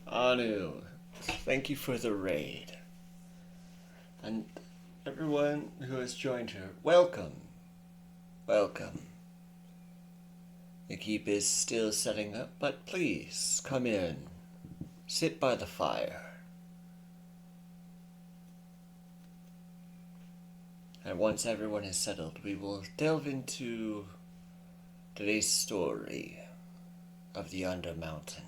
Anu, thank you for the raid. And everyone who has joined her, welcome. Welcome. The keep is still setting up, but please come in. Sit by the fire. And once everyone is settled, we will delve into today's story of the Undermountain.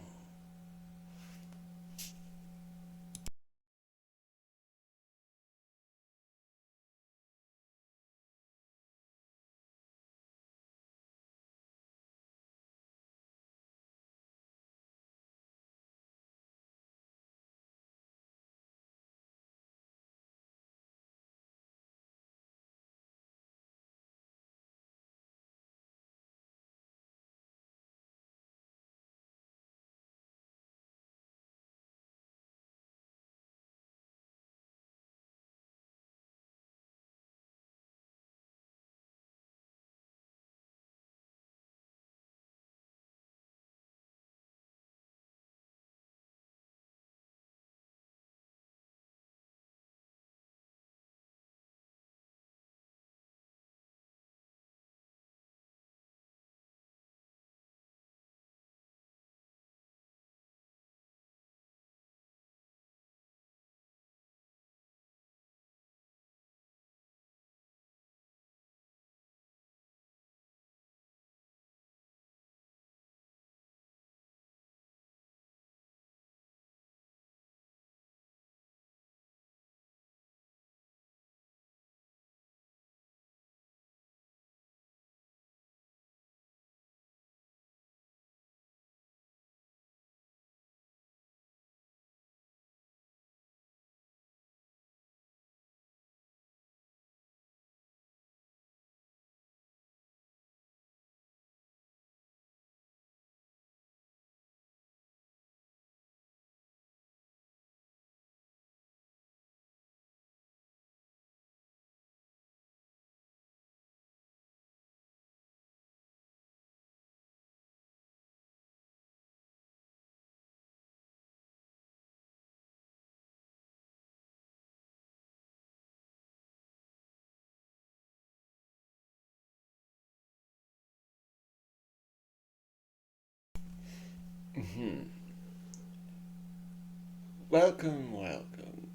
Welcome, welcome.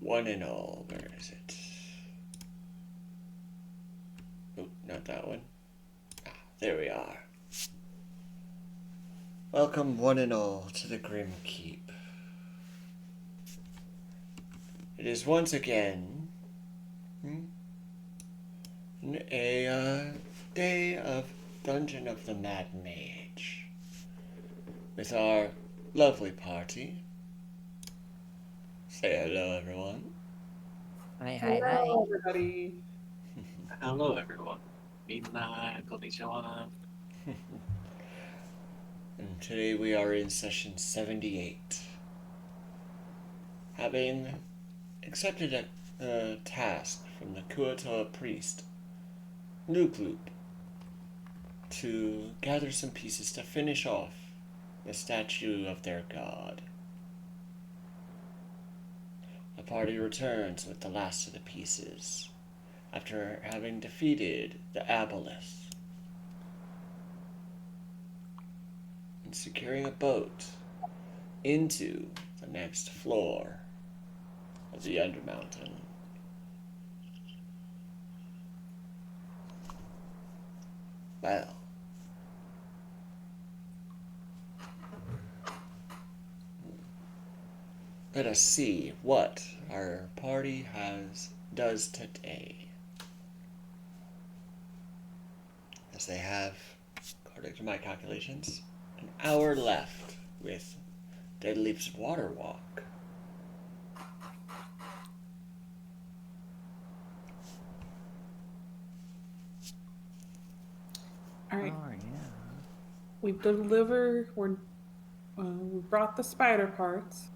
One and all, where is it? Oh, not that one. There we are. Welcome, one and all, to the Grim Keep. It is once again a day of Dungeon of the Mad Mage with our lovely party. Say hello, everyone. Hi, Hello, everybody. Hello, everyone. Minna, konnichiwa. And today we are in session 78. Having accepted a task from the Kuotoa priest, Lukloop, to gather some pieces to finish off the statue of their god. The party returns with the last of the pieces, after having defeated the Aboleth and securing a boat into the next floor of the Undermountain. Well, let us see what our party does today. As they have, according to my calculations, an hour left with Deadleaf's water walk. All right, Oh, yeah. we brought the spider parts.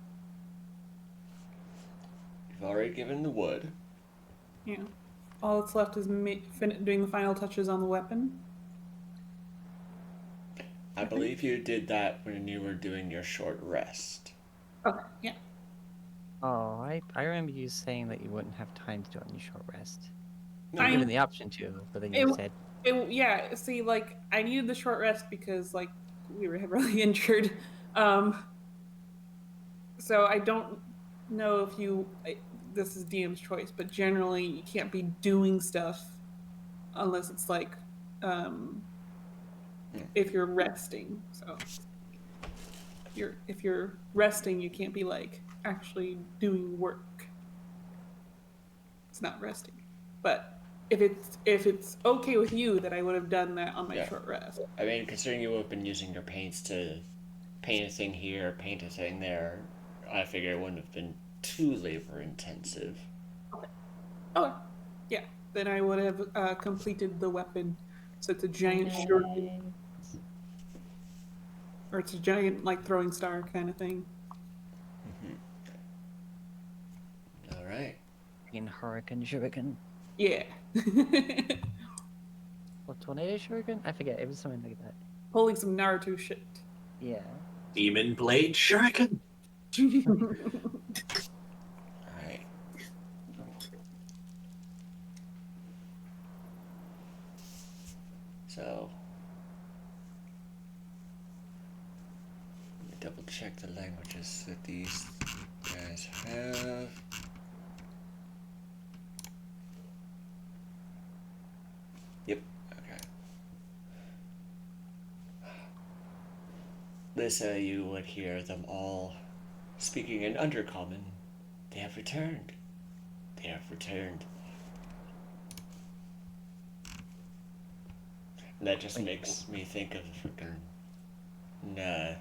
You've already given the wood. Yeah. All that's left is doing the final touches on the weapon. I believe you did that when you were doing your short rest. Okay, yeah. Oh, I remember you saying that you wouldn't have time to do it on your short rest. No, I- Given the option to, but then you It- said, Yeah, see, like, I needed the short rest because, like, we were really injured. So I don't know if this is DM's choice, but generally you can't be doing stuff unless it's like, if you're resting. So if you're resting, you can't be like actually doing work. It's not resting. But if it's okay with you, that I would have done that on my Yeah. short rest. I mean, considering you have been using your paints to paint a thing here, paint a thing there, I figure it wouldn't have been too labor intensive. Okay, yeah. Then I would have completed the weapon. So it's a giant shuriken, or it's a giant like throwing star kind of thing. All right. in Hurricane Shuriken Yeah. or Tornado Shuriken? I forget. It was something like that. Pulling some Naruto shit. Yeah. Demon Blade Shuriken. All right. So, let me double check the languages that these guys have. Yep, okay. This, you would hear them all speaking in Undercommon. They have returned. They have returned. And that just makes me think of the freaking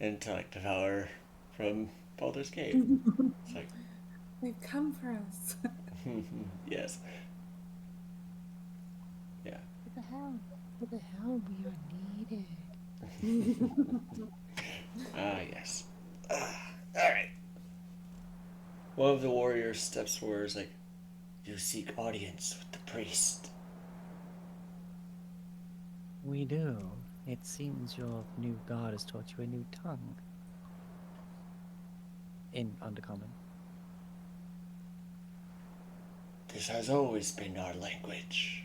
intellect devour from Baldur's Gate. It's like, They've come for us. yes. Yeah. What the hell? What the hell? We are needed. Ah, yes. Alright. One of the warriors steps forward, is like, you seek audience with the priest. We do. It seems your new god has taught you a new tongue. In Undercommon. This has always been our language.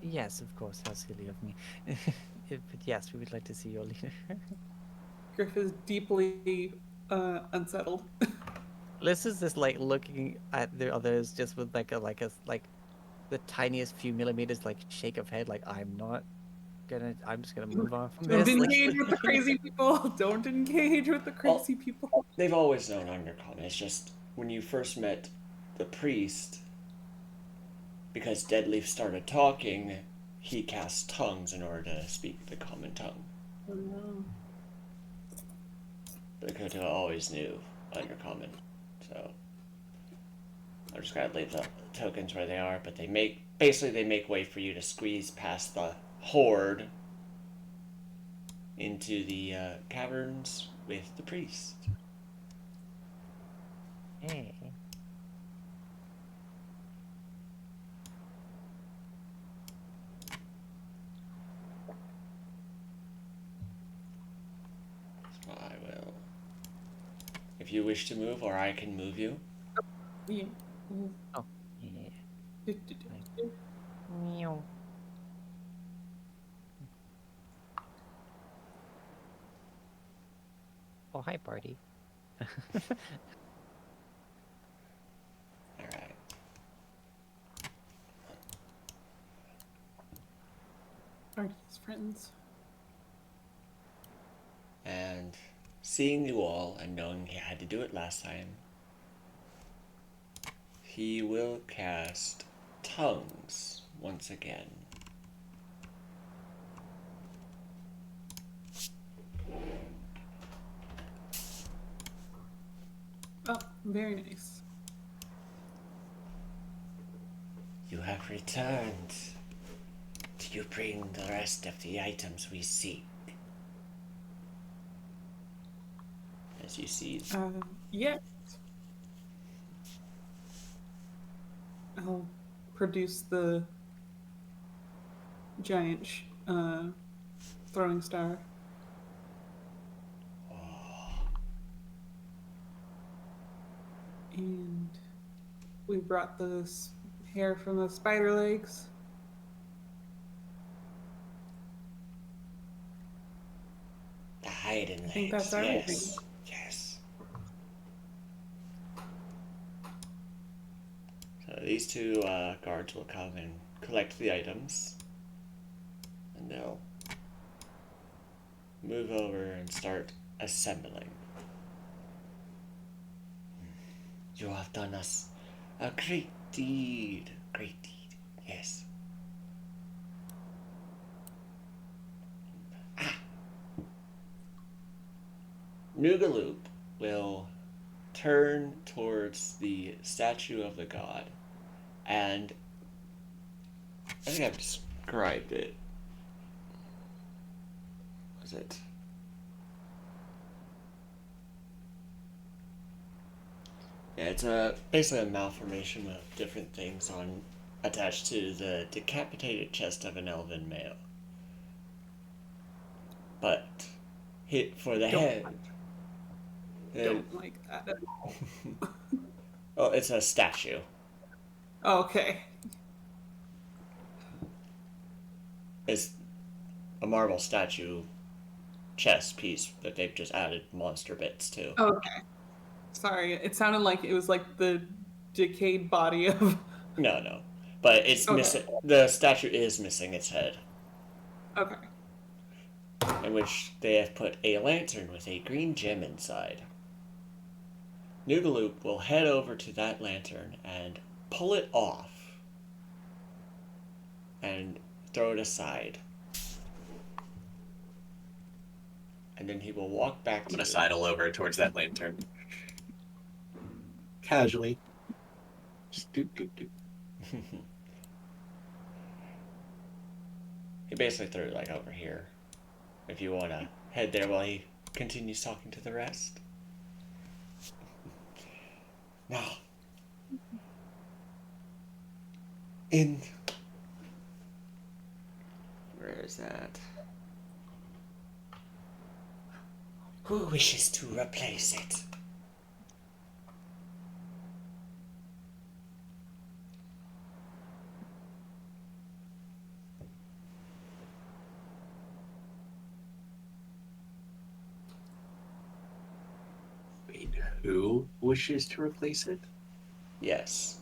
Yes, of course. How silly of me. But yes, we would like to see your leader. Griff is deeply unsettled. Liz is just like looking at the others just with like the tiniest few millimeters like shake of head, like I'm just gonna move on from Don't this. engage with the crazy people. Don't engage with the crazy people. They've always known Undercommon. It's just when you first met the priest, because Deadleaf started talking, he cast tongues in order to speak the common tongue. Oh, no. But Koto always knew Undercommon, so I'm just gonna leave the tokens where they are. But they make way for you to squeeze past the horde into the caverns with the priest. Hey. So I will, if you wish to move, or I can move you. Yeah. Oh, yeah. Meow. Oh, hi, party. All right. Artie's friends. And seeing you all and knowing he had to do it last time, he will cast tongues once again. Oh, very nice. You have returned. Do you bring the rest of the items we seek? As you see, Yes. I'll produce the giant throwing star. And we brought this hair from the spider legs. The hiding legs. I think that's everything. Yes. Yes. So these two guards will come and collect the items. And they'll move over and start assembling. You have done us a great deed. Great deed. Yes. Noogaloop will turn towards the statue of the god, and I think I've described it. Was it? Yeah, it's basically a malformation of different things attached to the decapitated chest of an elven male. But for the head. Don't like that at all. Oh, it's a statue. Okay. It's a marble statue chest piece that they've just added monster bits to. Okay. Sorry, it sounded like it was like the decayed body of. No. But it's Okay. missing. The statue is missing its head, Okay. in which they have put a lantern with a green gem inside. Noogaloop will head over to that lantern and pull it off and throw it aside. And then he will walk back I'm to gonna sidle over towards that lantern. Casually. Just doot, doot, doot. He basically threw it like over here. If you want to head there while he continues talking to the rest. Now, where is that? Who wishes to replace it? Wait, who wishes to replace it? Yes.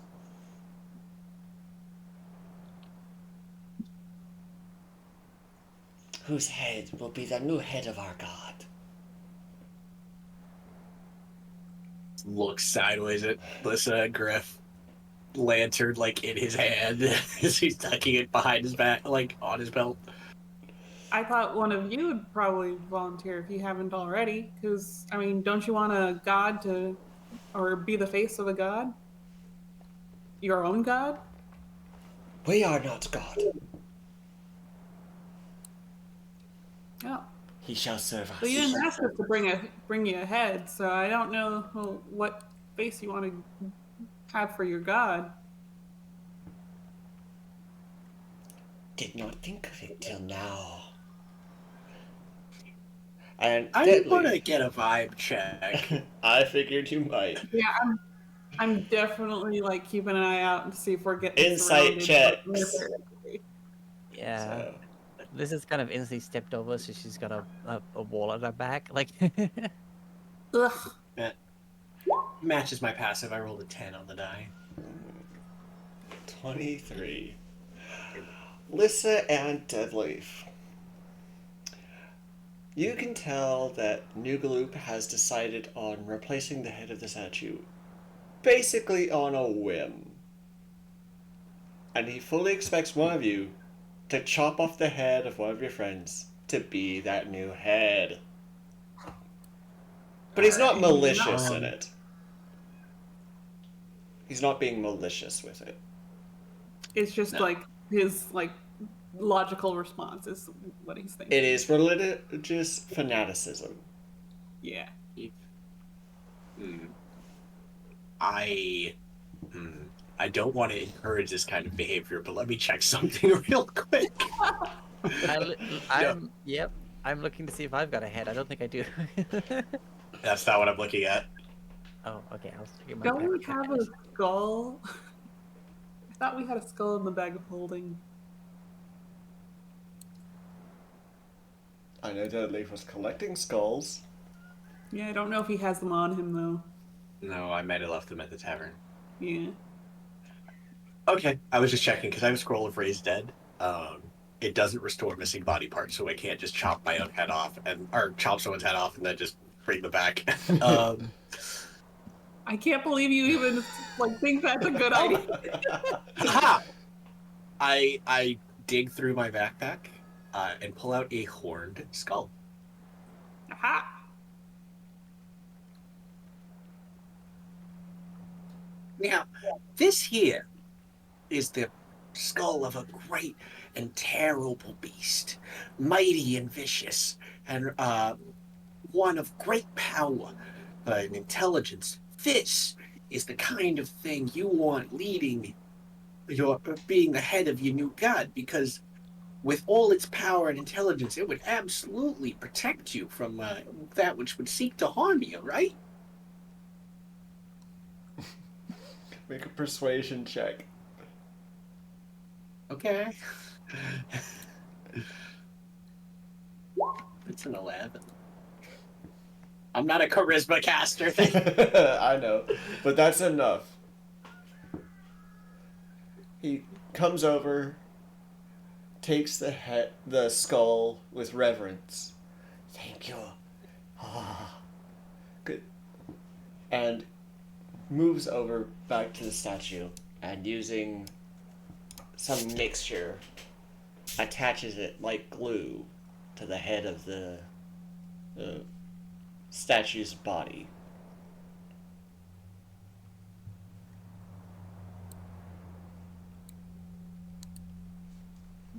Whose head will be the new head of our god? Looks sideways at Lissa Griff. Lantern like in his hand as he's tucking it behind his back, like on his belt. I thought one of you would probably volunteer if you haven't already, because, I mean, don't you want a god or be the face of a god? Your own god? We are not God. Oh. He shall serve us. Well, you didn't ask us to bring you a head, so I don't know what face you want to have for your god. Did not think of it till now. And I deadly. want to get a vibe check. I figured you might. Yeah, I'm definitely like keeping an eye out to see if we're getting Insight surrounded by- checks. Yeah. So, This is kind of instantly stepped over, so she's got a wall at her back. Like, Ugh. Matches my passive. I rolled a 10 on the die. 23. Lissa and Deadleaf. You can tell that Noogaloop has decided on replacing the head of the statue basically on a whim. And he fully expects one of you to chop off the head of one of your friends to be that new head. But he's not malicious in it. He's not being malicious with it. It's just No. like his logical response is what he's thinking. It is religious fanaticism. Yeah. I I don't want to encourage this kind of behavior, but let me check something real quick. Yep. I'm looking to see if I've got a head. I don't think I do. That's not what I'm looking at. Oh, okay. I was checking my Don't we backpack. have a skull? I thought we had a skull in the bag of holding. I know that Leaf was collecting skulls. Yeah, I don't know if he has them on him though. No, I might have left them at the tavern. Yeah. Okay, I was just checking because I have a scroll of raised dead. It doesn't restore missing body parts, so I can't just chop my own head off or chop someone's head off and then just bring them back. I can't believe you even think that's a good idea. Aha! I dig through my backpack and pull out a horned skull. Aha! Now, this here is the skull of a great and terrible beast, mighty and vicious, and one of great power and intelligence. This is the kind of thing you want leading being the head of your new god, because with all its power and intelligence, it would absolutely protect you from that which would seek to harm you, right? Make a persuasion check. Okay. It's an 11. I'm not a charisma caster. I know, but that's enough. He comes over, takes the skull with reverence. Thank you. Ah, good. And moves over back to the statue and using some mixture attaches it like glue to the head of the statue's body.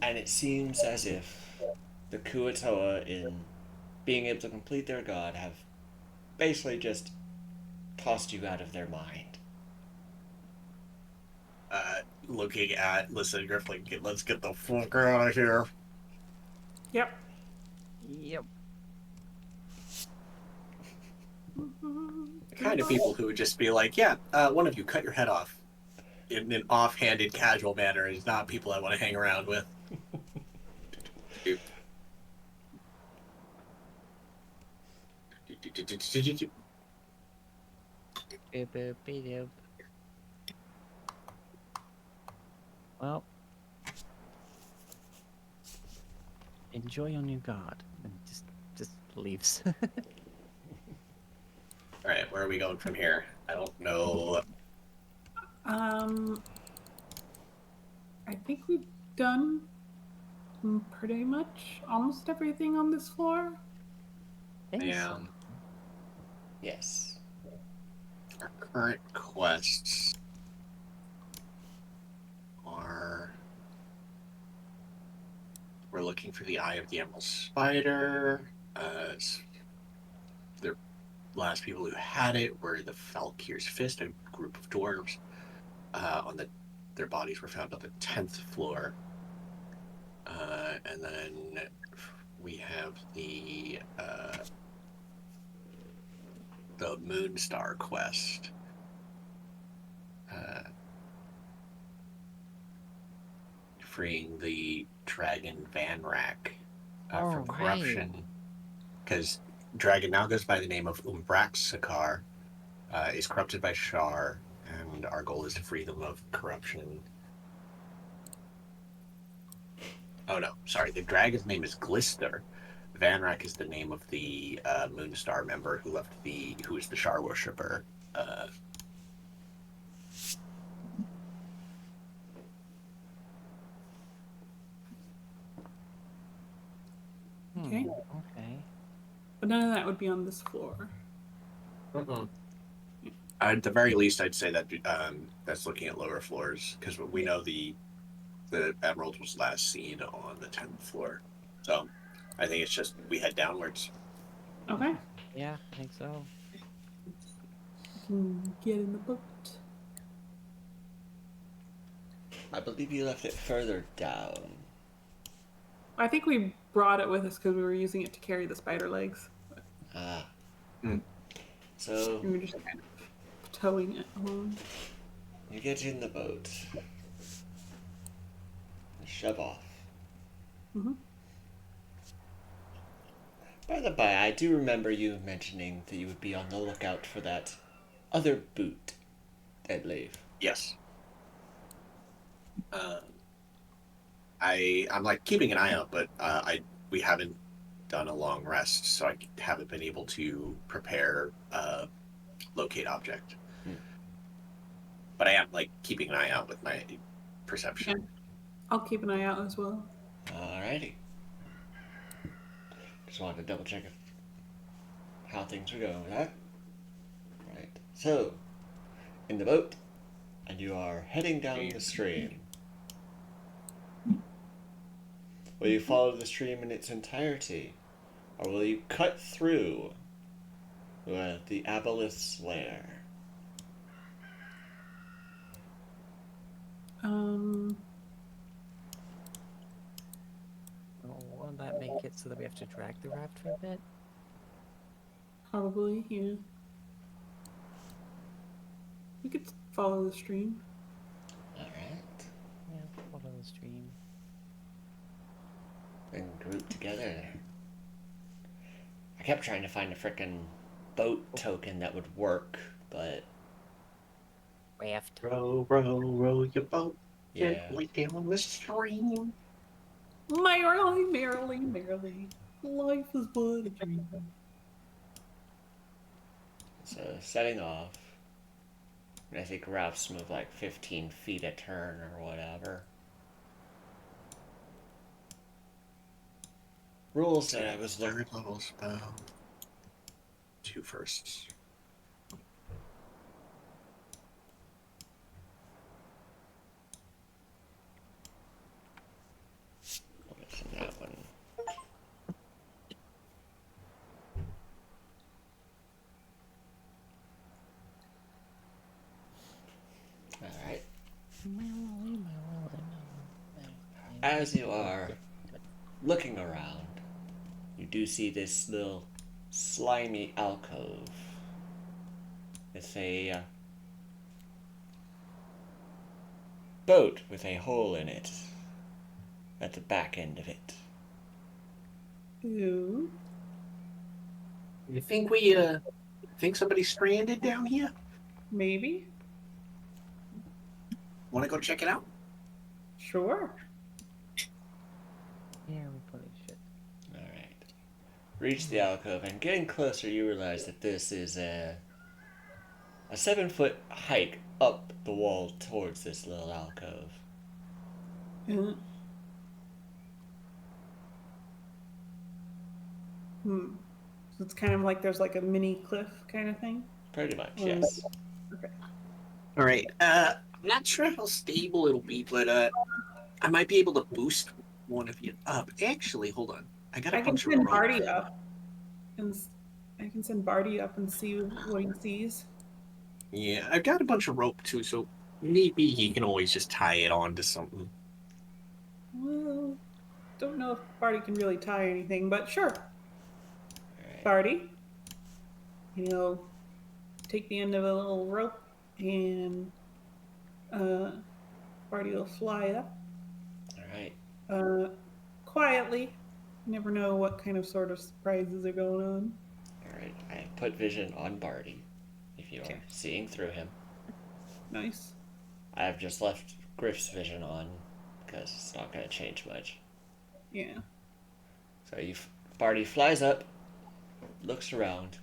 And it seems as if the Kuatoa, in being able to complete their god, have basically just tossed you out of their mind. Looking at, listen, Griffin, let's get the fuck out of here. Yep. Yep. The kind of people who would just be like, yeah, one of you cut your head off in an offhanded, casual manner is not people I want to hang around with. Boop, boop, beep, doop. Well, enjoy your new god, and just leaves. All right, where are we going from here? I don't know. I think we've done pretty much almost everything on this floor. Yeah. Yes. Our current quests are... We're looking for the Eye of the Emerald Spider. The last people who had it were the Falkir's Fist, a group of dwarves. Their bodies were found on the 10th floor. And then we have the Moonstar quest. Freeing the dragon Vanrak from corruption. Because dragon now goes by the name of Umbraxakar, is corrupted by Shar, and our goal is to free them of corruption. Oh no, sorry, the dragon's name is Glister. Vanrak is the name of the Moonstar member who is the Shar worshipper. Okay. Okay. But none of that would be on this floor. At the very least, I'd say that that's looking at lower floors, because we know the Emerald was last seen on the 10th floor. So I think it's just we head downwards. Okay. Yeah, I think so. Get in the boat. I believe you left it further down. I think we brought it with us because we were using it to carry the spider legs. Ah. Hmm. So We were just kind of towing it along. you get in the boat. And shove off. Mm-hmm. By the by, I do remember you mentioning that you would be on the lookout for that other boot, I believe. Yes. I'm like keeping an eye out, but we haven't done a long rest, so I haven't been able to prepare locate object. Hmm. But I am like keeping an eye out with my perception. Yeah. I'll keep an eye out as well. Alrighty. Just wanted to double check how things were going with that. Right. So, in the boat, and you are heading down the stream. Will you follow the stream in its entirety, or will you cut through the aboleth's lair? Won't that make it so that we have to drag the raft for a bit? Probably, yeah. We could follow the stream. Alright. Yeah, follow the stream. And group together. I kept trying to find a frickin' boat token that would work, but Raft. Row, row, row your boat yeah. gently down the stream. Merrily, merrily, merrily. Life is but a dream. So setting off. And I think rafts move like 15 feet a turn or whatever. Rules that I was learning. Third level spell. 2 firsts. What's in that one? Alright. As you are looking around, you do see this little slimy alcove. It's a boat with a hole in it at the back end of it. Ew. You think think somebody's stranded down here? Maybe? Want to go check it out? Sure. Yeah, we probably should. Alright. Reach the alcove, and getting closer, you realize that this is a 7-foot hike up the wall towards this little alcove. So it's kind of like there's like a mini cliff kind of thing. Pretty much, yes. Okay. All right. I'm not sure how stable it'll be, but I might be able to boost one of you up. Actually, hold on. I got a I can bunch of send rope. Barty up, and I can send Barty up and see what he sees. Yeah, I've got a bunch of rope too, so maybe he can always just tie it on to something. Well, don't know if Barty can really tie anything, but sure. Alright. Barty, he'll take the end of a little rope, and Barty will fly up Alright. quietly. You never know what kind of sort of surprises are going on. Alright. I have put vision on Barty, if you are Okay. seeing through him. Nice. I have just left Griff's vision on, because it's not going to change much. Yeah. So Barty flies up, looks around,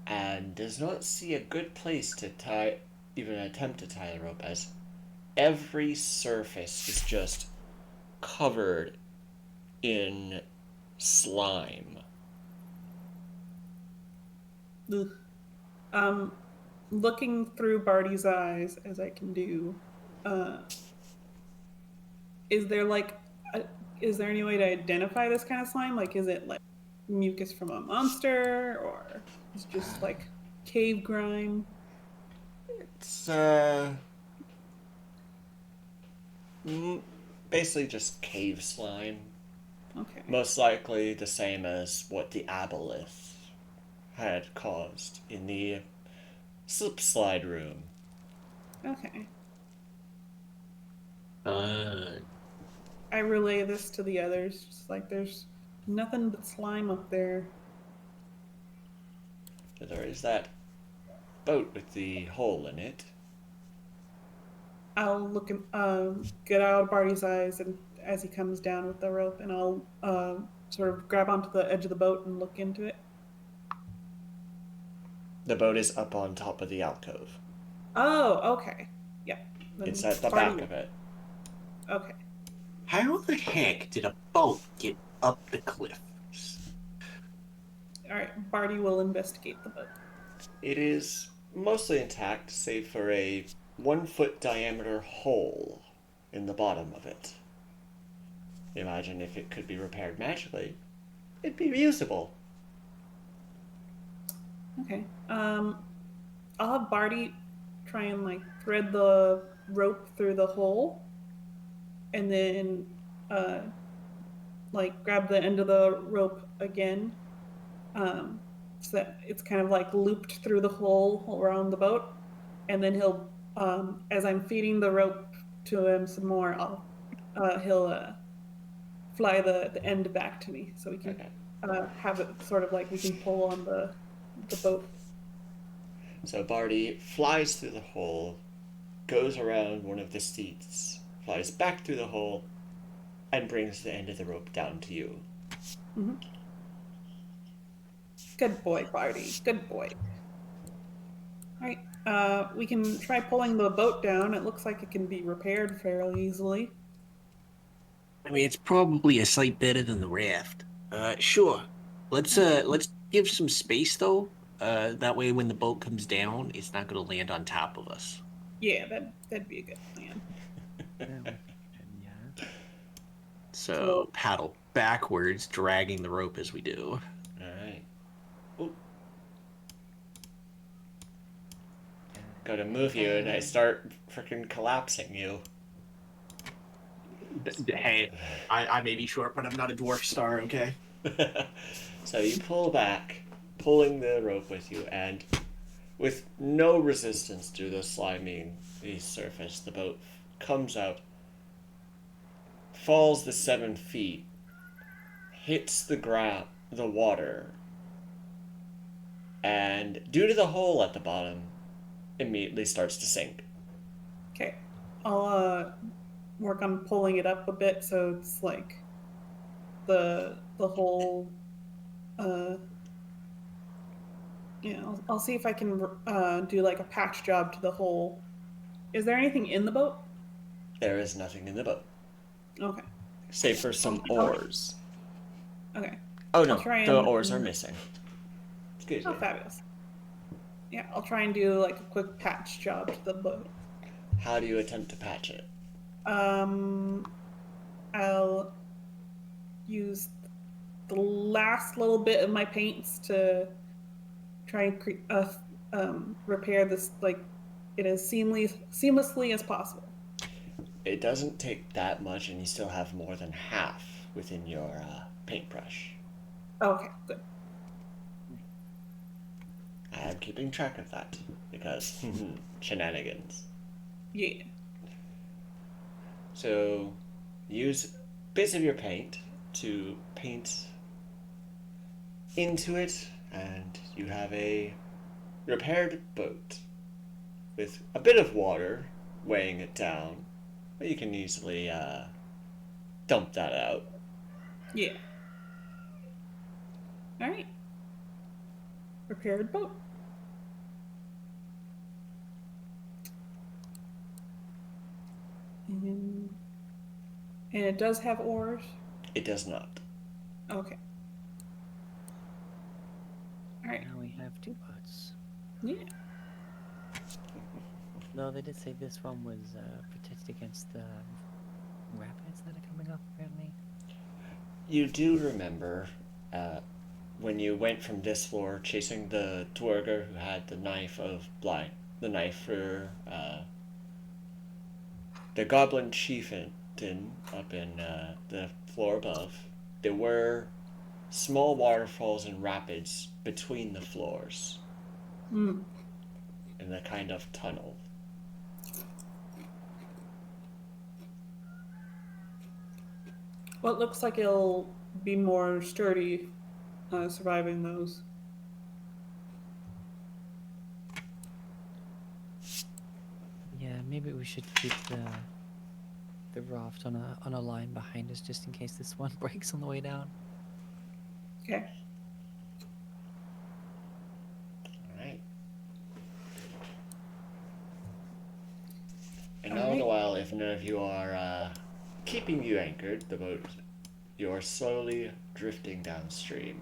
and does not see a good place to tie, even attempt to tie the rope, as every surface is just covered in slime. Ugh. Looking through Barty's eyes as I can do, is there is there any way to identify this kind of slime? Like, is it like mucus from a monster, or is it just like cave grime? It's Basically just cave slime. Okay. Most likely the same as what the aboleth had caused in the slip slide room. Okay. Uh, I relay this to the others. Just like there's nothing but slime up there. There is that boat with the hole in it. I'll look and get out of Barty's eyes and as he comes down with the rope, and I'll sort of grab onto the edge of the boat and look into it. The boat is up on top of the alcove. Oh, okay. Yeah. Then It's at the Barty- back of it. Okay. how the heck did a boat get up the cliffs? All right. Barty will investigate the boat. It is mostly intact, save for a 1-foot diameter hole in the bottom of it. Imagine if it could be repaired magically. It'd be usable. Okay. I'll have Barty try and like thread the rope through the hole, and then like grab the end of the rope again, so that it's kind of like looped through the hole around the boat, and then he'll, as I'm feeding the rope to him some more, he'll fly the end back to me so we can Okay. have it sort of like we can pull on the boat. So Barty flies through the hole, goes around one of the seats, flies back through the hole, and brings the end of the rope down to you. Mm-hmm. Good boy, Barty. Good boy. All right. We can try pulling the boat down. It looks like it can be repaired fairly easily. I mean, it's probably a sight better than the raft. Sure. Let's give some space though. That way when the boat comes down, it's not gonna land on top of us. Yeah, that'd be a good plan. Yeah. So paddle backwards, dragging the rope as we do. Alright. Oop. Gotta move you, and I start freaking collapsing you. Hey, I may be short, but I'm not a dwarf star, okay? So you pull back, pulling the rope with you, and with no resistance to the slimy surface, the boat comes out, falls the 7 feet, hits the ground, the water, and due to the hole at the bottom, immediately starts to sink. Okay. I'll work on pulling it up a bit so it's like the whole. I'll see if I can do like a patch job to the hole. Is there anything in the boat? There is nothing in the boat, Okay. save for some oars. Okay. Oh no, I'll try the and- oars are missing. Excuse me. Oh, fabulous. Yeah, I'll try and do like a quick patch job to the boat. How do you attempt to patch it? I'll use the last little bit of my paints to try and repair this like it as seamlessly as possible. It doesn't take that much, and you still have more than half within your paintbrush. Okay, good. I am keeping track of that because shenanigans. Yeah. So, use bits of your paint to paint into it, and you have a repaired boat with a bit of water weighing it down, but you can easily dump that out. Yeah. All right. Repaired boat. And it does have oars. It does not. Okay. All right. Now we have 2 boats. Yeah. Though they did say this one was protected against the rapids that are coming up, apparently. You do remember when you went from this floor chasing the dwarger who had the knife of blind, the knife for the Goblin Chieftain up in the floor above. There were small waterfalls and rapids between the floors Mm. in a kind of tunnel. Well, it looks like it'll be more sturdy surviving those. Yeah, maybe we should keep the raft on a line behind us just in case this one breaks on the way down. Okay. Alright. And All all the right. while, if none of you are keeping you anchored, the boat, you are slowly drifting downstream.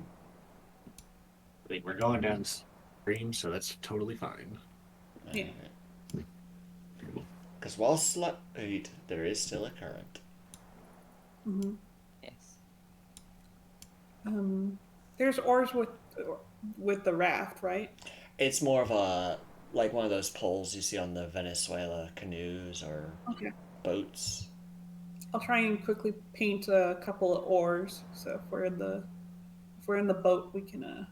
I think we're going downstream, so that's totally fine. Yeah. Because while slowed, there is still a current. Mm-hmm. Yes. There's oars with the raft, right? It's more of a, like one of those poles you see on the Venezuela canoes or Okay. boats. I'll try and quickly paint a couple of oars, so if we're in the boat, we can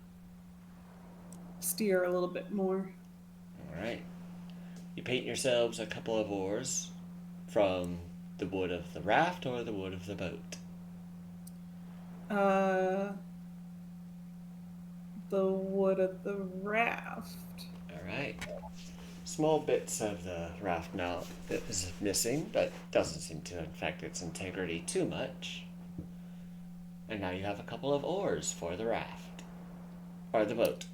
steer a little bit more. Alright. You paint yourselves a couple of oars from the wood of the raft or the wood of the boat. The wood of the raft. Alright. Small bits of the raft now is missing, but doesn't seem to affect its integrity too much. And now you have a couple of oars for the raft. Or the boat.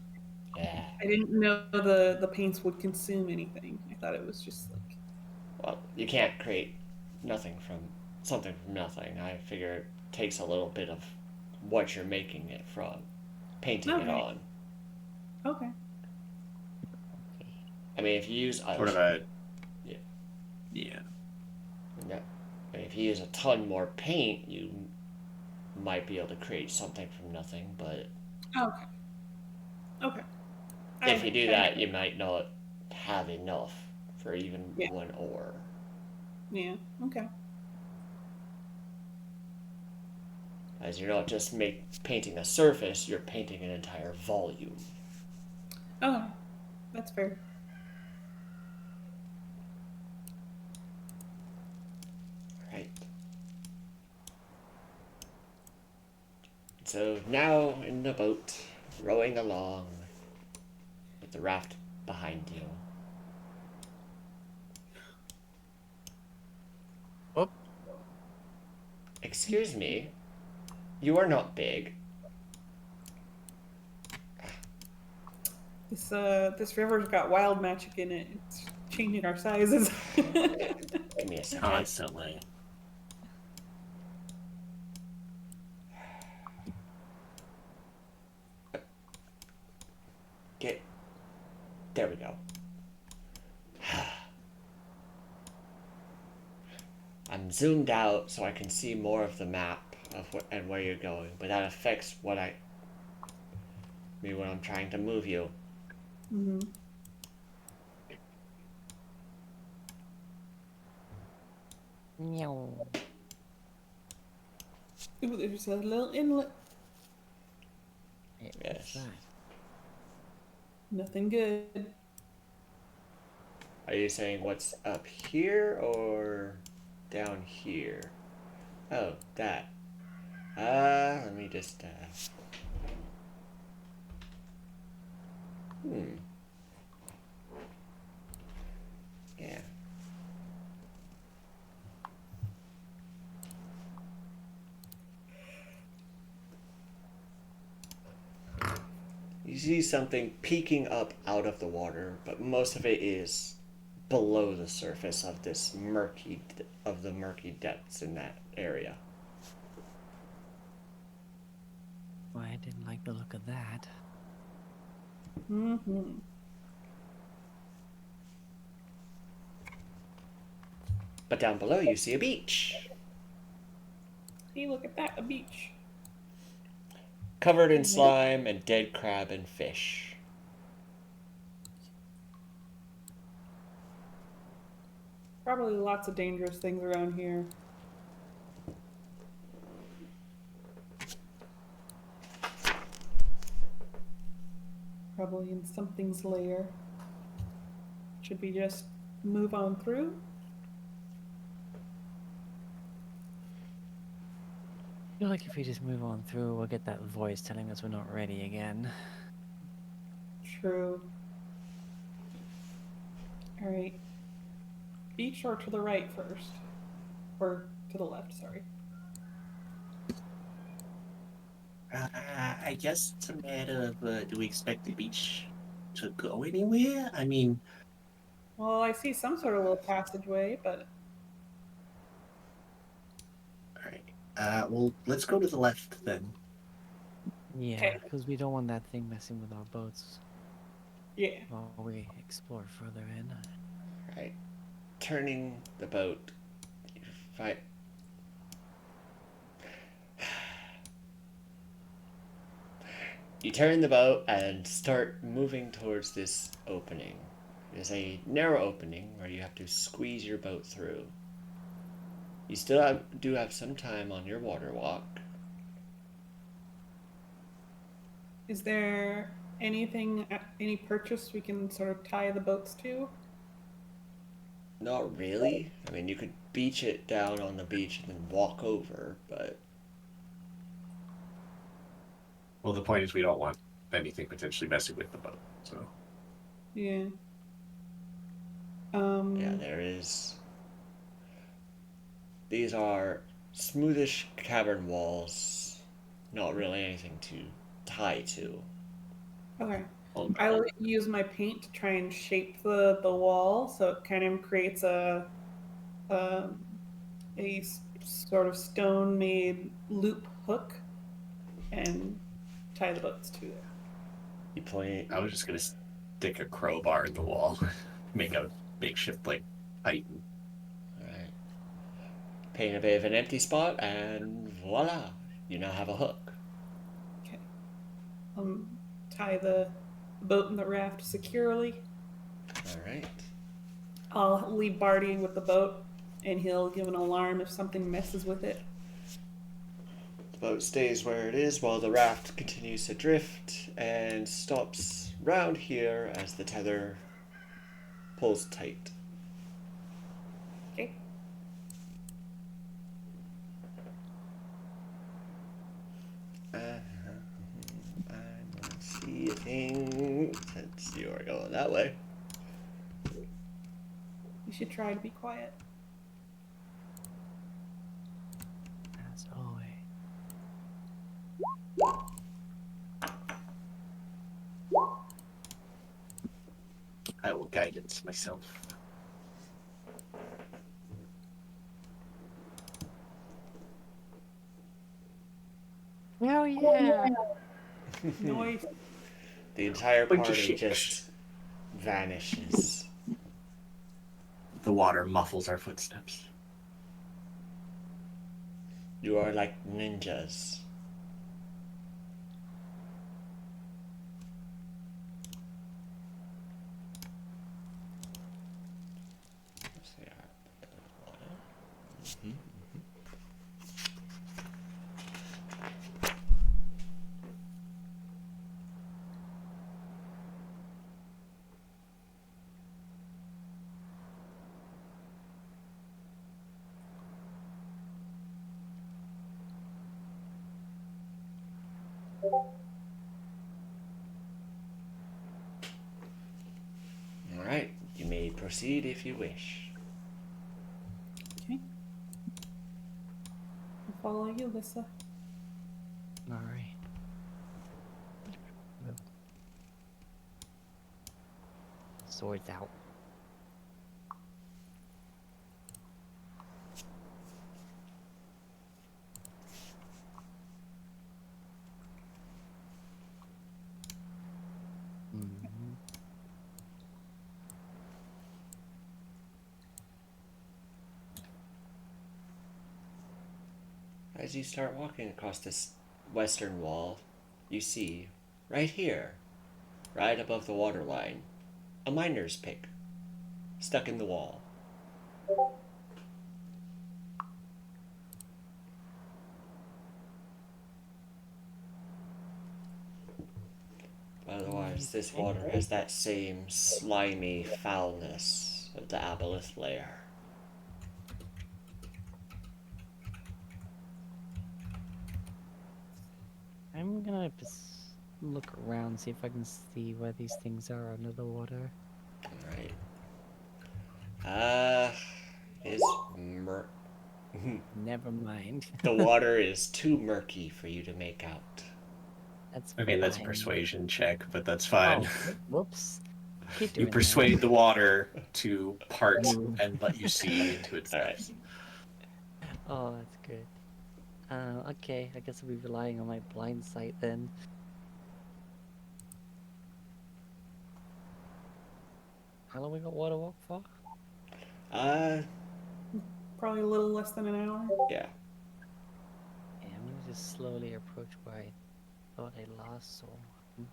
Yeah. I didn't know the paints would consume anything. I thought it was just like. Well, you can't create something from nothing. I figure it takes a little bit of what you're making it from, painting it Okay. on. Okay. I mean, if you use Sort of a. Yeah. Yeah. No. I mean, if you use a ton more paint, you might be able to create something from nothing. But Okay. Okay. if you do that, you might not have enough for even Yeah. one oar. Yeah. Okay. As you're not just painting a surface, you're painting an entire volume. Okay. That's fair. Right. So now in the boat, rowing along with the raft behind you. Oh, Excuse me, you are not big. This river's got wild magic in it. It's changing our sizes. Give me a second. Constantly. There we go. I'm zoomed out so I can see more of the map of and where you're going, but that affects when I'm trying to move you. Mm-hmm. meow. Ooh, there's a little inlet. What's Yes. that? Nothing good. Are you saying what's up here or down here? Oh, that. Let me just, Yeah. You see something peeking up out of the water, but most of it is below the surface of the murky depths in that area. Why, I didn't like the look of that. Mm-hmm. But down below you see a beach, Hey, look at that, a beach. covered in slime and dead crab and fish. Probably lots of dangerous things around here. Probably in something's lair. Should we just move on through? I feel like if we just move on through, we'll get that voice telling us we're not ready again. True. Alright. Beach or to the right first? Or to the left, sorry. I guess it's a matter of do we expect the beach to go anywhere? I mean, Well, I see some sort of little passageway, but all right. Well, let's go to the left then. Yeah, Okay. because we don't want that thing messing with our boats yeah. while we explore further in. Right. Turning the boat. You find. You turn the boat and start moving towards this opening. There's a narrow opening where you have to squeeze your boat through. You still do have some time on your water walk. Is there anything, any purchase we can sort of tie the boats to? Not really. I mean, you could beach it down on the beach and then walk over, but Well, the point is we don't want anything potentially messing with the boat. So Yeah. yeah, there is. These are smoothish cavern walls. Not really anything to tie to. Okay. well, I will use my paint to try and shape the wall so it kind of creates um, sort of stone made loop hook and tie the boats to it. You point. I was just gonna stick a crowbar in the wall, make a makeshift like titan. Alright. Paint a bit of an empty spot, and voila! You now have a hook. Okay. Tie the boat and the raft securely. Alright. I'll leave Barty with the boat, and he'll give an alarm if something messes with it. The boat stays where it is while the raft continues to drift and stops round here as the tether pulls tight. Okay. I'm gonna see a thing since you are going that way. You should try to be quiet. As always. I will guidance myself. Oh yeah. Noise. The entire Bunch of party shit. just vanishes. The water muffles our footsteps. You are like ninjas. Alright, you may proceed if you wish. Okay. I'll follow you, Lissa. All right. Swords out. Mhm. As you start walking across this western wall, you see, right here, right above the waterline, a miner's pick stuck in the wall. Otherwise, this water has that same slimy foulness of the aboleth layer. I'm gonna just look around, see if I can see where these things are under the water. Alright. Is mur- Never mind. the water is too murky for you to make out. That's I mean, that's a fine. persuasion check, but that's fine. Oh, whoops. Keep You doing persuade the water to part Move. and let you see into its Alright. depths. that. Oh, that's good. Okay, I guess I'll be relying on my blind sight then. How long we got water walk for? Probably a little less than an hour. Yeah. Yeah, I'm gonna just slowly approach where I thought I last saw one.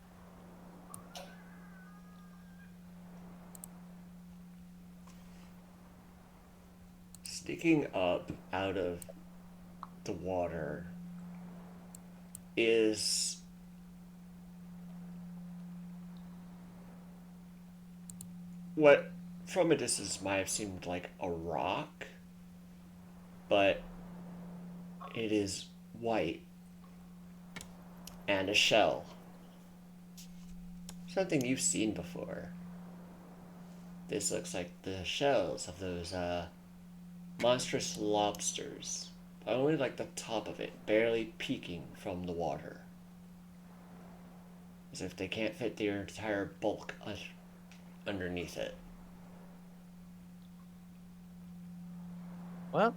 Sticking up out of the water is what from a distance might have seemed like a rock, but it is white and a shell. Something you've seen before. This looks like the shells of those monstrous lobsters, but only like the top of it, barely peeking from the water. As if they can't fit their entire bulk underneath it. Well,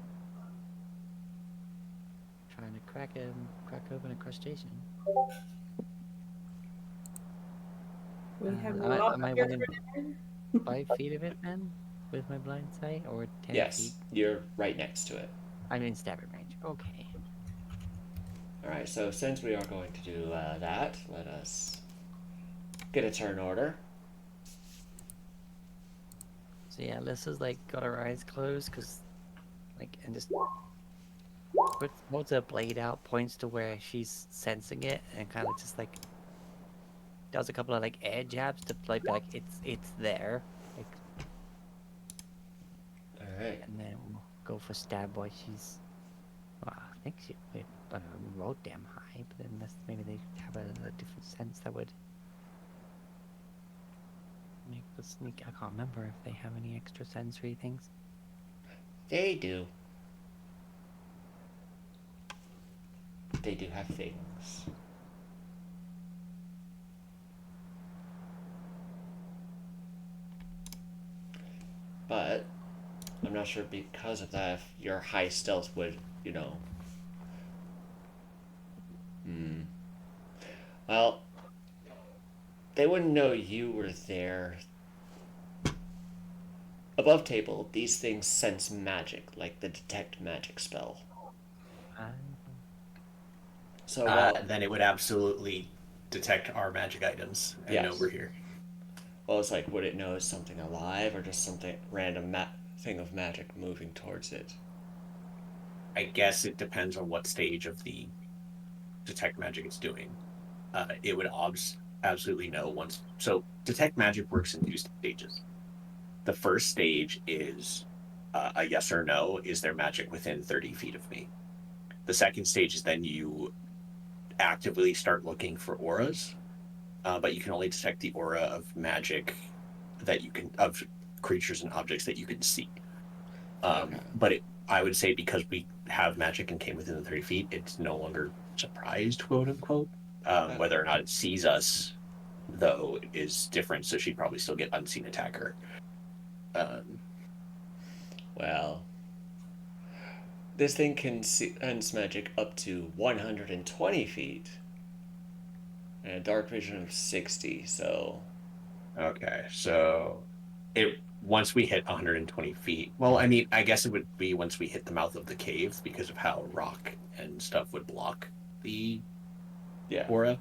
trying to crack open a crustacean. We have a am I- lot am I here within- for dinner. 5 feet of it then, with my blind sight, or 10 Yes, feet? you're right next to it. I'm in stabbing range. Okay. Alright, so since we are going to do that, let us get a turn order. So yeah, Alyssa's like got her eyes closed, and just holds her blade out, points to where she's sensing it, and kind of just like does a couple of like air jabs to like be like it's there, like, Alright. and then we'll go for stab while she's. Well, I think she rolled damn high, but then maybe they have a different sense that would make the sneak. I can't remember if they have any extra sensory things. They do. They do have things. But I'm not sure because of that if your high stealth would, Well, they wouldn't know you were there. Above table, these things sense magic, like the detect magic spell. So Then it would absolutely detect our magic items and know Yes. we're here. well, it's like, would it know it's something alive or just something random thing of magic moving towards it? I guess it depends on what stage of the detect magic it's doing. It would absolutely know once. So detect magic works in 2 stages. The first stage is a yes or no. Is there magic within 30 feet of me? The second stage is then you actively start looking for auras, but you can only detect the aura of magic of creatures and objects that you can see. Okay. But I would say because we have magic and came within the 30 feet, it's no longer surprised, quote unquote. Whether or not it sees us, though, is different. So she'd probably still get unseen attacker. Well, this thing can sense magic up to 120 feet. And a dark vision of 60, so... Okay, so once we hit 120 feet. Well, I mean, I guess it would be once we hit the mouth of the cave because of how rock and stuff would block the aura.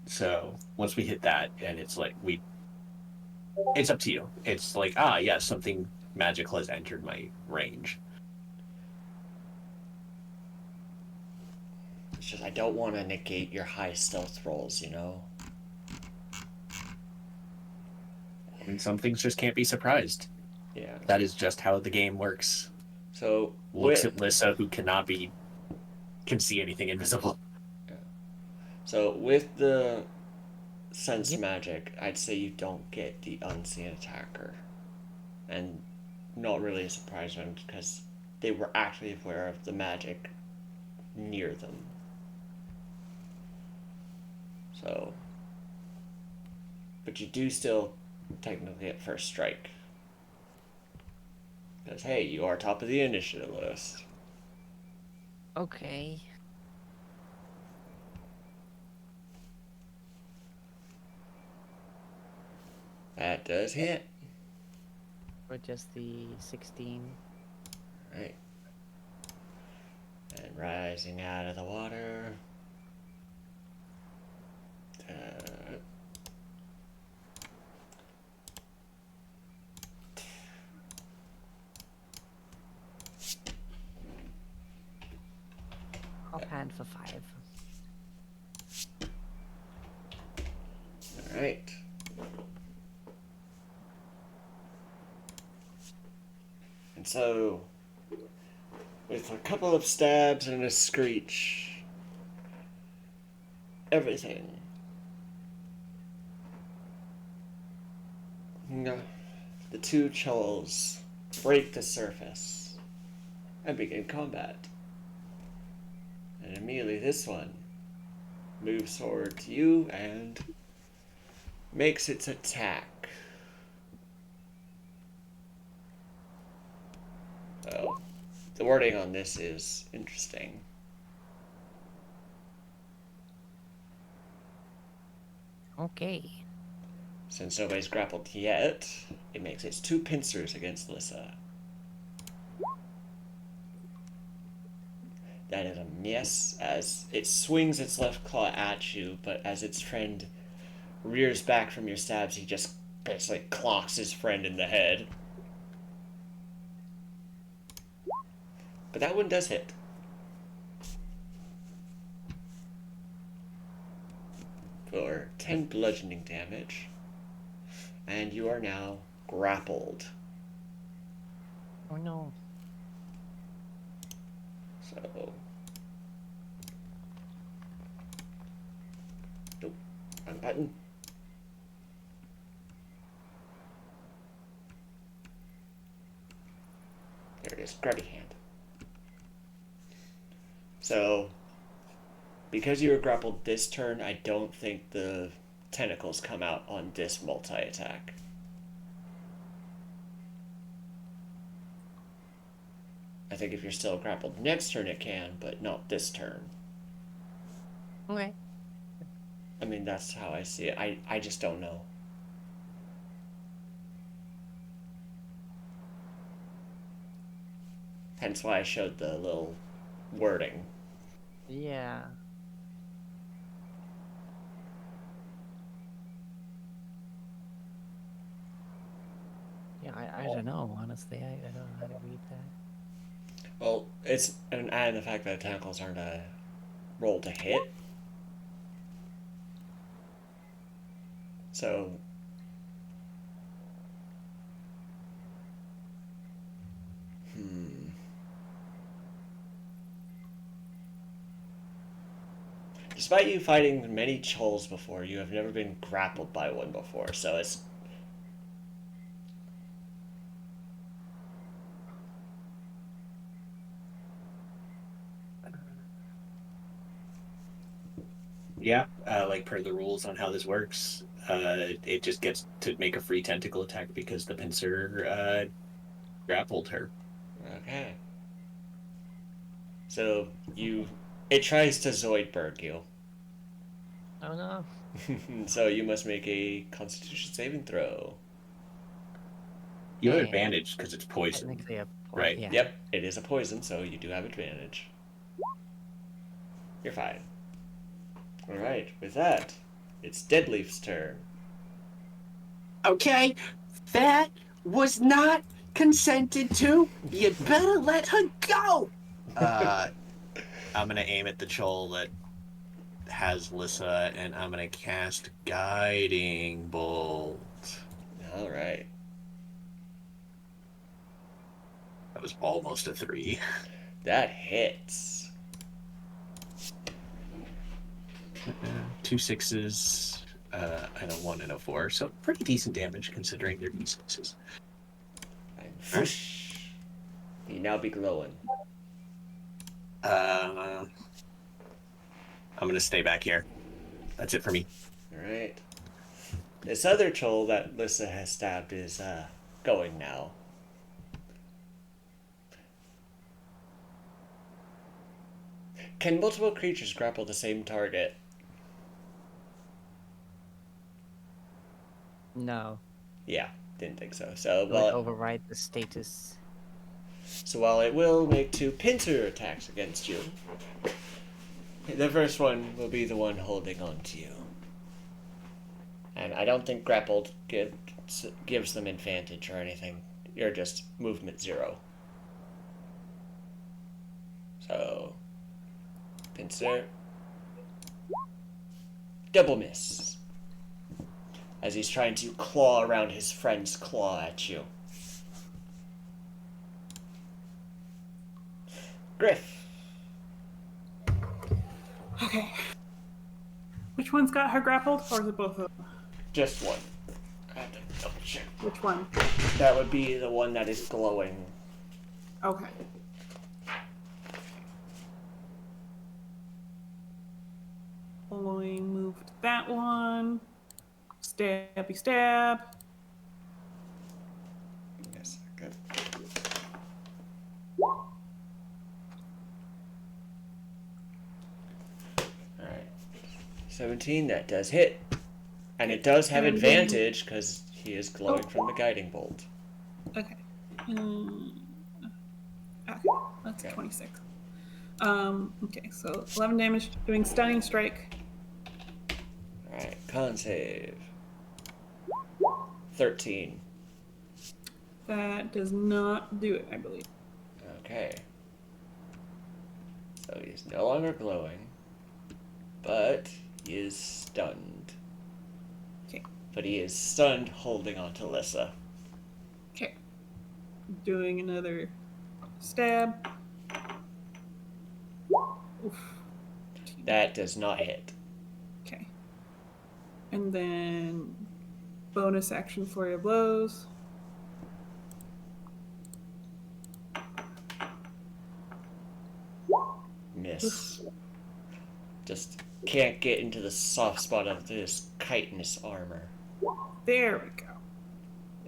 So once we hit that, and it's like It's up to you. It's like, ah, yeah, something magical has entered my range. It's just I don't want to negate your high stealth rolls, you know? And some things just can't be surprised. Yeah. That is just how the game works. So Looks with at Lissa, who can see anything invisible. with the sense Yep. magic, I'd say you don't get the unseen attacker, and not really a surprise one because they were actually aware of the magic near them. So, but you do still technically get first strike. Because, hey, you are top of the initiative list. Okay. That does hit. For just the 16. Right. And rising out of the water. Offhand for 5. Alright. And so, with a couple of stabs and a screech, everything. The two chulls break the surface and begin combat. And immediately this one moves forward to you and makes its attack. So, the wording on this is interesting. Okay. Since nobody's grappled yet, it makes its 2 pincers against Lissa. That is a miss as it swings its left claw at you, but as its friend rears back from your stabs, he just basically clocks his friend in the head. But that one does hit. For 10 bludgeoning damage. And you are now grappled. Oh no. So. Nope. Wrong button. There it is. Grabby hand. So, because you were grappled this turn, I don't think the tentacles come out on this multi-attack. I think if you're still grappled next turn it can, but not this turn. Okay. I mean, that's how I see it. I just don't know. Hence why I showed the little wording. Yeah. Yeah, I don't know, honestly. I don't know how to read that. Well, it's and the fact that tentacles aren't a roll to hit. So despite you fighting many chulls before, you have never been grappled by one before, so it's Yeah, like per the rules on how this works, it just gets to make a free tentacle attack because the pincer grappled her. okay. So it tries to Zoidberg you. Oh no. So you must make a Constitution saving throw. You have Hey. advantage because it's poison. Technically a Right. Yeah. Yep, it is a poison, so you do have advantage. You're fine. Alright, with that, it's Deadleaf's turn. Okay? That was not consented to. You better let her go. I'm gonna aim at the Chol that has Lissa, and I'm gonna cast Guiding Bolt. All right. That was almost a 3. That hits. 2 6s, and a 1 and a 4. So pretty decent damage considering they're d6s. And whoosh. You now be glowing. I'm gonna stay back here. That's it for me. All right. This other troll that Lissa has stabbed is going now. Can multiple creatures grapple the same target? No. Yeah, didn't think so. So It would well, override the status. so while it will make 2 pincer attacks against you, the first one will be the one holding on to you. And I don't think grappled gives them advantage or anything. You're just movement 0. So, pincer. Double miss. As he's trying to claw around his friend's claw at you. Griff. Okay. Which one's got her grappled, or is it both of them? Just one. I have to double check. Which one? That would be the one that is glowing. Okay. Following, moved that one. Stabby stab. Yes, good. Alright. 17, that does hit. And it does have And advantage because he is glowing from the guiding bolt. Okay. Okay, that's Okay. 26. Okay, so 11 damage, doing stunning strike. Alright, con save. 13. That does not do it, I believe. Okay. So he's no longer glowing, but he is stunned. Okay. But he is stunned holding on to Lissa. Okay. Doing another stab. Oof. That does not hit. Okay. And then bonus action flurry of blows. Miss. Just can't get into the soft spot of this chitinous armor. There we go.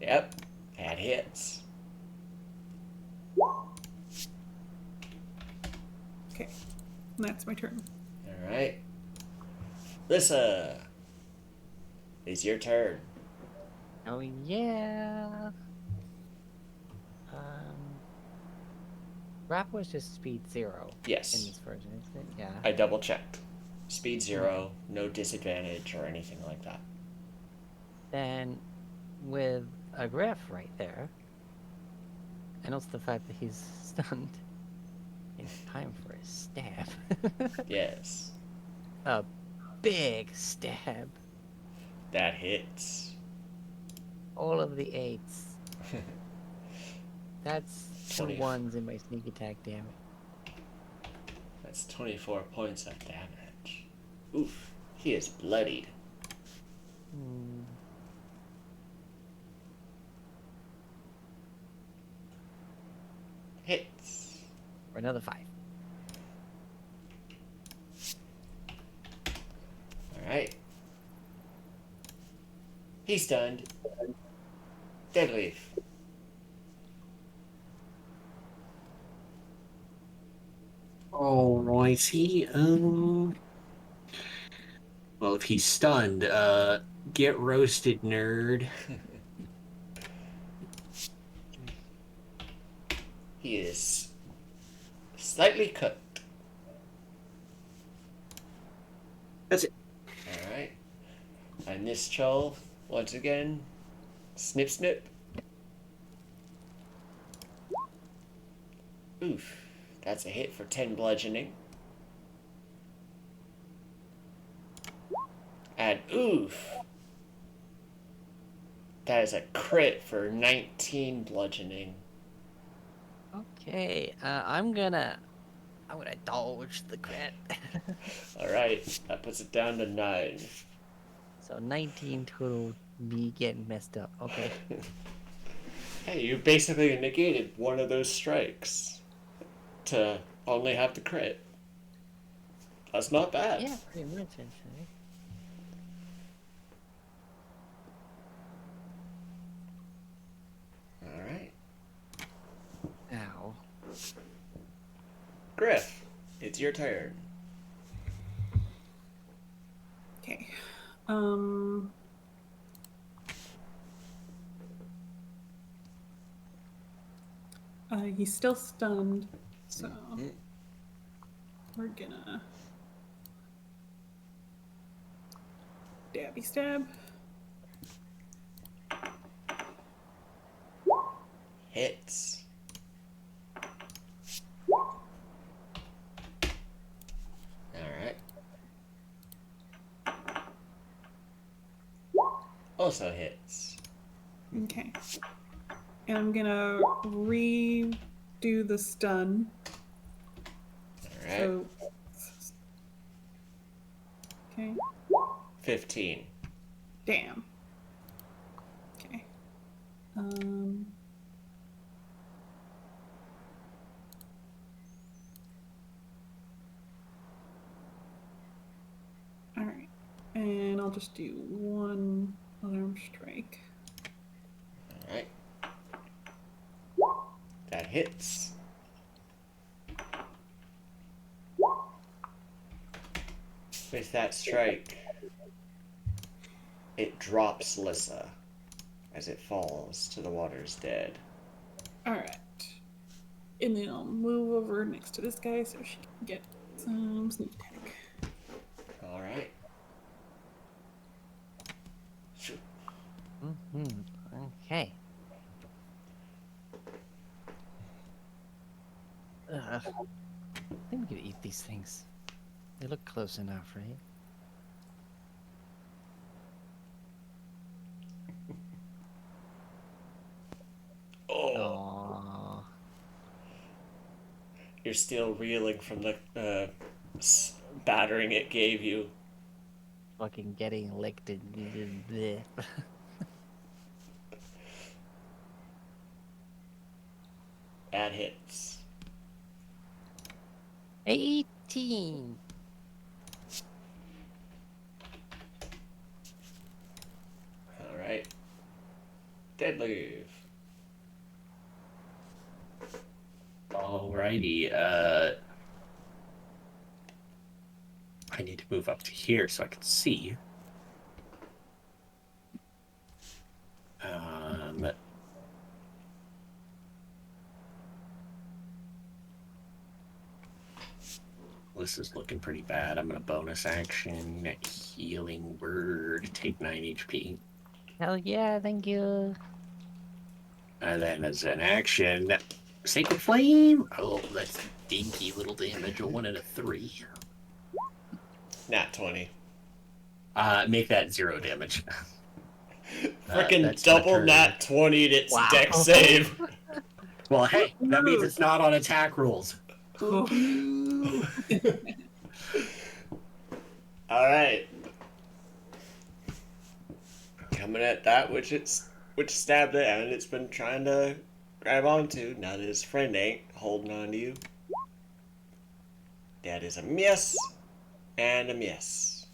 Yep, that hits. Okay. And that's my turn. Alright. Lissa, it's your turn. Oh yeah. Rap was just speed 0 in Yes, this version, isn't it? Yeah. I double checked. Speed 0, no disadvantage or anything like that. Then, with a Griff right there, and also the fact that he's stunned, it's time for a stab. Yes, A big stab. that hits. All of the 8s. That's 2 20. 1s in my sneak attack damage. That's 24 points of damage. Oof, he is bloodied. Hits. For another 5. Alright. He's stunned. Dead leaf. Alrighty. Well, if he's stunned, get roasted, nerd. He is slightly cooked. That's it. Alright. And this troll, once again, Snip, snip. Oof. That's a hit for 10 bludgeoning. And oof. That is a crit for 19 bludgeoning. Okay, I'm gonna dodge the crit. Alright, that puts it down to 9. So 19 total, me getting messed up. Okay. Hey, you basically negated one of those strikes to only have the crit. That's not bad. Yeah, pretty much actually. Alright. Ow. Griff, it's your turn. Okay. He's still stunned, so we're gonna dabby stab. Hits. Alright. Also hits. Okay. And I'm gonna redo the stun. Alright. So, okay. 15. Damn. Okay. All right. And I'll just do one alarm strike. Alright. That hits. With that strike, it drops Lissa as it falls to the water's dead. All right. And then I'll move over next to this guy so she can get some sneak attack. Alright. Okay. I think we could eat these things. They look close enough, right? Oh, Aww. you're still reeling from the battering it gave you. Fucking getting licked and bleh. That hits. 18. Alright. Dead leave. Alrighty. I need to move up to here so I can see. This is looking pretty bad. I'm gonna bonus action, healing word, take 9 HP. Hell yeah, thank you. And then as an action, Sacred Flame. Oh, that's dinky little damage. A 1 and a 3. Nat 20. Make that 0 damage. Freaking that's double gonna turn- nat 20 its Wow. deck save. Well, hey, that means it's not on attack rules. Alright. Coming at that which stabbed it and it's been trying to grab onto. Now that his friend ain't holding on to you. That is a miss and a miss.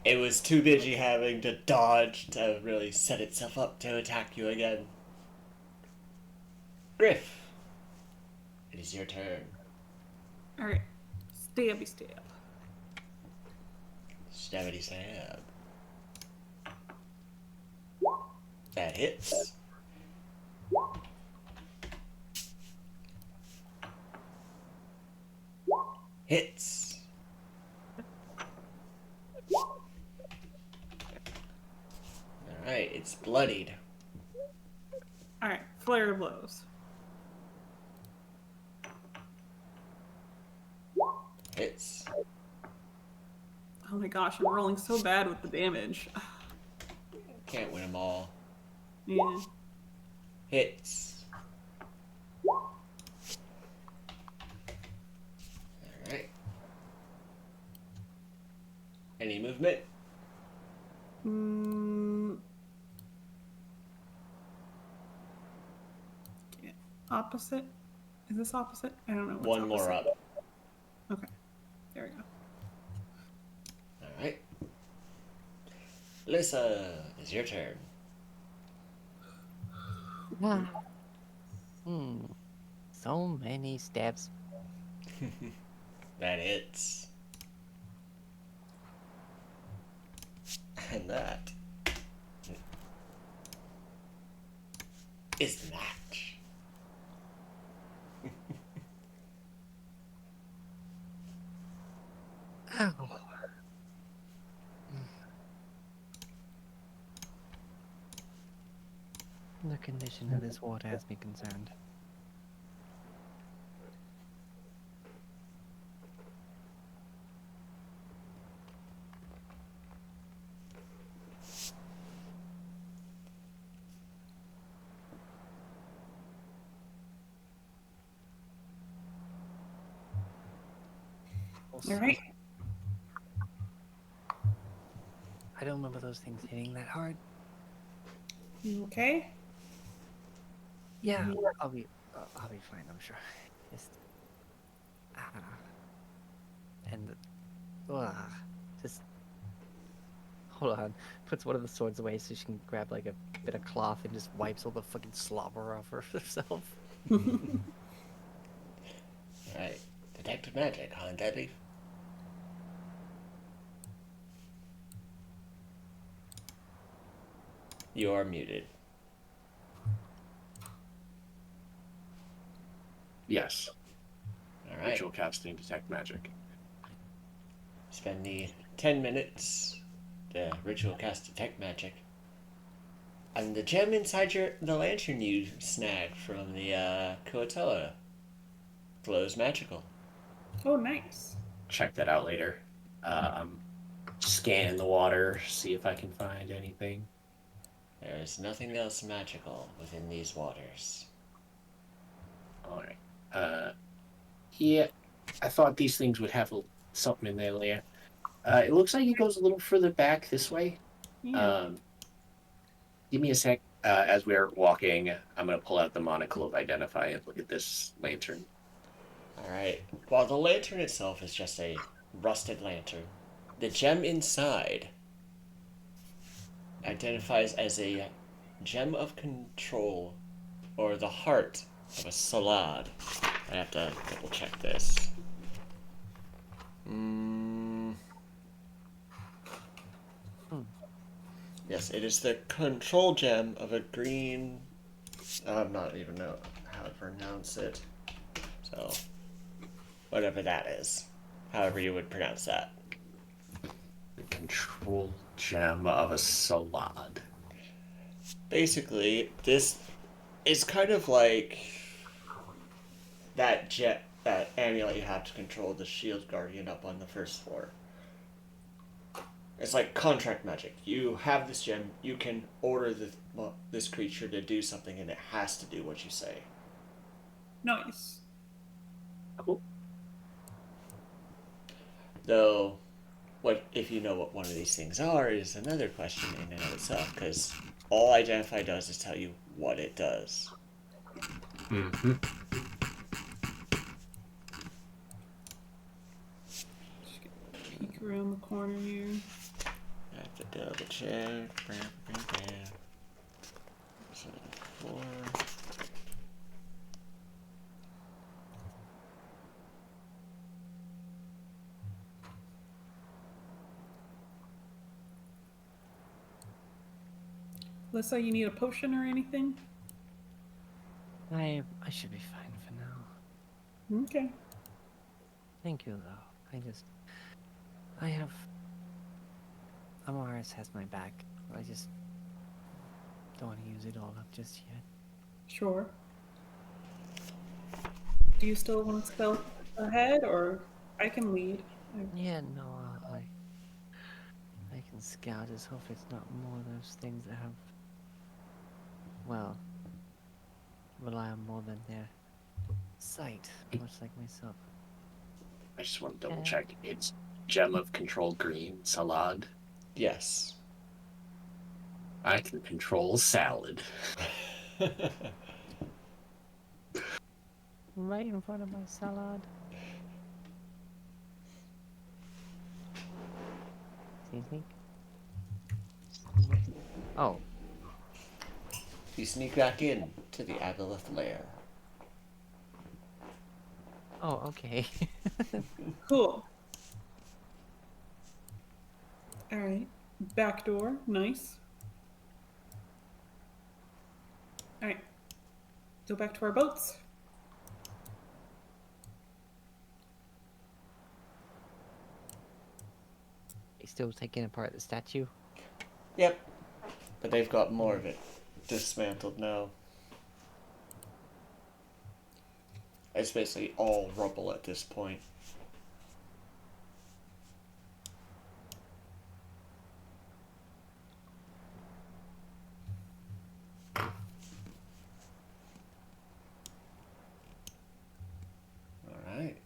It was too busy having to dodge to really set itself up to attack you again. Griff, it is your turn. All right. Stabby stab. Stabby stab. That hits. Hits. Alright, it's bloodied. All right, flare blows. Hits. Oh my gosh, I'm rolling so bad with the damage. Can't win them all. Yeah. Hits. Alright. Any movement? Yeah. Opposite? Is this opposite? I don't know. What's One more opposite. up. Okay. There we go. Alright. Lissa, it's your turn. So many steps. That hits. And that is the match. Ow. The condition of this water has me concerned. All right. I don't remember those things hitting that hard. You okay? Yeah, I'll be fine, I'm sure. Just, and, just, hold on. Puts one of the swords away so she can grab like a bit of cloth and just wipes all the fucking slobber off herself. Alright. Detect magic, huh, Deadleaf? You are muted. Yes. Alright. Ritual casting detect magic. Spend the 10 minutes to ritual cast detect magic. And the gem inside the lantern you snagged from the Coatella glows magical. Oh, nice. Check that out later. Scan the water, see if I can find anything. There is nothing else magical within these waters. Alright. Yeah, I thought these things would have something in there later. It looks like it goes a little further back this way. Yeah. Give me a sec. As we're walking, I'm going to pull out the monocle of Identify and look at this lantern. Alright. While the lantern itself is just a rusted lantern, the gem inside identifies as a gem of control, or the heart of a salad. I have to double check this. Yes, it is the control gem of a green. I'm not even know how to pronounce it. So, whatever that is, however you would pronounce that. The control gem of a salad. Basically, this is kind of like that amulet you have to control the shield guardian up on the first floor. It's like contract magic. You have this gem, you can order this creature to do something, and it has to do what you say. Nice. Cool. Though, what if you know what one of these things are is another question in and of itself, because all Identify does is tell you what it does. Mm-hmm. Just get a peek around the corner here. I have to double check. So, 4. Lissa, you need a potion or anything? I should be fine for now. Okay. Thank you, though. Amaris has my back. don't want to use it all up just yet. Sure. Do you still want to stealth ahead, or I can lead? Yeah, no, I can scout. Just hope it's not more of those things that have, well, rely on more than their sight, much like myself. I just want to double check. It's Gem of Control Green, Salad. Yes. I can control salad. Right in front of my salad. Sneak. Oh, You sneak back in to the Agalith lair. oh, okay. Cool. All right. Back door. Nice. All right. Go back to our boats. He's still taking apart the statue. Yep. But they've got more of it dismantled now. It's basically all rubble at this point. Alright.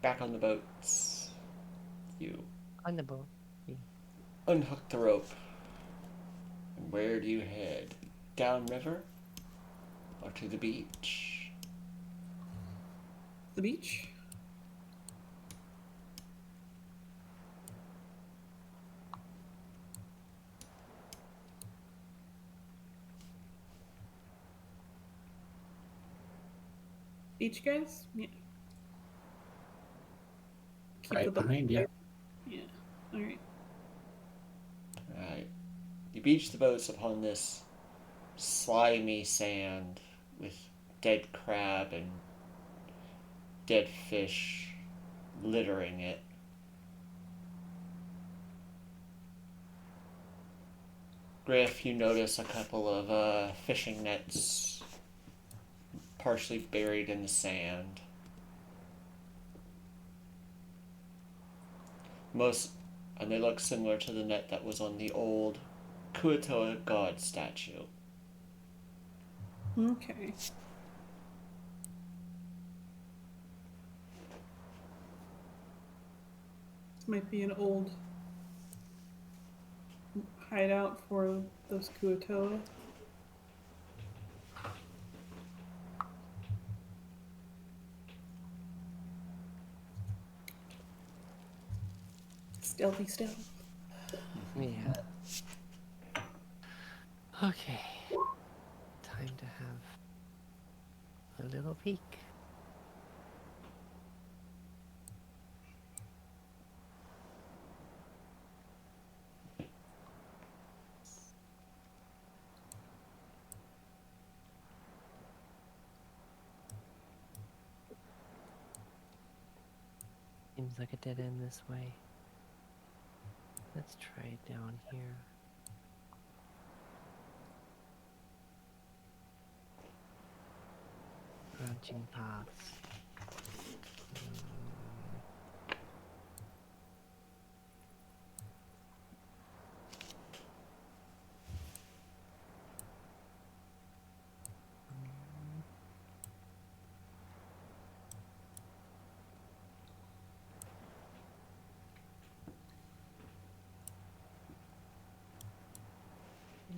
Back on the boats. You On the boat. unhook the rope. And where do you head? Downriver? Or to the beach? The beach. Beach, guys. Yeah. Keep Right the boat behind you. Yeah. All right. Alright. You beach the boats upon this slimy sand with dead crab and dead fish littering it. Griff, you notice a couple of fishing nets partially buried in the sand. And they look similar to the net that was on the old Kuatoa god statue. Okay. This might be an old hideout for those Kuatoa. Stealthy stealth. Yeah. Okay. Time to have a little peek. Seems like a dead end this way. Let's try it down here. Branching paths.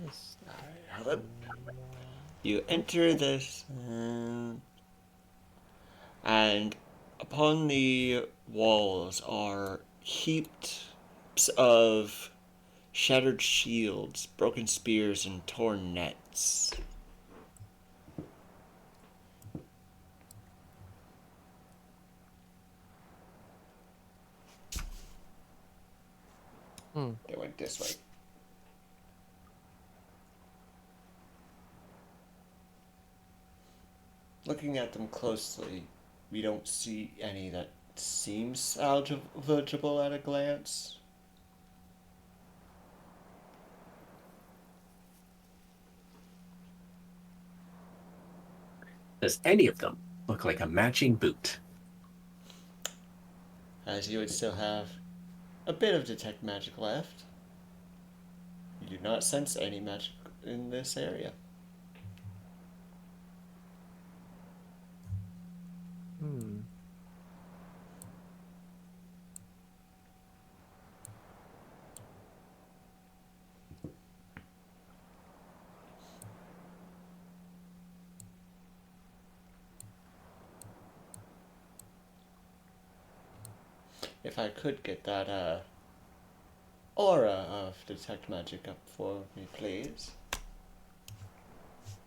Yes. You enter this, and upon the walls are heaps of shattered shields, broken spears, and torn nets. They went this way. Looking at them closely, we don't see any that seem salvageable at a glance. Does any of them look like a matching boot? As you would still have a bit of detect magic left, you do not sense any magic in this area. Hmm. If I could get that aura of detect magic up for me, please.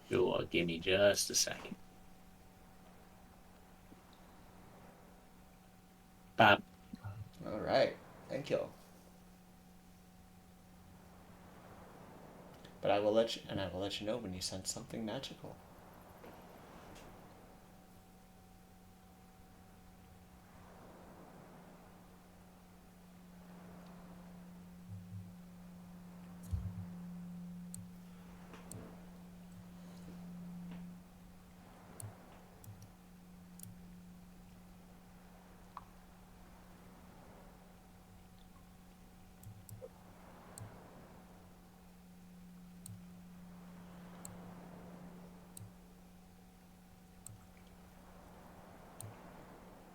Sure, give me just a second. Bob, All right, thank you. But I will let you know when you sense something magical.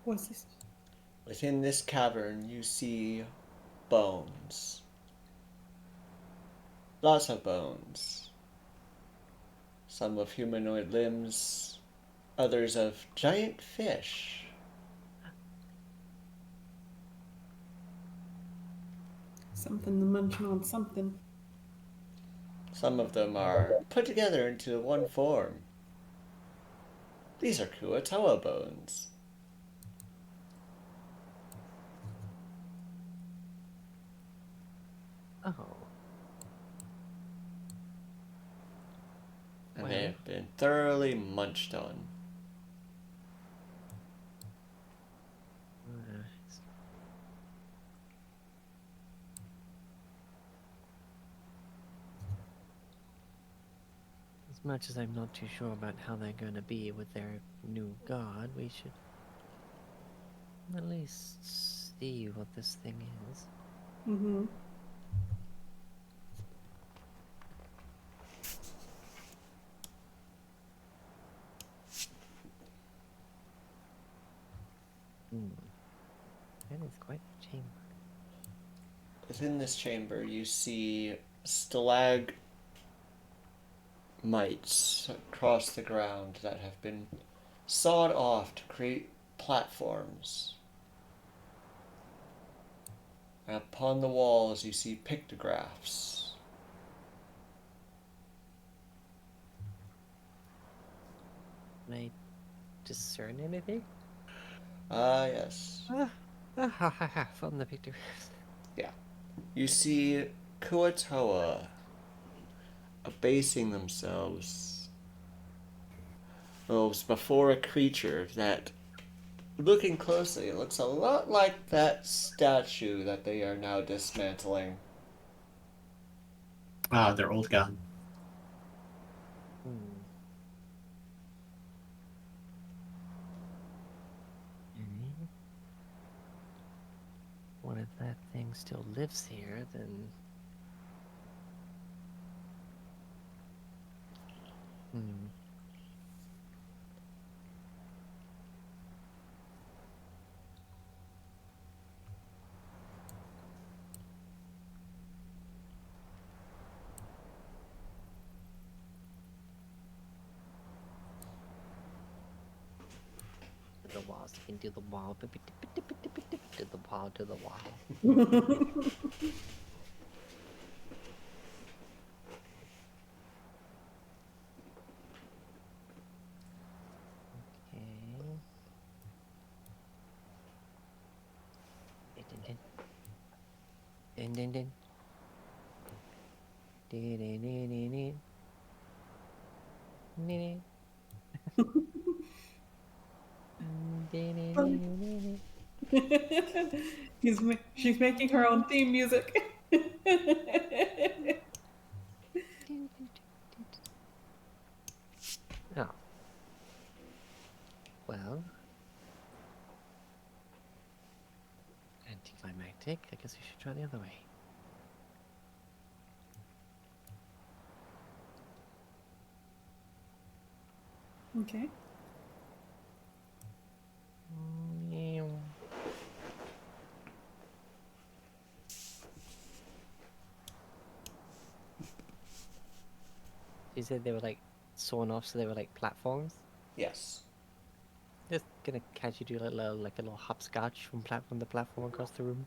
What's this? Within this cavern, you see bones. Lots of bones. Some of humanoid limbs, others of giant fish. Something to munching on something. Some of them are put together into one form. These are Kuatoa bones. Oh. And Well. they have been thoroughly munched on. As much as I'm not too sure about how they're going to be with their new god, we should at least see what this thing is. Mm-hmm. Hmm. That is quite a chamber. Within this chamber, you see stalagmites across the ground that have been sawed off to create platforms. And upon the walls, you see pictographs. Can I discern anything? Ah, yes. From the pictures. You see Kuatoa abasing themselves before a creature that, looking closely, it looks a lot like that statue that they are now dismantling. their old god. Hmm. Okay. What if that thing still lives here, then... Hmm. To the wall, sticking to the wall, to the wall, to the wall. Okay. Din din din. Din din din. Din din din din din. Din din din din din din. She's making her own theme music. Oh. try the other way. Okay. Meow. You said they were like sawn off, so they were like platforms. Yes. Just gonna catch you do like a little hopscotch from platform to platform across the room.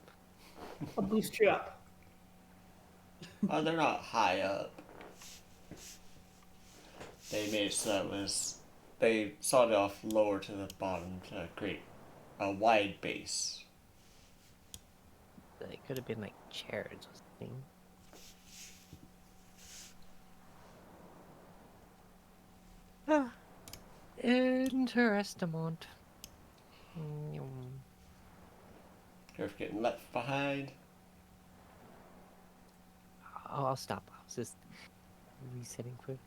I'll boost you up. Oh, they're not high up. They made it so they sawed it off lower to the bottom to create a wide base. They could have been like chairs or something. Ah, interesting. Griff getting left behind. I'll stop. I was just resetting quick.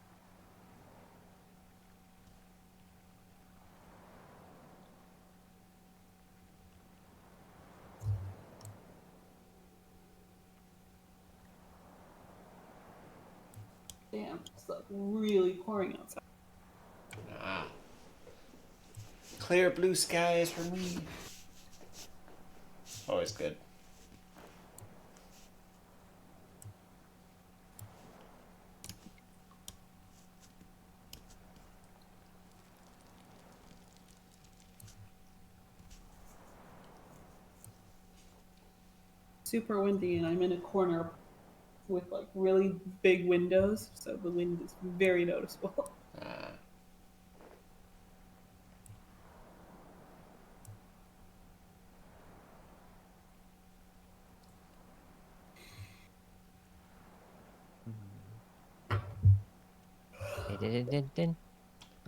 Damn, it's like really pouring outside. Ah. Clear blue skies for me. Always good. Super windy, and I'm in a corner with like really big windows, so the wind is very noticeable. Ah.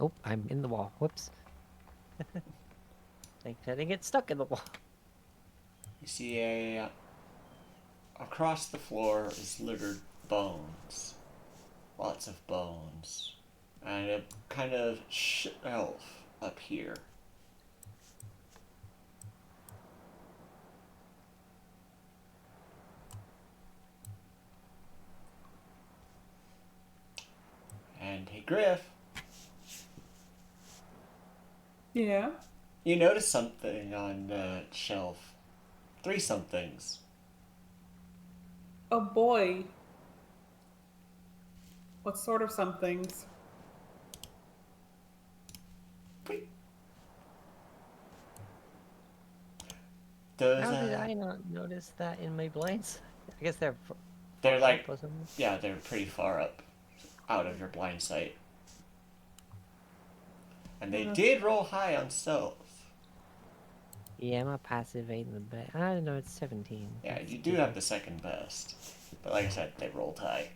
Oh, I'm in the wall. Whoops. I didn't get stuck in the wall. You see across the floor is littered bones. Lots of bones. And a kind of shelf up here. And hey, Griff, Yeah. you noticed something on the shelf. 3 somethings. Oh boy. What sort of somethings? Those, How did I not notice that in my blinds? I guess they're they're like, up or something. yeah, they're pretty far up, out of your blind sight. And they did roll high on stealth. Yeah, my passive ain't the best. I don't know, it's 17. Yeah, That's you do good. have the second best. But like I said, they rolled high.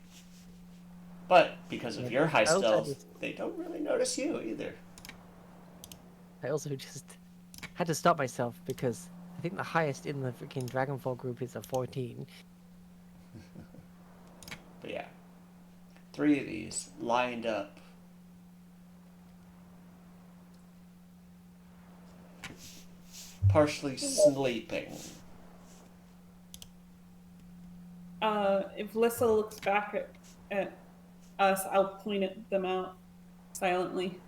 But because of Yeah, your high I also stealth, just- they don't really notice you either. I also just had to stop myself because I think the highest in the freaking Dragonfall group is a 14. But yeah, 3 of these lined up. Partially sleeping. If Lissa looks back at us, I'll point at them out silently.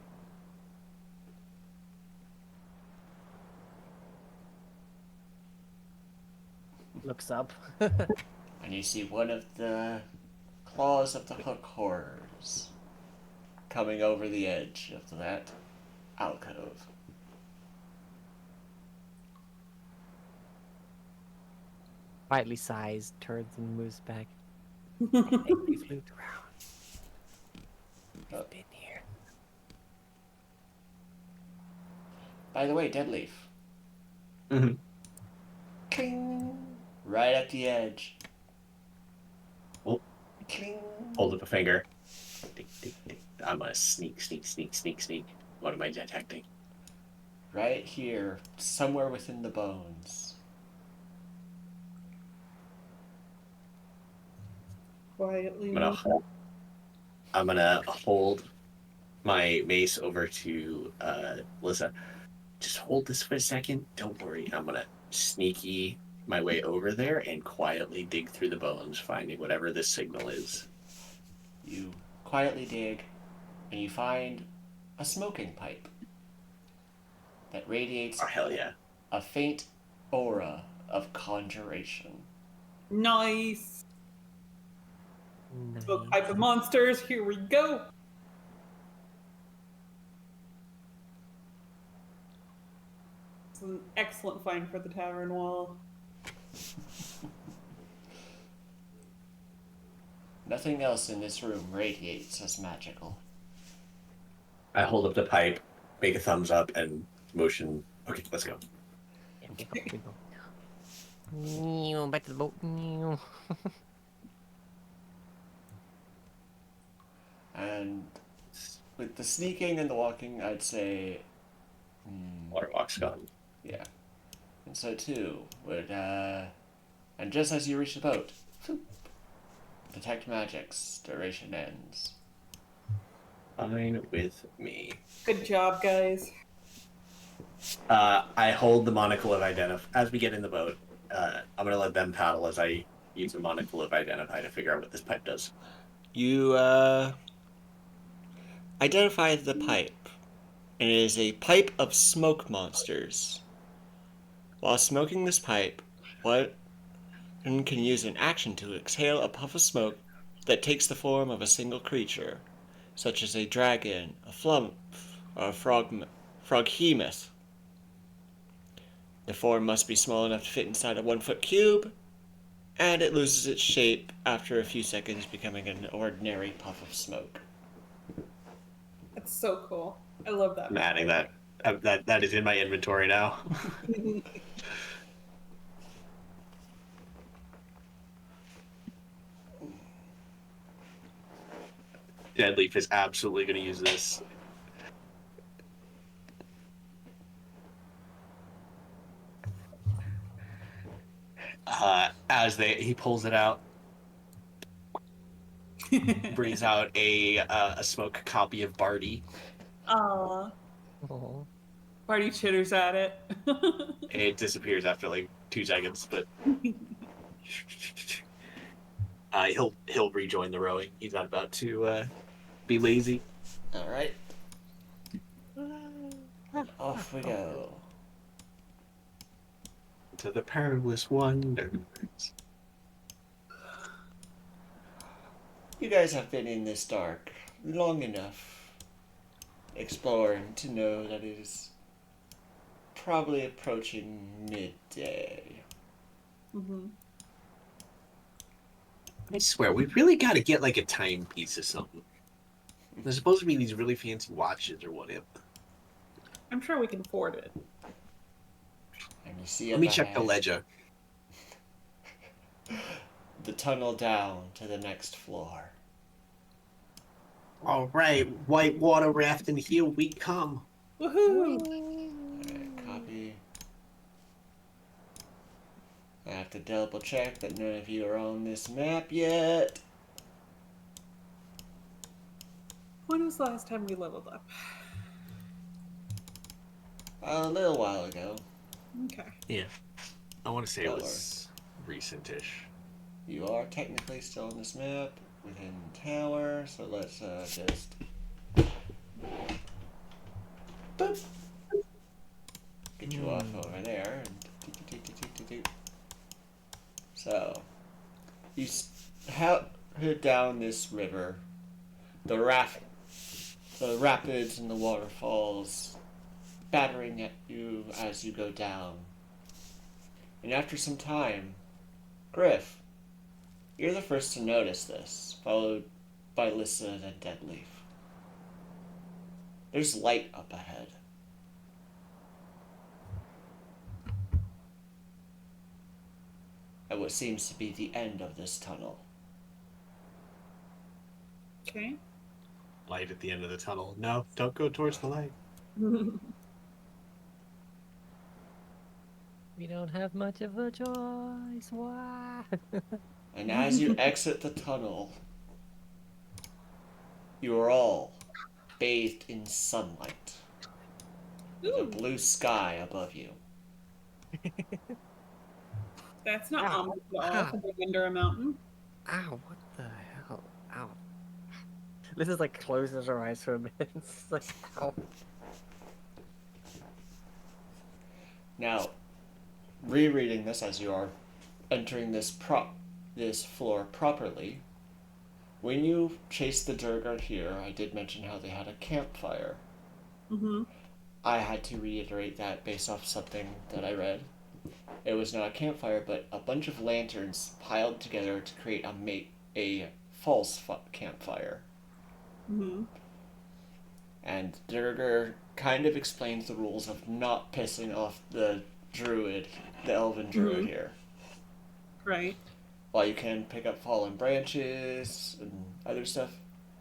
Looks up. And you see one of the claws of the hook horrors coming over the edge of that alcove. Quietly sighs, turns, and moves back. I think we've looked around. We've been here. By the way, Deadleaf. Mm-hmm. Cling! Right at the edge. Oh. Cling! Hold up a finger. Tick, tick, tick. I'm gonna sneak. What am I detecting? Right here, somewhere within the bones. Quietly. I'm gonna hold my mace over to Lissa. Just hold this for a second. Don't worry. I'm gonna sneaky my way over there and quietly dig through the bones, finding whatever this signal is. You quietly dig, and you find a smoking pipe that radiates Oh, hell yeah. a faint aura of conjuration. Nice. Nice. Smoke pipe of monsters. Here we go. It's an excellent find for the tavern wall. Nothing else in this room radiates as magical. I hold up the pipe, make a thumbs up, and motion. Okay, let's go. Yeah, we go. Meow, back to the boat. Meow. And with the sneaking and the walking, I'd say, Waterwalk's gone. yeah. And so too would, and just as you reach the boat, detect magics. Duration ends. Fine with me. Good job, guys. I hold the monocle of Identify. As we get in the boat, I'm going to let them paddle as I use the monocle of Identify to figure out what this pipe does. You, identify the pipe, and it is a pipe of smoke monsters. While smoking this pipe, one can use an action to exhale a puff of smoke that takes the form of a single creature, such as a dragon, a flump, or a froghemoth. The form must be small enough to fit inside a 1-foot cube, and it loses its shape after a few seconds, becoming an ordinary puff of smoke. That's so cool. I love that. I'm adding that. That is in my inventory now. Deadleaf is absolutely going to use this. As he pulls it out, brings out a smoke copy of Barty. Aw. Oh. Party chitters at it. It disappears after like 2 seconds, but he'll rejoin the rowing. He's not about to be lazy. All right. Off we go. To the perilous wonders. You guys have been in this dark long enough, exploring to know that it is probably approaching midday. Mm-hmm. I swear, we really got to get like a timepiece or something. There's supposed to be these really fancy watches or whatever. I'm sure we can afford it. And you see Let me check the ledger. the tunnel down to the next floor. All right, white water rafting, here we come. Woohoo! Alright, copy. I have to double check that none of you are on this map yet. When was the last time we leveled up? A little while ago. Okay. Yeah, I want to say it Don't was recent-ish. You are technically still on this map within tower, so let's just boop. Get you off over there. And so you head down this river. The rapids and the waterfalls battering at you as you go down. And after some time, Griff, you're the first to notice this, followed by Lissa and Deadleaf. There's light up ahead. At what seems to be the end of this tunnel. Okay. Light at the end of the tunnel. No, don't go towards the light. We don't have much of a choice. Why? And as you exit the tunnel, you are all bathed in sunlight. With a Ooh. blue sky above you. That's not Ow. ominous at all Ow. to be under a mountain. Ow, what the hell? Ow. This is like closes her eyes for a minute. It's like, ow. Now, rereading this as you are entering this floor properly, when you chased the Durgar here, I did mention how they had a campfire. Mm-hmm. I had to reiterate that based off something that I read. It was not a campfire, but a bunch of lanterns piled together to create a false campfire. Mm-hmm. And Durgar kind of explains the rules of not pissing off the druid, the elven druid here. Right. While you can pick up fallen branches and other stuff,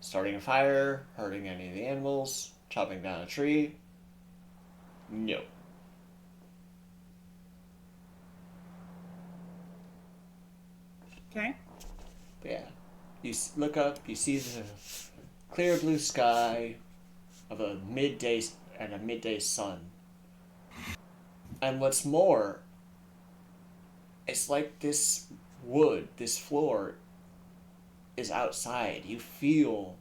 starting a fire, hurting any of the animals, chopping down a tree, no. Okay. But yeah, you look up, you see the clear blue sky of a midday sun. And what's more, it's like this floor is outside. You feel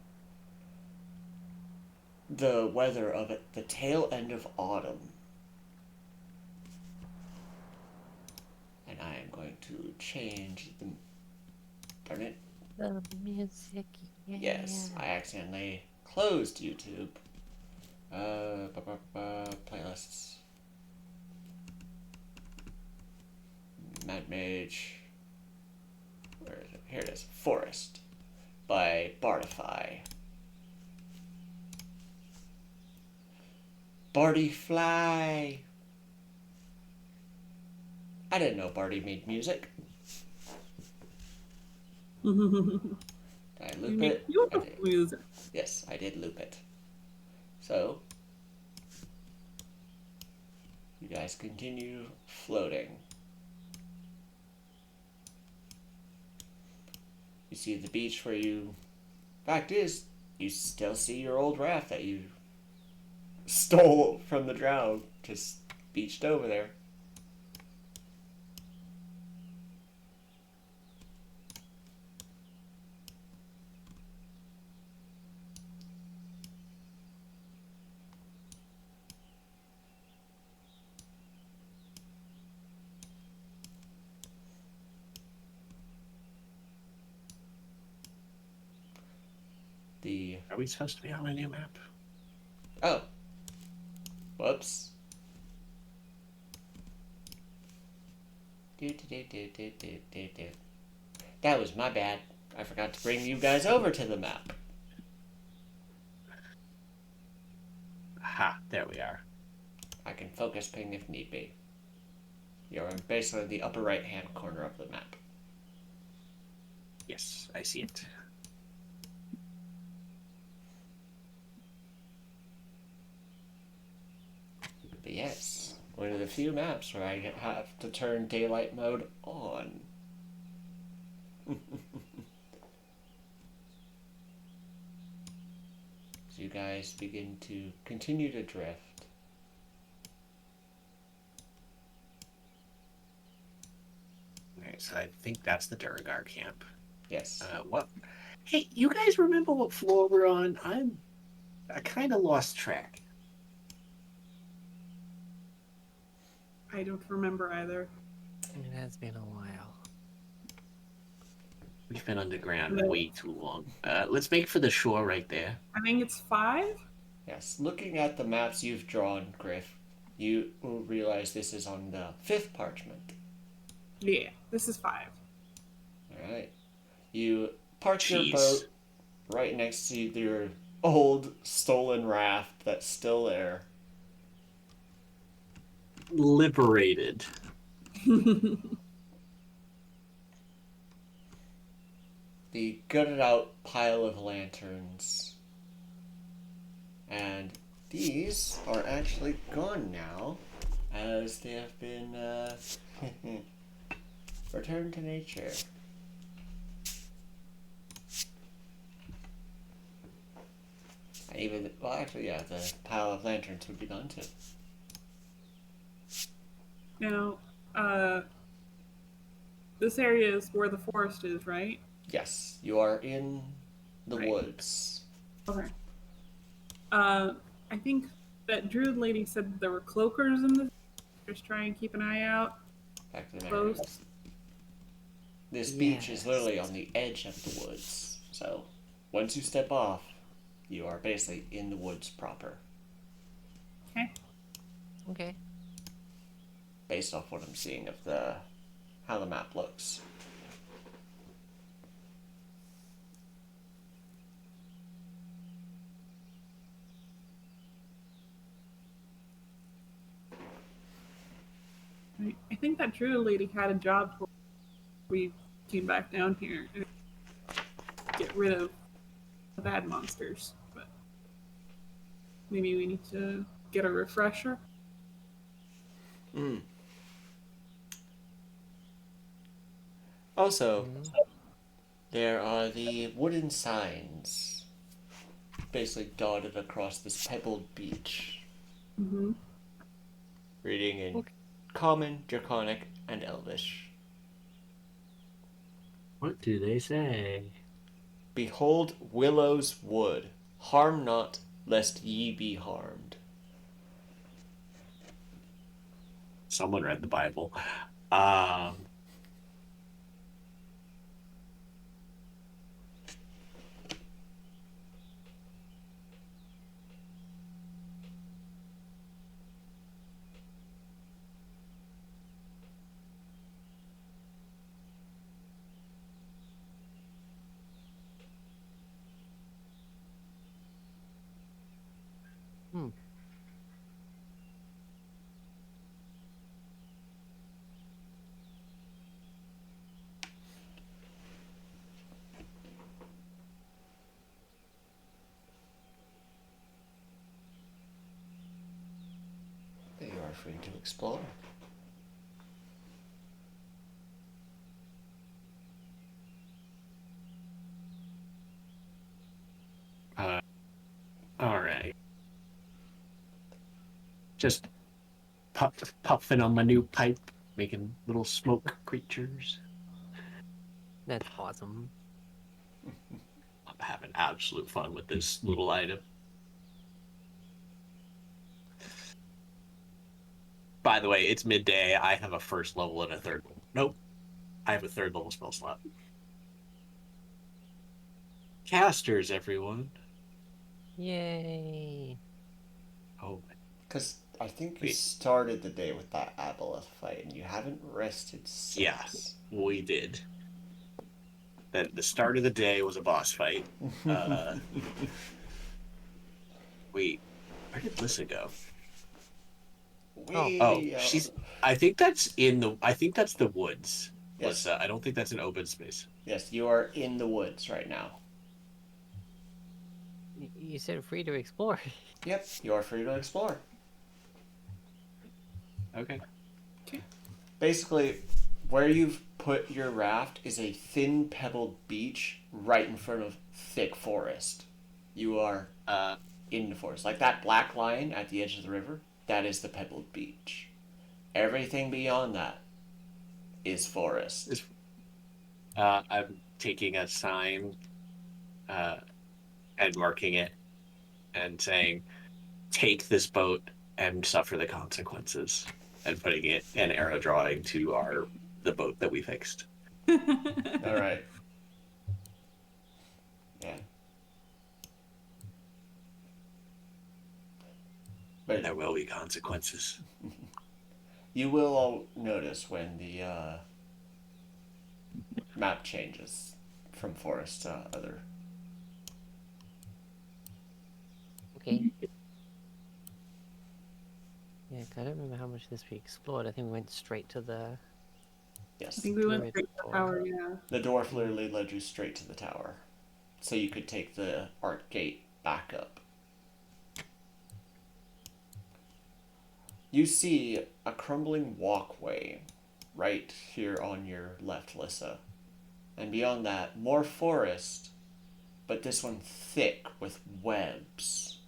the weather of it, the tail end of autumn. And I am going to change the... Darn it. The music, yeah. Yes, I accidentally closed YouTube. Playlists. Mad Mage. Where is it? Here it is. Forest by Bardify. Barty Fly. I didn't know Barty made music. Did I loop it? I did. Music. Yes, I did loop it. So, you guys continue floating. You see the beach where you... Fact is, you still see your old raft that you stole from the drow, just beached over there. Are we supposed to be on a new map? Oh. Whoops. That was my bad. I forgot to bring you guys over to the map. Ha, there we are. I can focus ping if need be. You're in basically the upper right hand corner of the map. Yes, I see it. But yes, one of the few maps where I have to turn daylight mode on. So you guys begin to continue to drift. Alright, so I think that's the Duragar camp. Yes. What? Hey, you guys remember what floor we're on? I kind of lost track. I don't remember either. It has been a while. We've been underground No. way too long. Let's make for the shore right there. I think it's 5. Yes. Looking at the maps you've drawn, Griff, you will realize this is on the 5th parchment. Yeah, this is 5. Alright. You park your Jeez. boat right next to your old stolen raft that's still there. Liberated. The gutted out pile of lanterns. And these are actually gone now, as they have been returned to nature. And even, well, actually, yeah, the pile of lanterns would be gone too. Now, this area is where the forest is, right? Yes, you are in the Right. woods. Okay. I think that druid lady said that there were cloakers in this. Just try and keep an eye out. Back to the narrative. Close. This beach is Yes. literally on the edge of the woods. So, once you step off, you are basically in the woods proper. Okay. Okay. Based off what I'm seeing of how the map looks. I think that druid lady had a job before we came back down here and get rid of the bad monsters. But maybe we need to get a refresher. Also, there are the wooden signs basically dotted across this pebbled beach, Mm-hmm. reading in Okay. Common, Draconic, and Elvish. What do they say? Behold Willow's Wood, harm not, lest ye be harmed. Someone read the Bible. You are free to explore. All right. Just puffing on my new pipe, making little smoke creatures. That's awesome. I'm having absolute fun with this little item. By the way, it's midday. I have a first level and a third level. Nope. I have a third level spell slot. Casters, everyone. Yay. Oh, Because I think you Wait. started the day with that aboleth fight, and you haven't rested since. yes, we did. The start of the day was a boss fight. Wait, where did Lissa go? Oh, she's. I think that's the woods. Yes. Lissa. I don't think that's an open space. Yes, you are in the woods right now. You said free to explore. Yep, you are free to explore. Okay. Basically, where you've put your raft is a thin pebbled beach right in front of thick forest. You are in the forest. Like that black line at the edge of the river, that is the pebbled beach. Everything beyond that is forest. I'm taking a sign, and marking it, and saying, "Take this boat and suffer the consequences," and putting it an arrow drawing to the boat that we fixed. All right. Yeah. But There will be consequences. you will all notice when the map changes from forest to other. Okay. Yeah, 'cause I don't remember how much this we explored. I think we went straight to the. Yes. I think we went Druid straight to the door. tower, yeah. The dwarf literally led you straight to the tower. So you could take the art gate back up. You see a crumbling walkway right here on your left, Lissa. And beyond that, more forest, but this one thick with webs.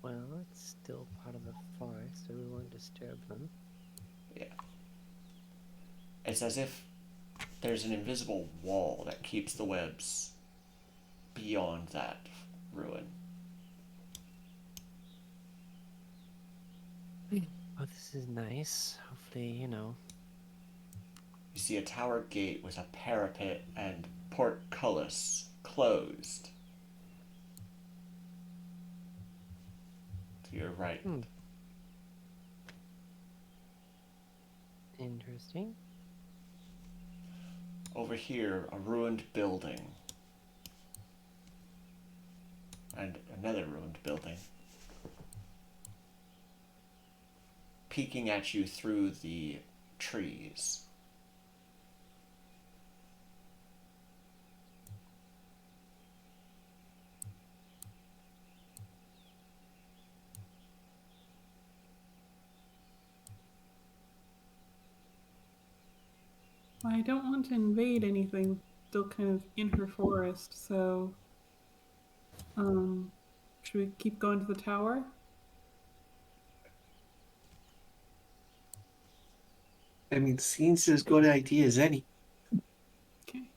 Well, it's still part of the forest, so we won't disturb them. Yeah. It's as if there's an invisible wall that keeps the webs beyond that ruin. Oh, this is nice. Hopefully, you know. You see a tower gate with a parapet and portcullis closed. To your right. Interesting. Over here, a ruined building. And another ruined building. Peeking at you through the trees. I don't want to invade anything. Still kind of in her forest, so should we keep going to the tower? I mean, seems as good an idea as any. Okay.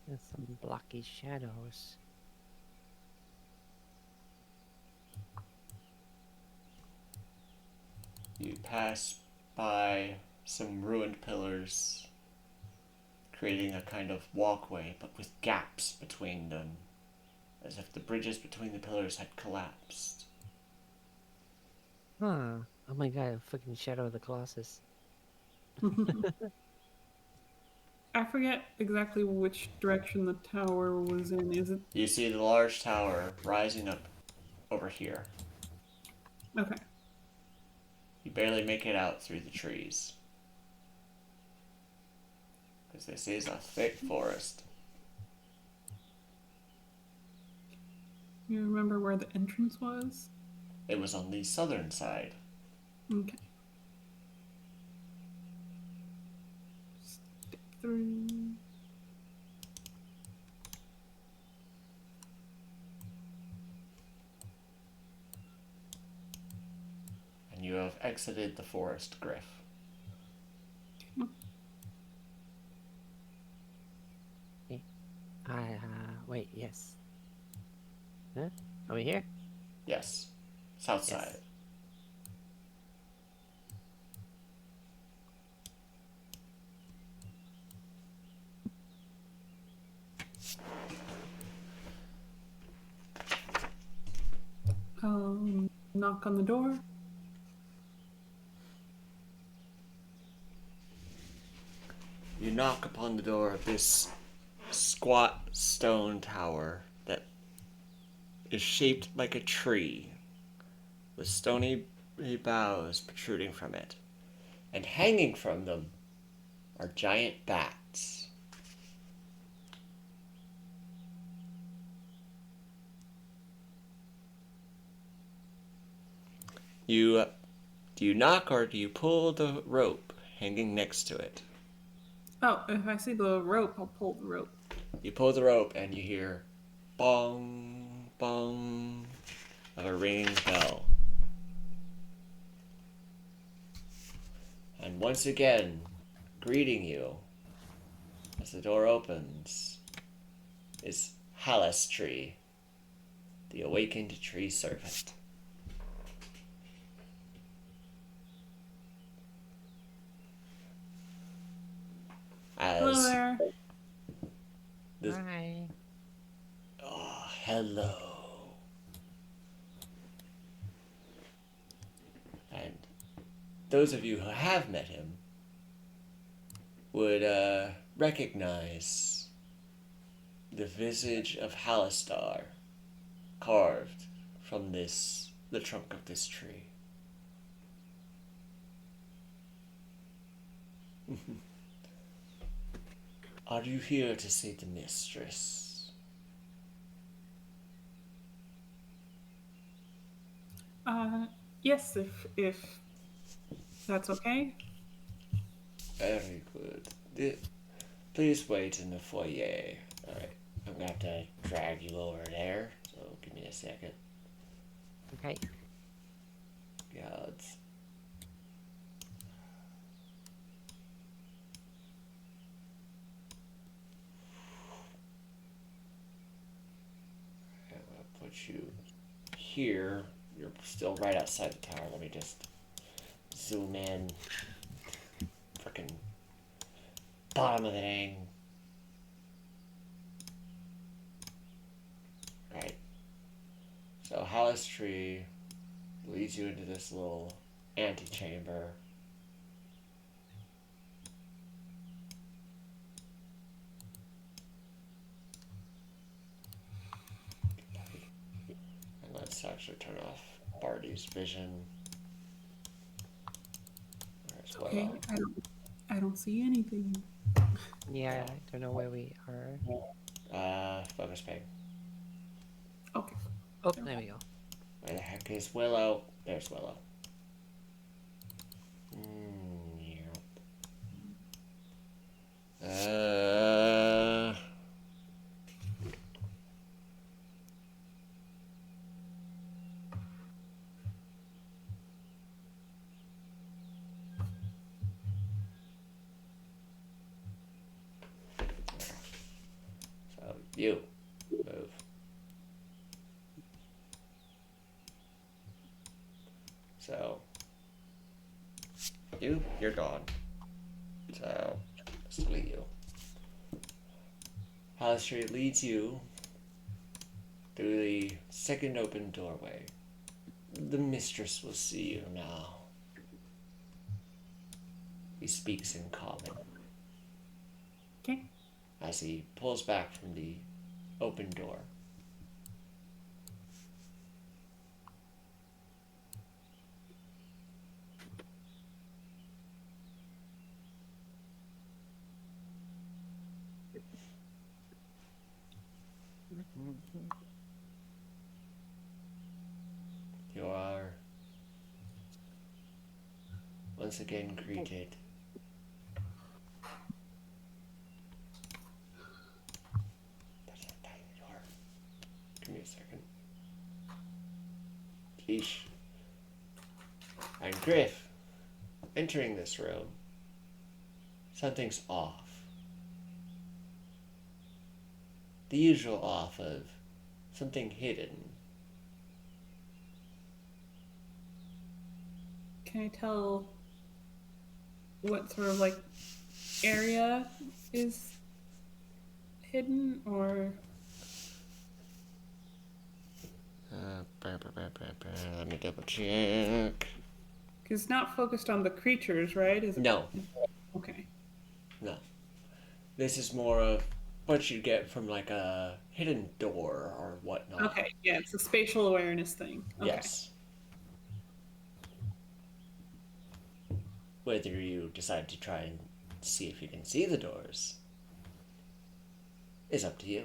There's some blocky shadows. You pass by some ruined pillars, creating a kind of walkway, but with gaps between them, as if the bridges between the pillars had collapsed. Huh. Oh my god, a fucking Shadow of the Colossus. I forget exactly which direction the tower was in. Is it You see the large tower rising up over here. okay? You barely make it out through the trees. Because this is a thick forest. You remember where the entrance was? It was on the southern side. Okay. Step through. And you have exited the forest, Griff. Wait, yes. Huh? Over here? Yes. South Yes. side. Knock on the door. You knock upon the door of this squat stone tower that is shaped like a tree, with stony boughs protruding from it. And hanging from them are giant bats. Do you knock or do you pull the rope hanging next to it? Oh, if I see the rope, I'll pull the rope. You pull the rope and you hear bong, bong of a ringing bell. And once again, greeting you as the door opens is Hallestree, the awakened tree servant. Hello As there. Hi. oh, hello. And those of you who have met him would recognize the visage of Hallistar carved from the trunk of this tree. Are you here to see the mistress? Yes, if that's okay. Very good. Please wait in the foyer. Alright, I'm gonna have to drag you over there, so give me a second. Okay. Yeah, let's... I'm gonna put you here. You're still right outside the tower. Let me just zoom in. Frickin' bottom of the thing. Right. So Hallis Tree leads you into this little antechamber. And let's actually turn off Barty's vision. Where's Okay, Willow? I don't see anything. Yeah, I don't know where we are. Focus ping. Okay. Oh, there we go. Where the heck is Willow? There's Willow. Yeah. So you move. So you're gone. So let's delete you. Hollis Street leads you through the second open doorway. The mistress will see you now. He speaks in common Okay. as he pulls back from the open door. You are once again greeted. That's not tiny door. Give me a second. Yeesh. And Griff, entering this room, something's off. The usual off of something hidden. Can I tell what sort of like area is hidden or Let me double check. because it's not focused on the creatures, right? Is it? No, Okay. no. This is more of what you get from like a hidden door or whatnot. Okay. Yeah, it's a spatial awareness thing. Okay. Yes. Whether you decide to try and see if you can see the doors is up to you.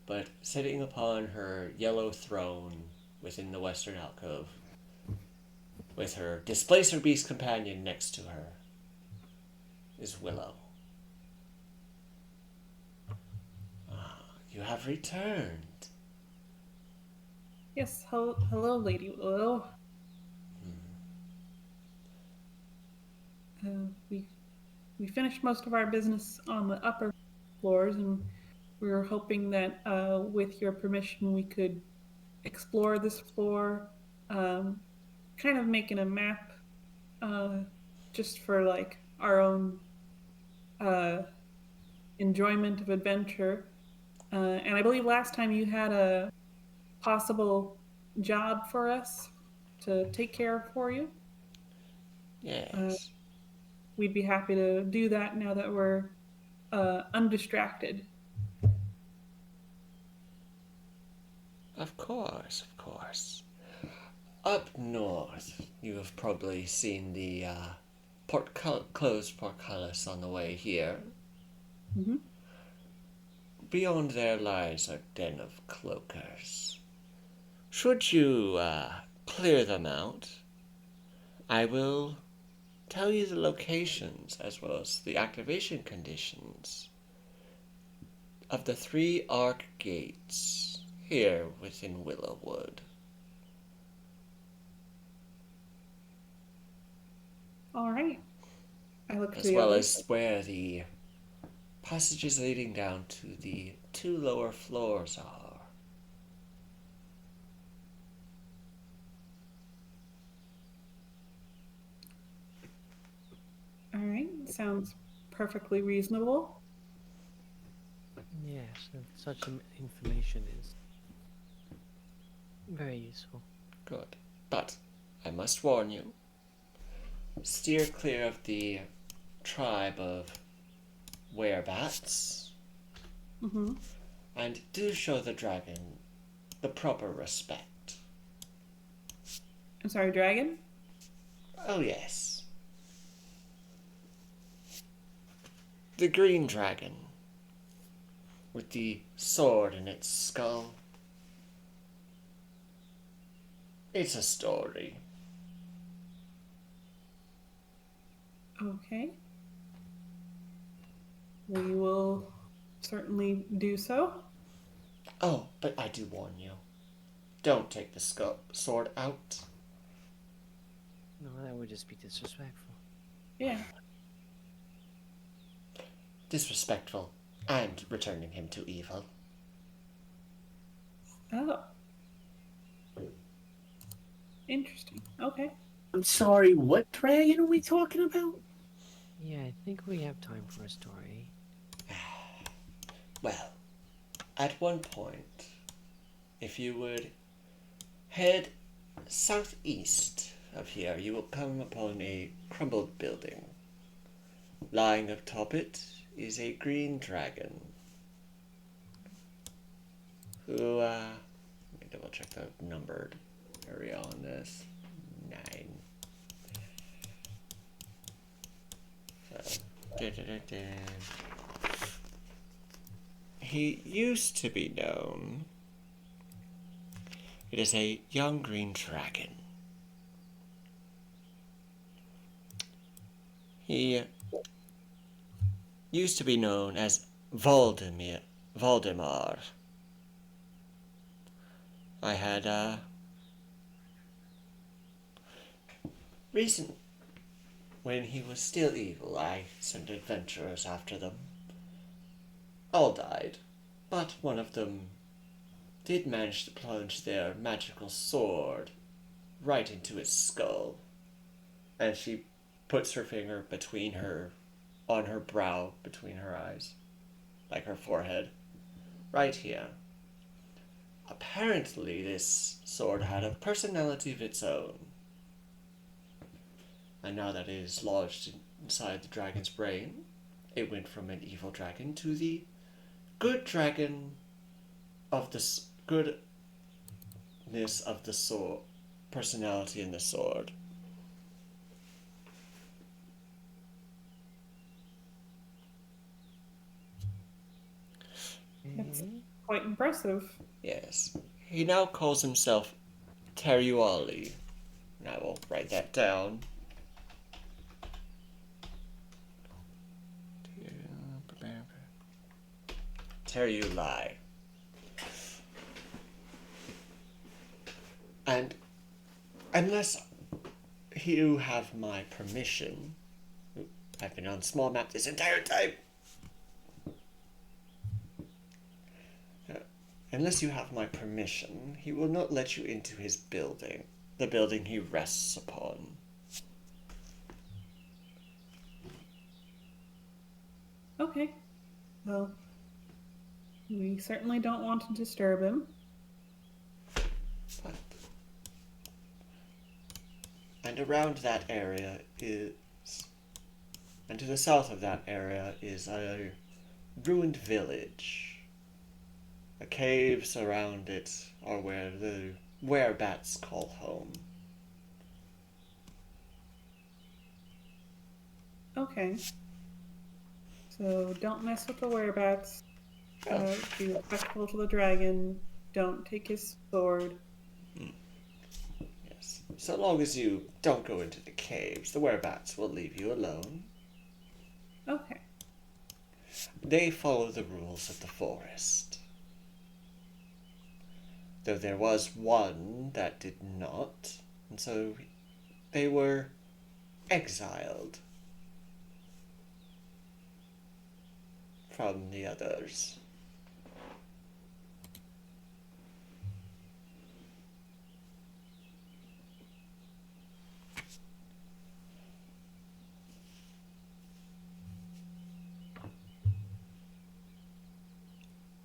But sitting upon her yellow throne within the western alcove, with her displacer beast companion next to her, is Willow. Ah, you have returned. Yes. Hello, Lady Willow. We finished most of our business on the upper floors, and we were hoping that with your permission we could explore this floor, kind of making a map uh, just for like our own uh, enjoyment of adventure. And I believe last time you had a possible job for us to take care of for you. Yes. We'd be happy to do that now that we're undistracted. Of course, of course. Up north, you have probably seen the closed portcullis on the way here. Mm-hmm. Beyond there lies a den of cloakers. Should you clear them out, I will tell you the locations as well as the activation conditions of the 3 arc gates here within Willowwood. All right. I look to as the well others. as where the passages leading down to the 2 lower floors are. All right. Sounds perfectly reasonable. Yes, and such information is very useful. Good. But I must warn you, steer clear of the tribe of werebats, Mm-hmm. and do show the dragon the proper respect. I'm sorry, dragon? Oh, yes. The green dragon, with the sword in its skull. It's a story. Okay. We will certainly do so. Oh, but I do warn you. Don't take the sword out. No, that would just be disrespectful. Yeah. Disrespectful, and returning him to evil. Oh. Interesting. Okay. I'm sorry, what dragon are we talking about? Yeah, I think we have time for a story. Well, at one point, if you would head southeast of here, you will come upon a crumbled building. Lying atop it is a green dragon. Who, let me double check the numbered area on this. 9. So, he used to be known. It is a young green dragon. He used to be known as Voldemar. I had, when he was still evil, I sent adventurers after them. All died, but one of them did manage to plunge their magical sword right into his skull. And she puts her finger on her brow, between her eyes, like her forehead, right here. Apparently, this sword had a personality of its own. And now that it is lodged inside the dragon's brain, it went from an evil dragon to the good dragon of the goodness of the sword, personality in the sword. That's Okay. quite impressive. Yes. He now calls himself Teruali. And I will write that down. Teruli. And unless you have my permission, I've been on small map this entire time. Unless you have my permission, he will not let you into his building, the building he rests upon. Okay. Well, we certainly don't want to disturb him. But, and around that area and to the south of that area is a ruined village. The caves around it are where the werebats call home. Okay. So don't mess with the werebats. Be respectful to the dragon. Don't take his sword. Yes. So long as you don't go into the caves, the werebats will leave you alone. Okay. They follow the rules of the forest. Though there was one that did not, and so they were exiled from the others.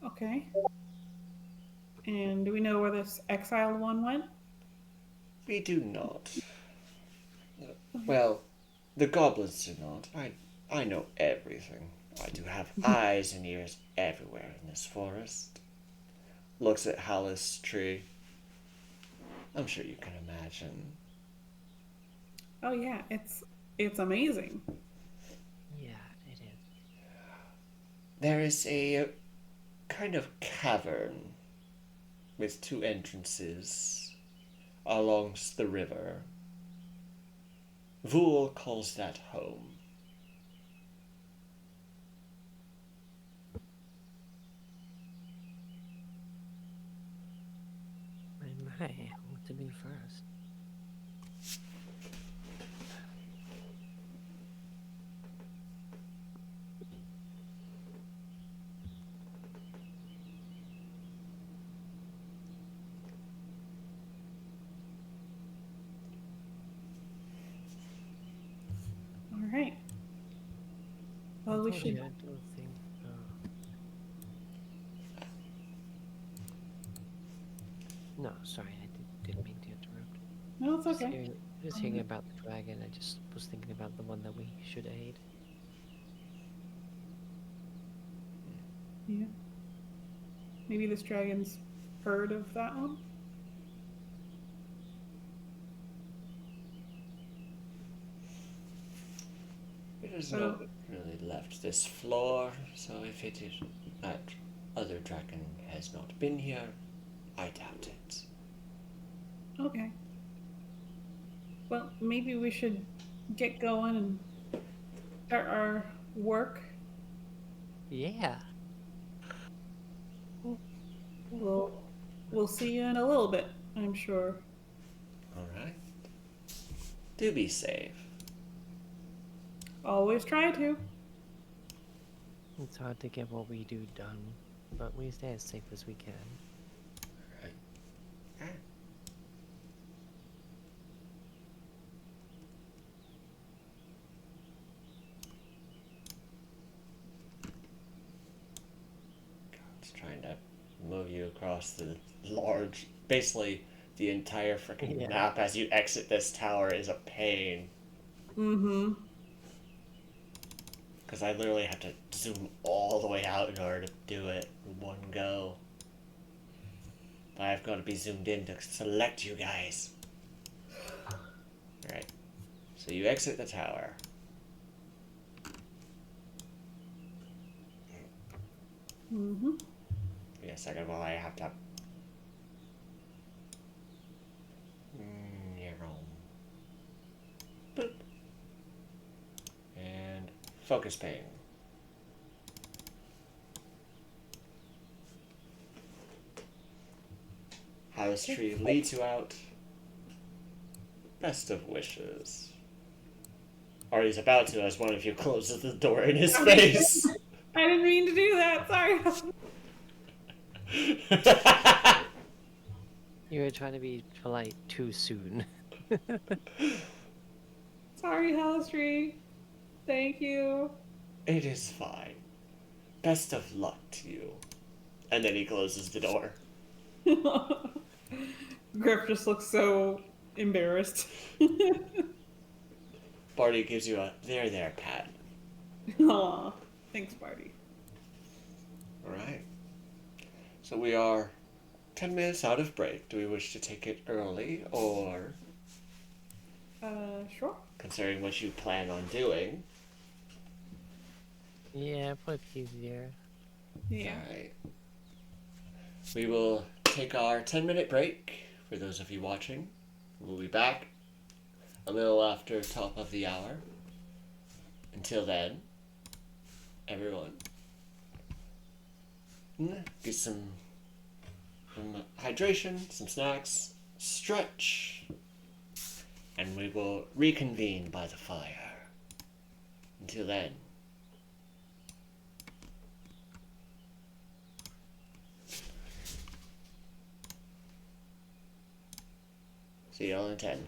Okay. And do we know where this exiled one went? We do not. Well, the goblins do not. I know everything. I do have eyes and ears everywhere in this forest. Looks at Hallis tree. I'm sure you can imagine. Oh yeah, it's amazing. Yeah, it is. There is a kind of cavern with two entrances along the river. Vul calls that home. My, what to do first? All right. Well, we should. I don't think. No, sorry, didn't mean to interrupt. No, it's okay. Just hearing about the dragon, I just was thinking about the one that we should aid. Yeah. Maybe this dragon's heard of that one. It has not really left this floor, so if it is that other dragon has not been here, I doubt it. Okay. Well, maybe we should get going and start our work. Yeah. We'll see you in a little bit, I'm sure. Alright. Do be safe. Always try to. It's hard to get what we do done, but we stay as safe as we can. Right. It's trying to move you across the large, basically the entire freaking map as you exit this tower is a pain. Mm-hmm. Because I literally have to zoom all the way out in order to do it in one go. But I've got to be zoomed in to select you guys. Alright. So you exit the tower. Mm-hmm. Give me a second while I have to... Boop. And focus pane. House tree leads you out. Best of wishes. Or he's about to as one of you closes the door in his face. I didn't mean to do that. Sorry. You were trying to be polite too soon. Sorry, Halistry. Thank you. It is fine. Best of luck to you. And then he closes the door. Griff just looks so embarrassed. Barty gives you a there, pat. Aw, thanks, Barty. Alright. So we are 10 minutes out of break. Do we wish to take it early, or... Sure. Considering what you plan on doing. Yeah, probably easier. Yeah. Alright. We will take our 10-minute break for those of you watching. We'll be back a little after top of the hour. Until then, everyone, get some hydration, some snacks, stretch, and we will reconvene by the fire. Until then. See you all in 10.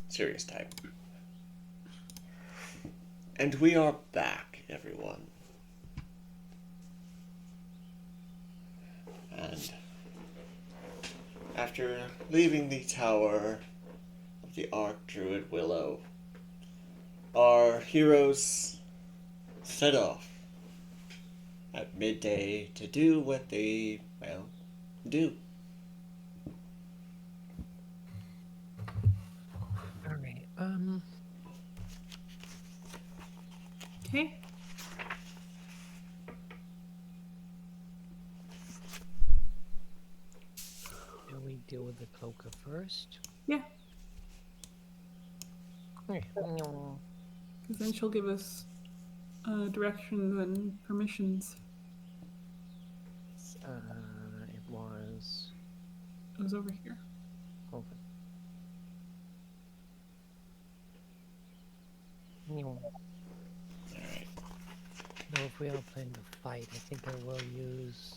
serious time. And we are back, everyone. And after leaving the tower of the Archdruid Willow, our heroes set off at midday to do what they, well, do. Alright, Okay. do we deal with the cloaker first? Yeah, Okay. because then she'll give us directions and permissions. It was... It was over here. Okay. No, Alright. if we are playing the fight, I think I will use...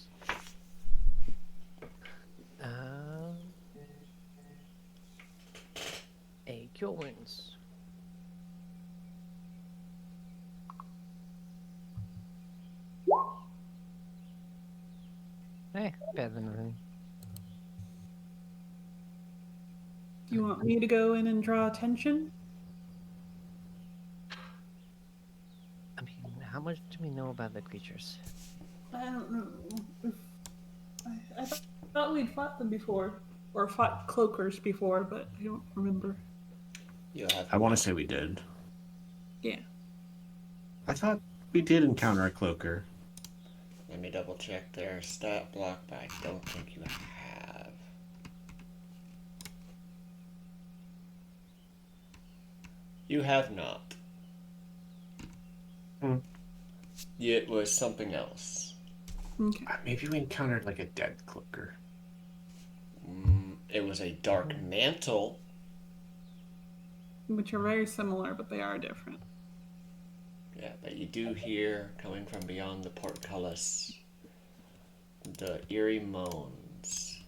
a Cure Wounds. Better than nothing. Do you want me to go in and draw attention? I mean, how much do we know about the creatures? I don't know. I thought we'd fought them before, or fought cloakers before, but I don't remember. You have. I want to say we did. Yeah. I thought we did encounter a cloaker. Let me double check their stat block, but I don't think you have. You have not. It was something else. Okay. Maybe we encountered like a dead cloaker. It was a dark mantle. Which are very similar, but they are different. Yeah, but you do hear, coming from beyond the portcullis, the eerie moans.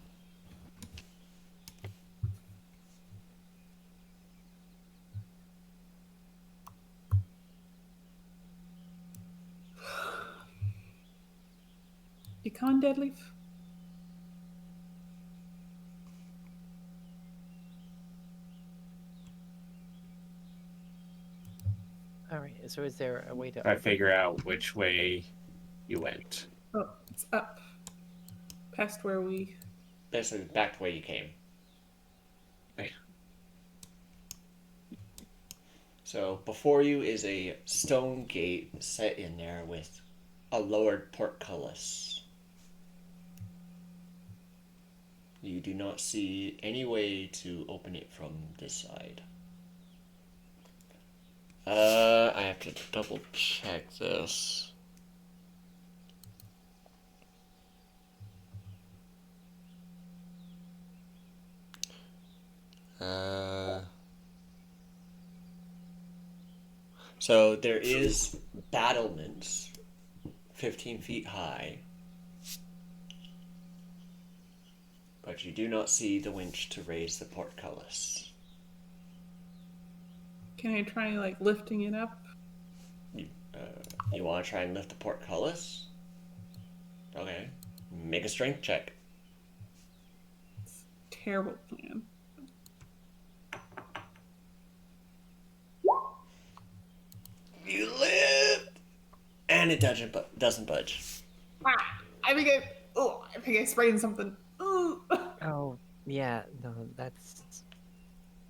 You con Deadleaf? Alright, so is there a way to... I figure out which way you went. Oh, it's up. Past where we... Basically, back to where you came. Right. So, before you is a stone gate set in there with a lowered portcullis. You do not see any way to open it from this side. I have to double check this. So there is battlements 15 feet high, but you do not see the winch to raise the portcullis. Can I try, like, lifting it up? You want to try and lift the portcullis? Okay. Make a strength check. Terrible plan. You lift! And it doesn't budge. Ah, I think I sprained something. Ooh. Oh, yeah, no, that's...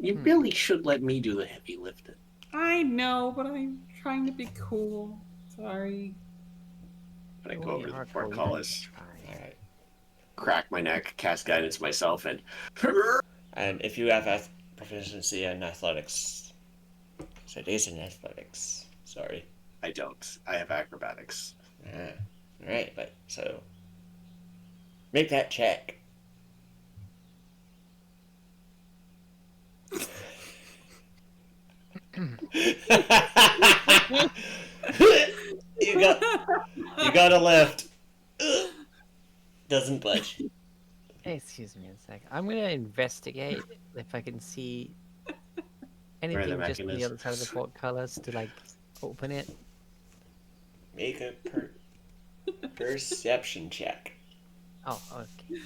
You really should let me do the heavy lifting. I know, but I'm trying to be cool. Sorry. But I Oh, go over you to are the cool, you portcullis, Alright. crack my neck, cast guidance myself, and And if you have proficiency in athletics, so it is in athletics. Sorry. I don't. I have acrobatics. Alright, but so make that check. You got a lift. Doesn't budge. Hey, excuse me a sec. I'm gonna investigate if I can see Anything just on the mechanism? other side of the portcullis to like open it? Make a perception check. Oh, okay.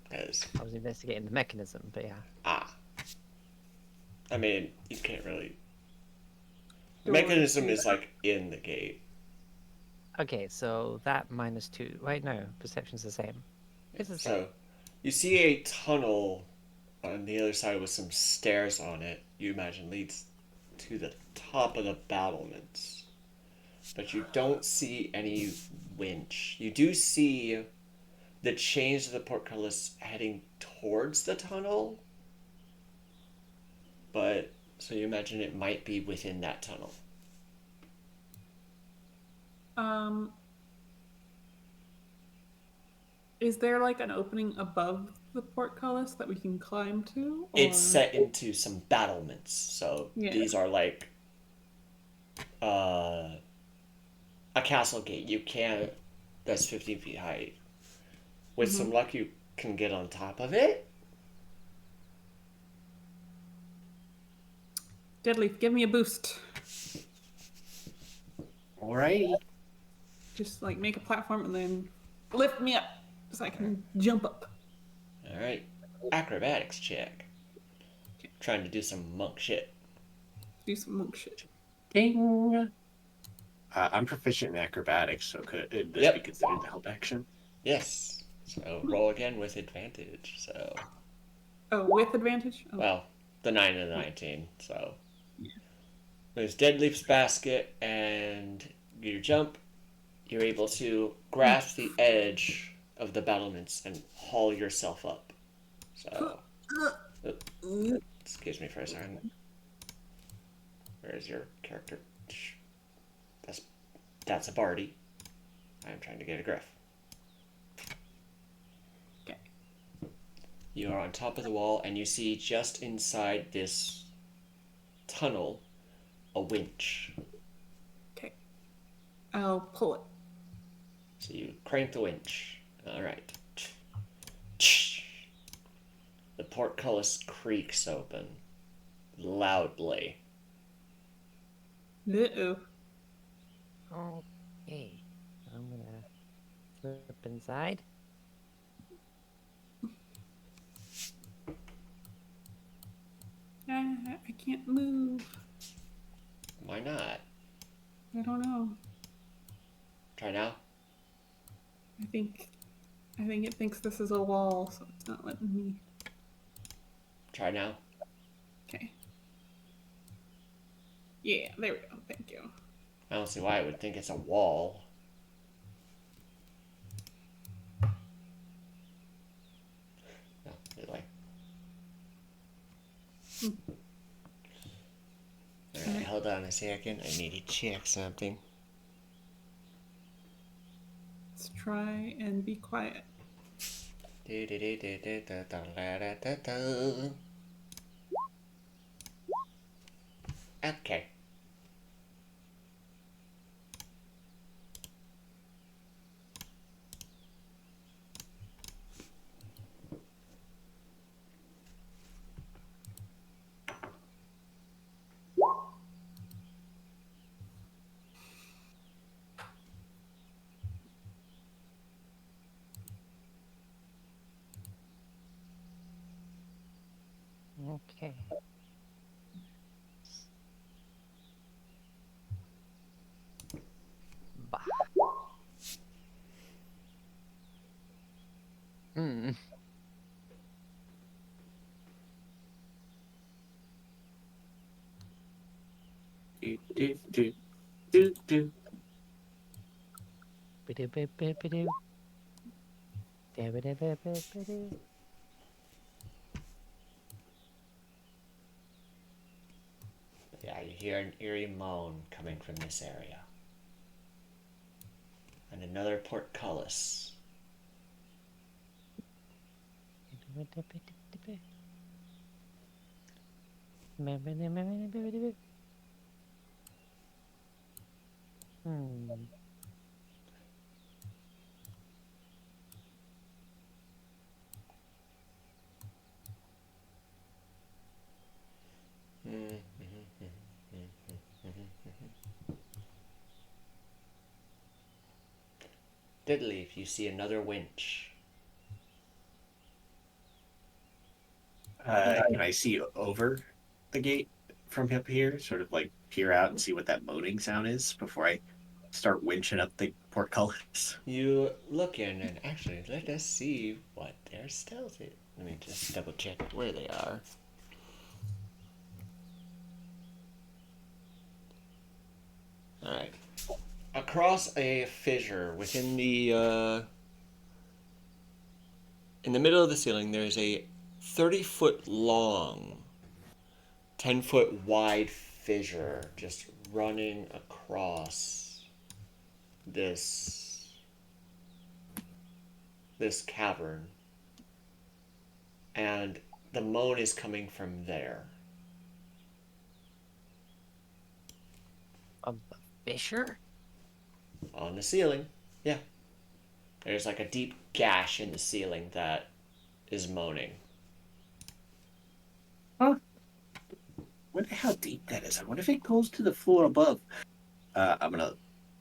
Because, I was investigating the mechanism, but yeah. I mean, you can't really. The Door mechanism to- is like in the gate. Okay, so that -2. Wait, no, perception's the same. It's the same. So, you see a tunnel on the other side with some stairs on it. You imagine leads to the top of the battlements, but you don't see any winch. You do see the chains of the portcullis heading towards the tunnel, but so you imagine it might be within that tunnel. Is there like an opening above the portcullis that we can climb to? Or... It's set into some battlements, so Yeah. these are like a castle gate. You can't. That's 15 feet high. With some luck, you can get on top of it. Deadleaf, give me a boost. Alrighty. Just like make a platform and then lift me up so I can jump up. All right, acrobatics check. Trying to do some monk shit. Do some monk shit. Ding. I'm proficient in acrobatics, so could this be considered the help action? Yes. So roll again with advantage. So Oh, with advantage? Oh. well, the 9 and the 19. So there's Deadleaf's basket, and you jump. You're able to grasp the edge of the battlements and haul yourself up. So, excuse me for a second. Where's your character? That's a Barty. I'm trying to get a Griff. Okay. You are on top of the wall, and you see just inside this tunnel a winch. Okay. I'll pull it. So you crank the winch. All right. The portcullis creaks open loudly. Uh-oh. Okay. I'm gonna flip inside. I can't move. Why not? I don't know. Try now. I think it thinks this is a wall, so it's not letting me. Try now. Okay. Yeah, there we go. Thank you. I don't see why I would think it's a wall. No, really. Alright, hold on a second. I need to check something. Let's try and be quiet. Okay. Okay. Bah. Hmm. Do. Ba-do-ba-ba-ba-do. Da-ba-da-ba-ba-ba-do. Yeah, you hear an eerie moan coming from this area. And another portcullis. Ba-da-ba-da-ba-da-ba. Ba-ba-da-ba-ba-da-ba-da-ba. Hmm. Deadleaf, you see another winch. Can I see over the gate from up here? Sort of like peer out and see what that moaning sound is before I start winching up the portcullis. You look in, and actually, let us see what their stealth is. Let me just double check where they are. Alright. Across a fissure within the, in the middle of the ceiling, there's a 30-foot long, 10-foot wide fissure just running across this cavern. And the moan is coming from there. Of the fissure? On the ceiling. Yeah. There's like a deep gash in the ceiling that is moaning. Wonder how deep that is. I wonder if it goes to the floor above. I'm gonna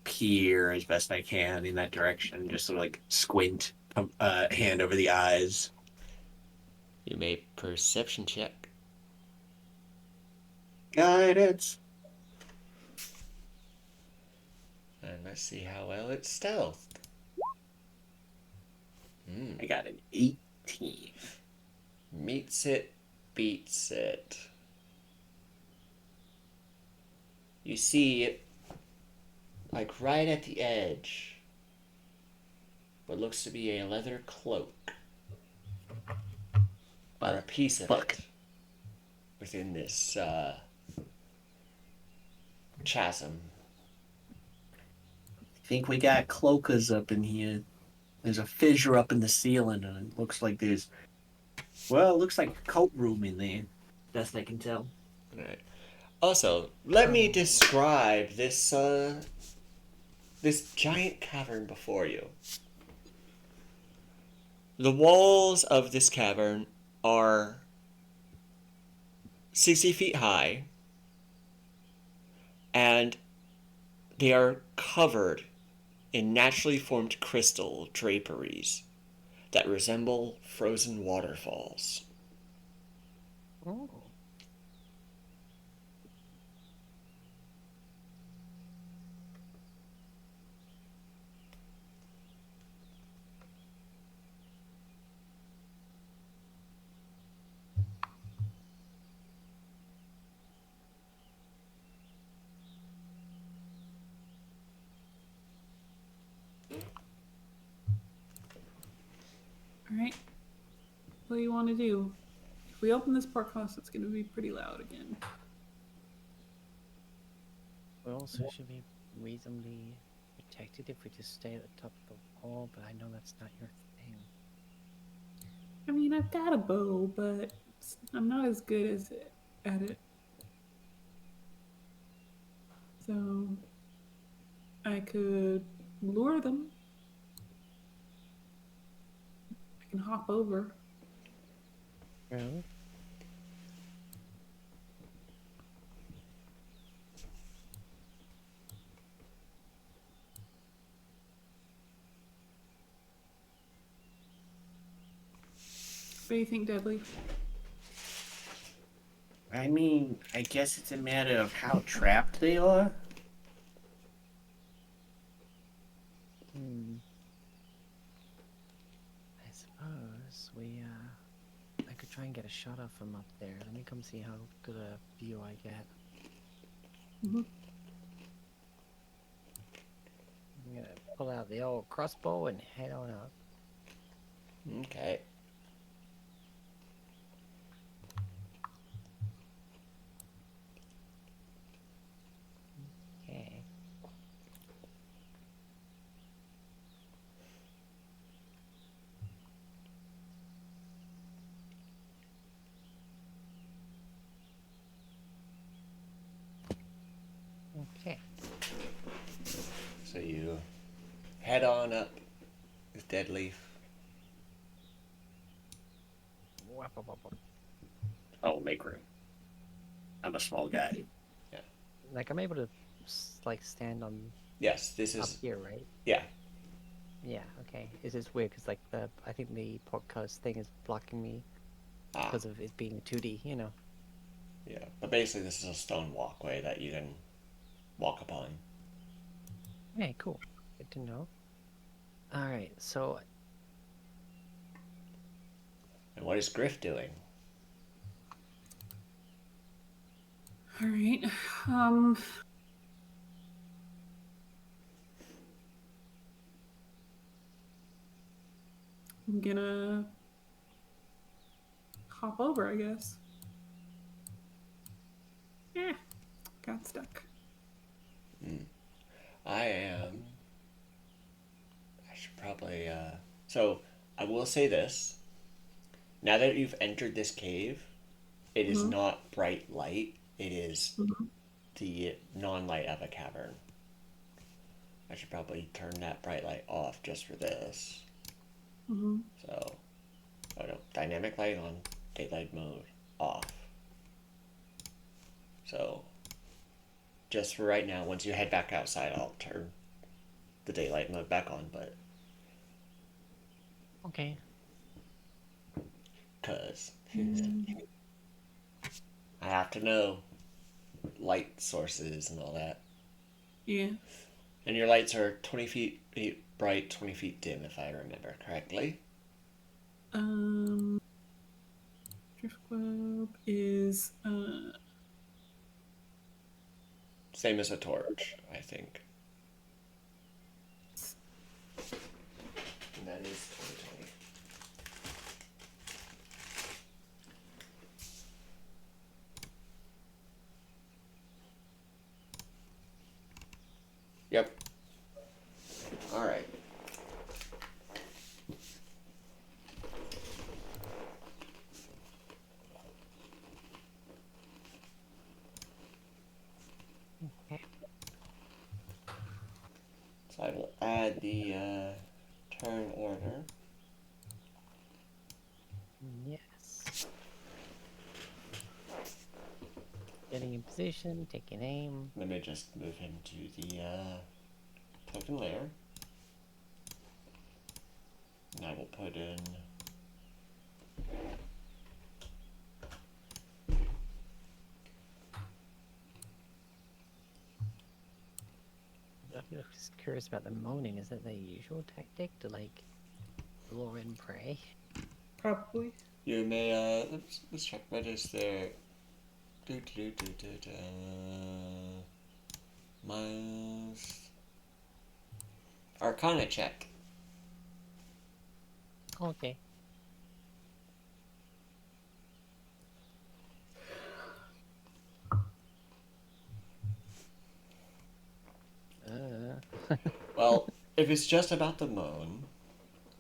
peer as best I can in that direction, just sort of like squint, hand over the eyes. You may perception check. Guidance. And let's see how well it's stealthed. I got an 18. Meets it, beats it. You see, like right at the edge, what looks to be a leather cloak. Or a piece of it. Within this chasm. I think we got cloakers up in here. There's a fissure up in the ceiling, and it looks like it looks like a coat room in there. Best I can tell. Right. Also, let me describe this this giant cavern before you. The walls of this cavern are 60 feet high, and they are covered in naturally formed crystal draperies that resemble frozen waterfalls. Oh. All right. What do you want to do? If we open this portcullis, it's going to be pretty loud again. We also should be reasonably protected if we just stay at the top of the wall, but I know that's not your thing. I mean, I've got a bow, but I'm not as good at it. So I could lure them. I can hop over. Really? What do you think, Deadly? I mean, I guess it's a matter of how trapped they are. I suppose I could try and get a shot off from up there. Let me come see how good a view I get. Mm-hmm. I'm gonna pull out the old crossbow and head on up. Okay. Okay. Okay. So you head on up with Deadleaf. Wap, wap, wap, wap. I'll make room. I'm a small guy. Like I'm able to like stand on Yes, this up is here, right? yeah. Yeah, okay. It's just weird because like I think the podcast thing is blocking me Ah, because of it being 2D, you know. yeah. But basically, this is a stone walkway that you can walk upon. Okay, cool. Good to know. All right, so And what is Griff doing? All right. I'm gonna hop over, I guess. Yeah, got stuck. I am. I should probably. So, I will say this. Now that you've entered this cave, it is Mhm. not bright light. It is Mhm. the non light of a cavern. I should probably turn that bright light off just for this. Mhm. So, oh no, dynamic light on, daylight mode off. So, just for right now, once you head back outside, I'll turn the daylight mode back on, but okay. because Mm. I have to know light sources and all that. Yeah. And your lights are 20 feet bright, 20 feet dim, if I remember correctly. Um, Drift globe is Same as a torch, I think. And that is 2020. Yep. Alright. Okay. So I will add the turn order. Yes. Getting in position, taking aim. Let me just move him to the token layer. And I will put in. I'm just curious about the moaning. Is that the usual tactic to like lure in prey? probably. You may let's check what is there. Miles. Arcana check. Okay. Well, if it's just about the moan,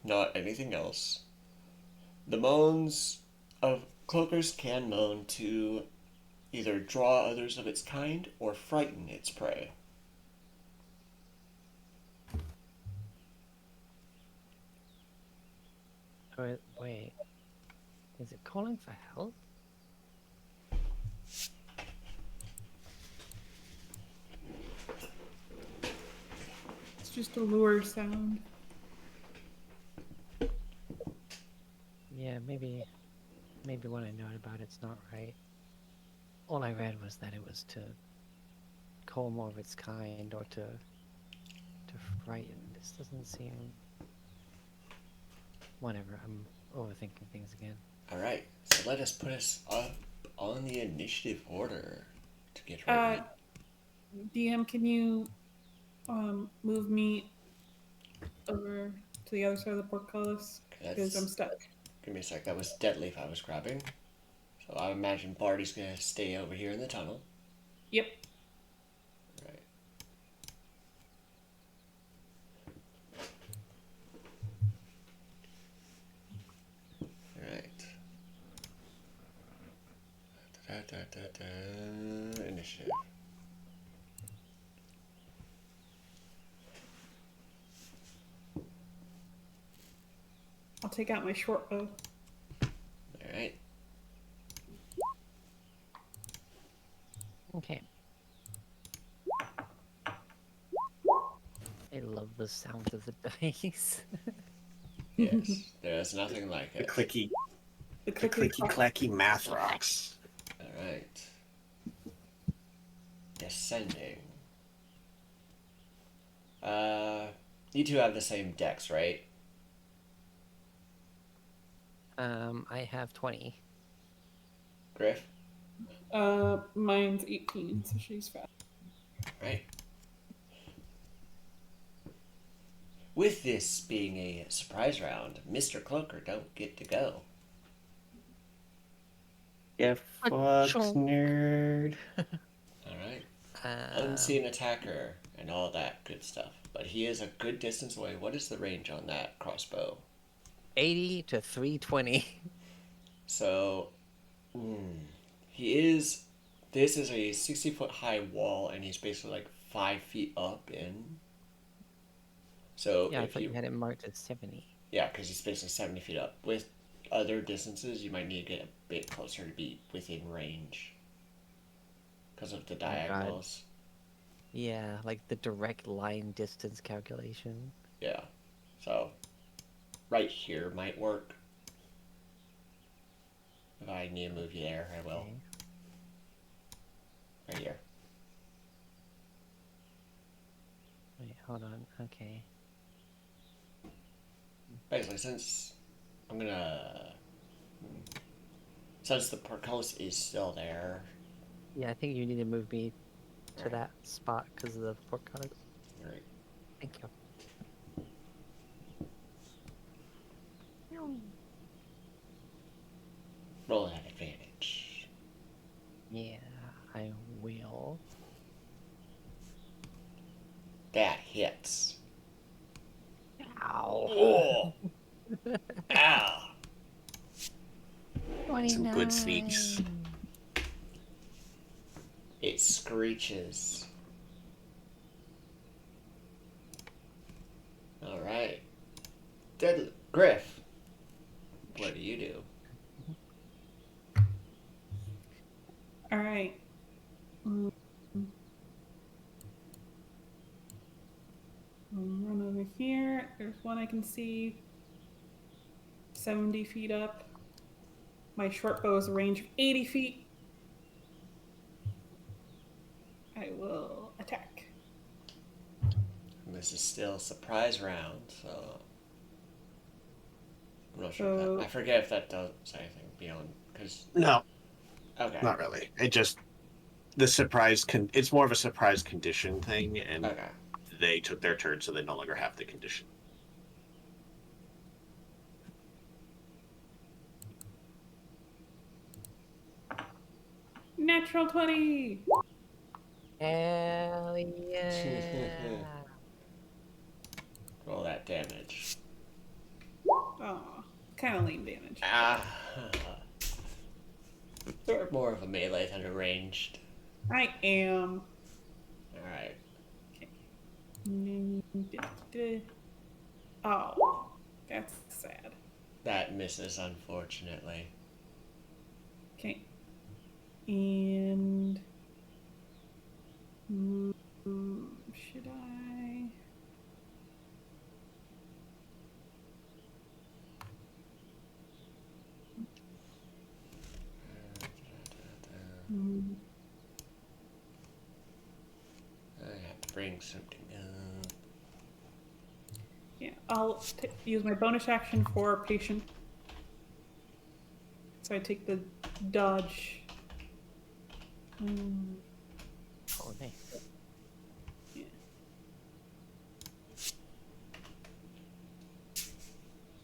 not anything else, the moans of cloakers can moan to either draw others of its kind or frighten its prey. Wait. Is it calling for help? It's just a lure sound. Yeah, maybe what I know about it's not right. All I read was that it was to call more of its kind or to frighten. This doesn't seem. Whatever. I'm overthinking things again. Alright, so let us put us up on the initiative order to get ready. DM, can you move me over to the other side of the portcullis? Because I'm stuck. Give me a sec, that was Deadleaf I was grabbing. So I imagine Barty's gonna stay over here in the tunnel. Yep. Right. Alright. Initiative. I'll take out my short bow. Alright. Okay. love the sound of the dice. Yes, there's nothing like The it. clicky, The the clicky clack. clacky math rocks. All right. Descending. You two have the same decks, right? I have 20. Griff? Mine's 18, so she's fast. Right. With this being a surprise round, Mr. Cloaker don't get to go. Yeah, fucks, nerd. All right. Um, Unseen attacker and all that good stuff. But he is a good distance away. What is the range on that crossbow? 80 to 320. So, he is. This is a 60-foot high wall, and he's basically like 5 feet up in. So Yeah, I if thought you you had it marked at 70. yeah, because he's basically 70 feet up. With other distances, you might need to get a bit closer to be within range because of the God. diagonals. Yeah, like the direct line distance calculation. Yeah, so right here might work. If I need to move you there, I will. Okay. Right here. Wait, hold on. Okay. Basically, since I'm gonna. Since the portcullis is still there. Yeah, I think you need to move me to Right. that spot because of the portcullis. Right. Thank you. Roll at advantage. Yeah, I will. That hits. Ow. Oh! Ow! 29. Some good sneaks. It screeches. Alright. Deadly. Griff. What do you do? All right. I'll run over here. There's one I can see. 70 feet up. My short bow is a range of 80 feet. I will attack. And this is still a surprise round, so. I'm not sure if that. I forget if that does anything beyond. Because. No, Okay. not really. It just the surprise. It's more of a surprise condition thing, and Okay. they took their turn, so they no longer have the condition. Natural 20! Hell yeah. Roll that damage. Oh, kind of lame damage. Ah. Sure. More of a melee than a ranged. I am. Alright. Oh, that's sad. That misses, unfortunately. Okay. And should I? I have to bring something up. Yeah, I'll use my bonus action for patient. So I take the dodge. Oh, nice. Yeah.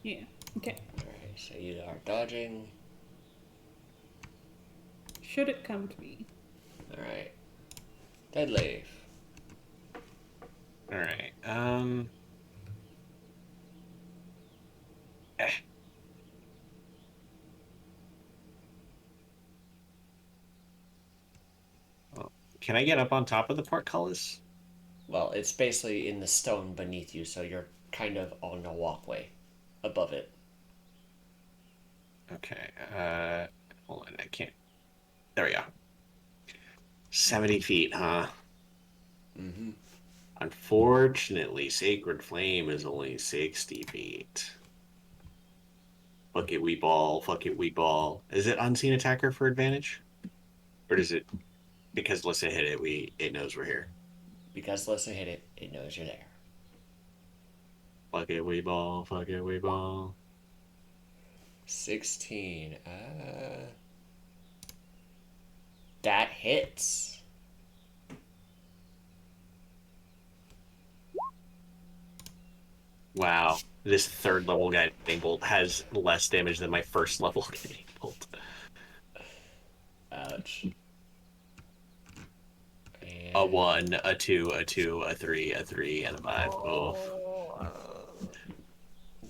Yeah. Okay. Alright, so you are dodging. Should it come to me? Alright. Dead leaf. All right. Well, can I get up on top of the portcullis? Well, it's basically in the stone beneath you, so you're kind of on a walkway above it. Okay. Hold on. I can't. There we go. 70 feet, huh? Mm-hmm. Unfortunately, Sacred Flame is only 60 feet. Fuck it, we ball. Fuck it, we ball. Is it unseen attacker for advantage? Or does it, because Lissa hit it, it knows we're here? Because Lissa hit it, it knows you're there. Fuck it, we ball. Fuck it, we ball. 16. That hits. Wow. This third level guiding bolt has less damage than my first level guiding bolt. Ouch. And A 1, a 2, a 2, a 3, a 3, and a 5. Oh.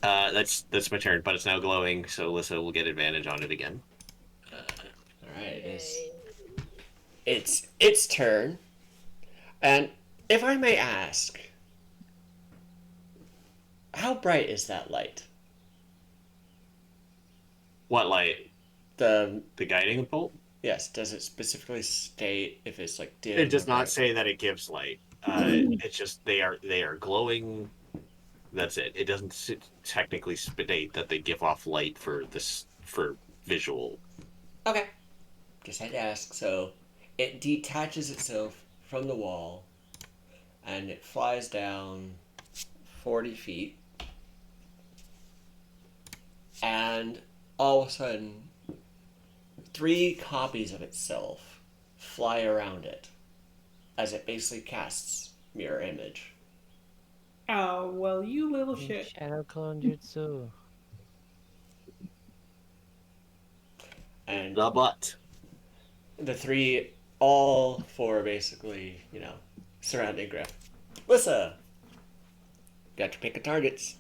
That's my turn, but it's now glowing, so Alyssa will get advantage on it again. Alright, it's its turn. And if I may ask, how bright is that light? What light? The guiding bolt? Yes, does it specifically state if it's like dim? It does or not bright? say that it gives light. It's just they are glowing. That's it. It doesn't technically state that they give off light for visual. Okay. Just had to ask. So it detaches itself from the wall and it flies down 40 feet. And all of a sudden, 3 copies of itself fly around it as it basically casts mirror image. Oh, well, you little shit. Shadow clone jutsu. And The butt. the 3, all 4 basically, surrounding Griff. Lissa! Got your pick of targets.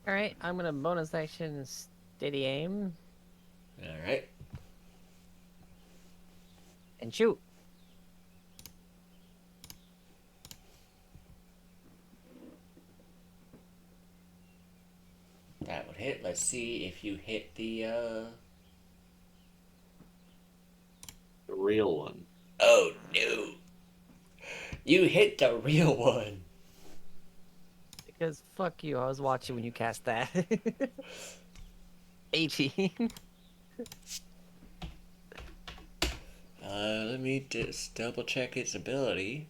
Alright, I'm gonna bonus action steady aim Alright. and shoot. That would hit. Let's see if you hit the real one. Oh no. You hit the real one. Because fuck you, I was watching when you cast that. 18. Let me just double check its ability.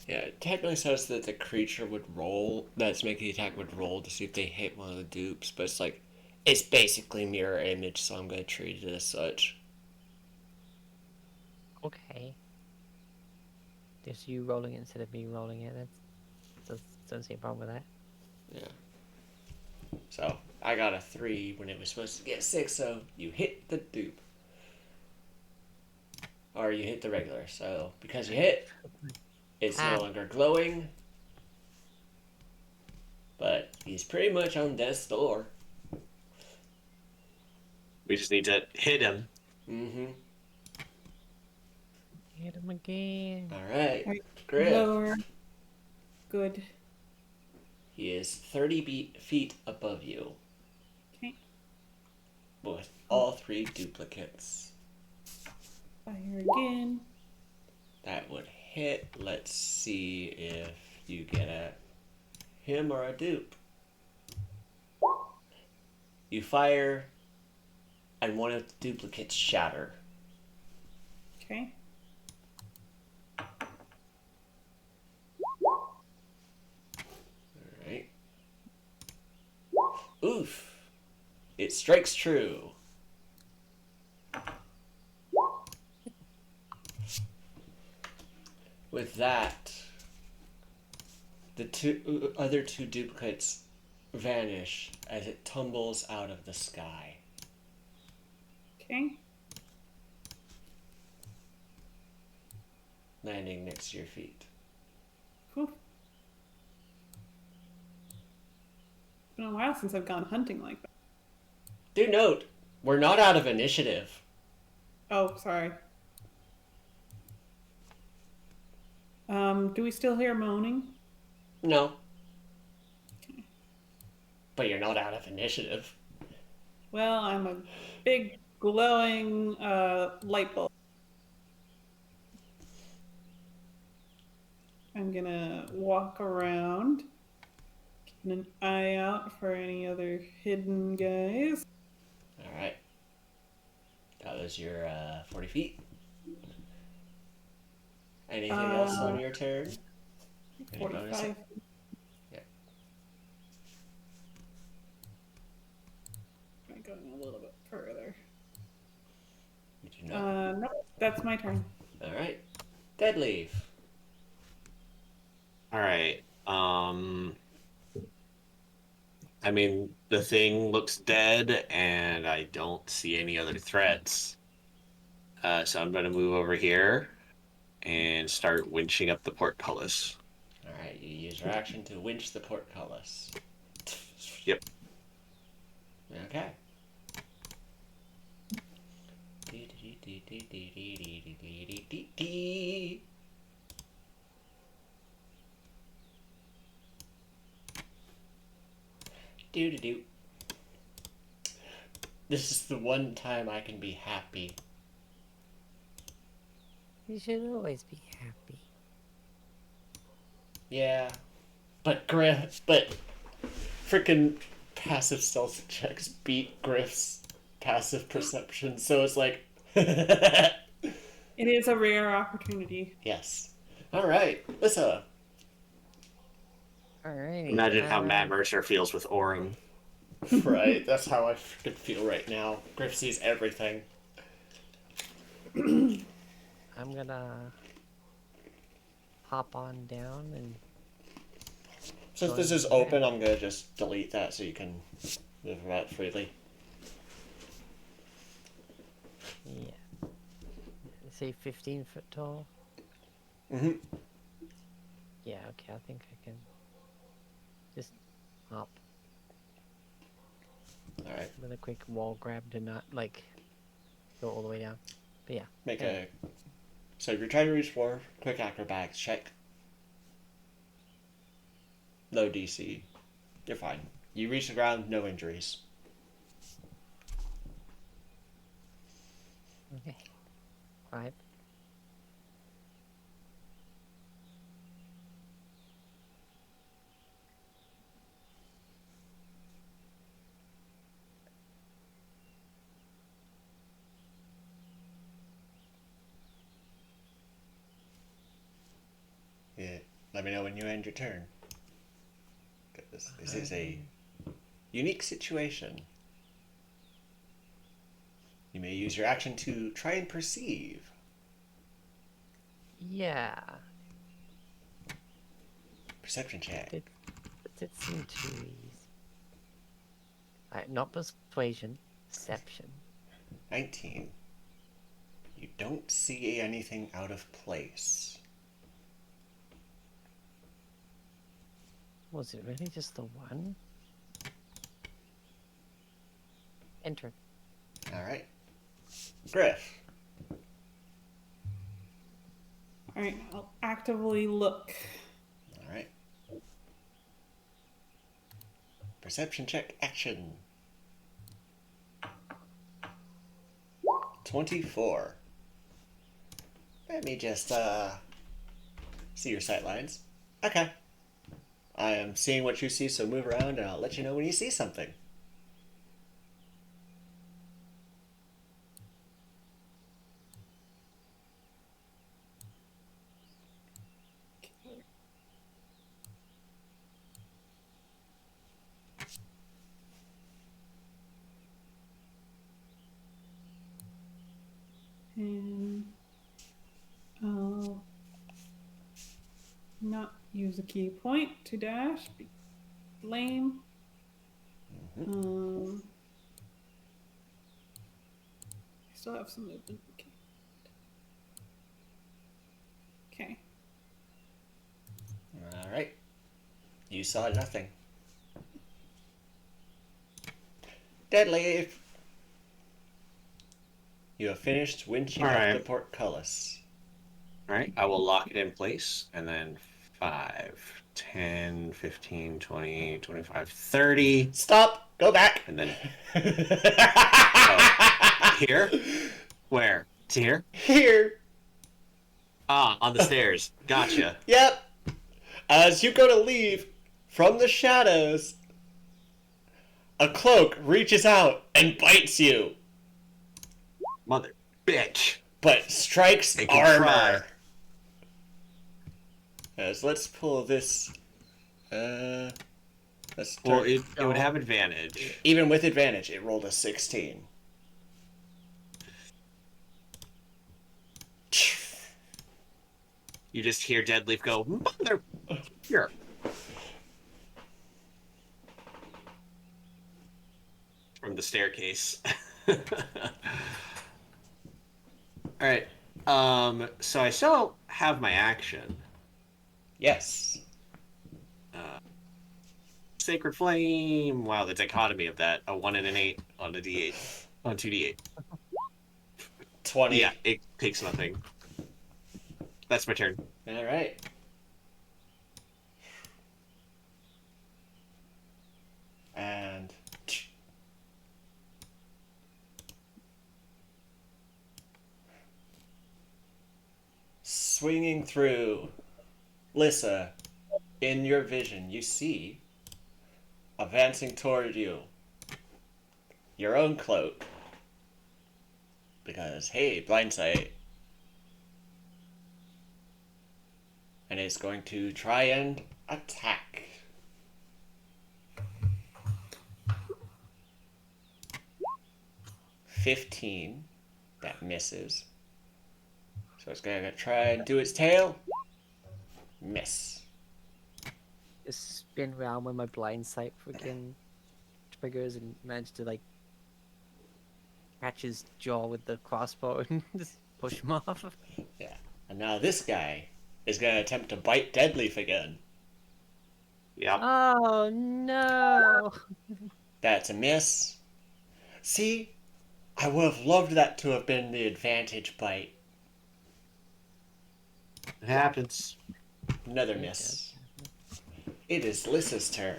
Yeah, it technically says that the creature would roll, that's making the attack would roll to see if they hit one of the dupes, but it's like, it's basically mirror image, so I'm going to treat it as such. Okay. Just you rolling it instead of me rolling it. Doesn't see a problem with that. Yeah. So, I got a 3 when it was supposed to get 6, so you hit the dupe. Or you hit the regular, so because you hit, it's no longer glowing. But he's pretty much on death's door. We just need to hit him. Mm-hmm. Hit him again. Alright. Right. Griff. Lower. Good. He is 30 feet above you. Okay. With all 3 duplicates. Fire again. That would hit. Let's see if you get a him or a dupe. You fire, and one of the duplicates shatter. Okay. Alright. Oof. It strikes true. With that, the other two duplicates vanish as it tumbles out of the sky. Okay. Landing next to your feet. Cool. a while since I've gone hunting like that. Do note, we're not out of initiative. Oh, sorry. Do we still hear moaning? No. But you're not out of initiative. Well, I'm a big glowing light bulb. I'm gonna walk around, keeping an eye out for any other hidden guys. Alright. That was your 40 feet. Anything else on your turn? Any bonus? 45. Yeah. I'm going a little bit further. You do not. Nope, that's my turn. Alright. Deadleaf. All right. I mean, the thing looks dead, and I don't see any other threats. So I'm going to move over here and start winching up the portcullis. Alright, you use your action to winch the portcullis. Yep. Okay. Do. This is the one time I can be happy. You should always be happy. Yeah. But freaking passive stealth checks beat Griff's passive perception, so it's like It is a rare opportunity. yes. Alright, Lissa. Alrighty. Imagine how Matt Mercer feels with Orin. Right, that's how I freaking feel right now. Griff sees everything. I'm gonna hop on down and Since this is open, I'm gonna just delete that so you can move about freely. yeah. Say 15 foot tall. Mm-hmm. Yeah, okay, I think I can just hop Alright. with a quick wall grab to not like go all the way down. But yeah. Make okay. So if you're trying to reach for quick acrobatics check. Low DC. You're fine. You reach the ground, no injuries. Okay. 5. Yeah. Let me know when you end your turn. This is a unique situation. You may use your action to try and perceive. Yeah. Perception check. It did seem too easy. Alright, not persuasion, deception. 19. You don't see anything out of place. Was it really just the one? Enter. Alright. Griff. Alright, I'll actively look. Alright. Perception check action. 24. Let me just see your sight lines. Okay. I am seeing what you see, so move around and I'll let you know when you see something. And I'll not use a key point to dash. Be lame. I still have some movement. Okay. Alright. You saw nothing. Deadleaf! You have finished winching up Alright. the portcullis. All right, I will lock it in place, and then 5, 10, 15, 20, 25, 30. Stop! Go back! And then here? Where? To here? Here! Ah, on the stairs. Gotcha. Yep! As you go to leave, from the shadows, a cloak reaches out and bites you, Mother bitch. but strikes They can try. armor. As let's pull this. Let's start. Well, it would have advantage. Even with advantage, it rolled a 16. You just hear Deadleaf go, Mother. Here. From the staircase. Alright. So I still have my action. Yes. Sacred Flame. Wow, the dichotomy of that. A 1 and an 8 on a D8. On 2D8. 20. Yeah, it takes nothing. That's my turn. Alright. And. Swinging through. Lissa, in your vision, you see, advancing toward you, your own cloak. Because, hey, blind sight. And it's going to try and attack. $15. That misses. So it's gonna try and do its tail. Miss. Just spin around when my blind sight freaking triggers and manage to like catch his jaw with the crossbow and just push him off. Yeah. And now this guy is gonna attempt to bite Deadleaf again. Yep. Oh no! That's a miss. See? I would have loved that to have been the advantage bite. It happens. Another miss. It is Lissa's turn.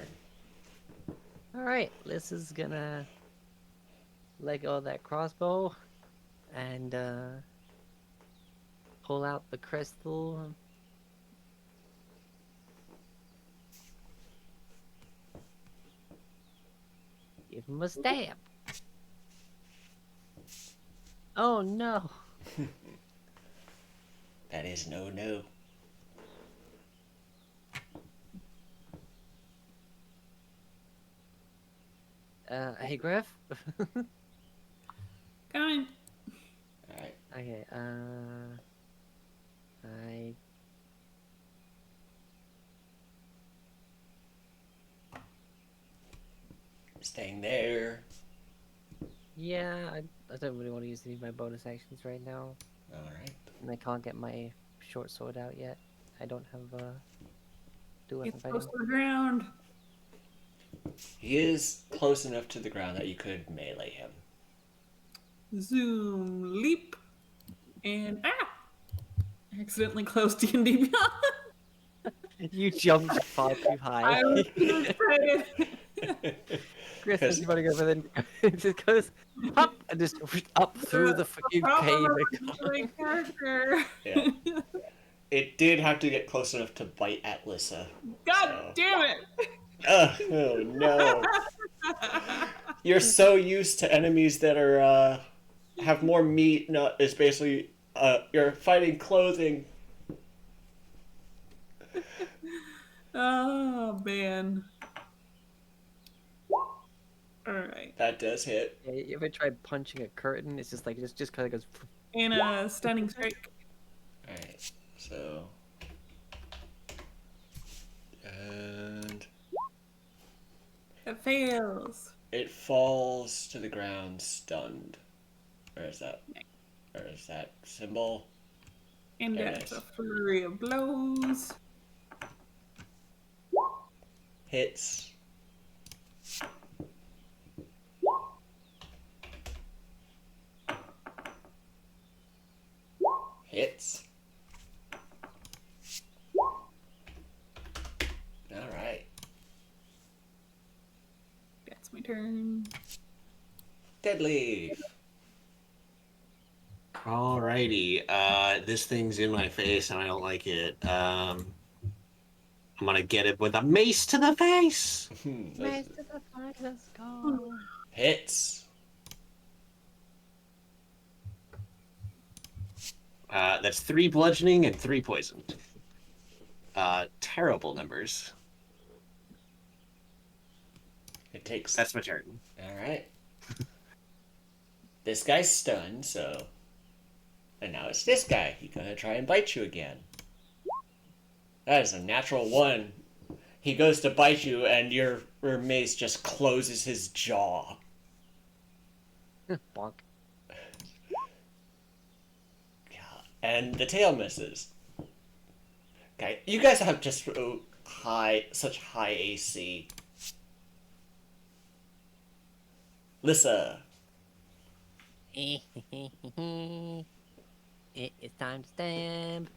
Alright, Liz is gonna let go of that crossbow and pull out the crystal. Give him a stab. Oh no! That is no. Hey Griff? Kind. Alright. Okay, I... Staying there. Yeah, I don't really want to use any of my bonus actions right now. Alright. And I can't get my short sword out yet. I don't have, do Get it close fighting. to the ground. He is close enough to the ground that you could melee him. Zoom, leap, and accidentally closed D&D Beyond. You jumped far too high. I was too excited. Chris is running over then it just goes up and just up through the fucking Problem cave. of my character. Yeah. It did have to get close enough to bite at Lissa. God So. damn it! Oh no. You're so used to enemies that are have more meat, not it's basically you're fighting clothing. Oh man. Alright. That does hit. Yeah, you ever tried punching a curtain? It's just like it just kind of goes. And a stunning strike. Alright, so and It fails. it falls to the ground stunned. Where is that? Where is that symbol? And There it that's is. a flurry of blows. Hits. Hits. Alright. That's my turn. Dead leaf. Alrighty. This thing's in my face and I don't like it. I'm gonna get it with a mace to the face. Race to the flag, let's go. Hits. That's 3 bludgeoning and 3 poison. Terrible numbers. It takes. That's my turn. Alright. This guy's stunned, so. And now it's this guy. He's gonna try and bite you again. That is a natural 1. He goes to bite you, and your mace just closes his jaw. Bonk. And the tail misses. Okay, you guys have just such high AC. Lissa. It's time to stab.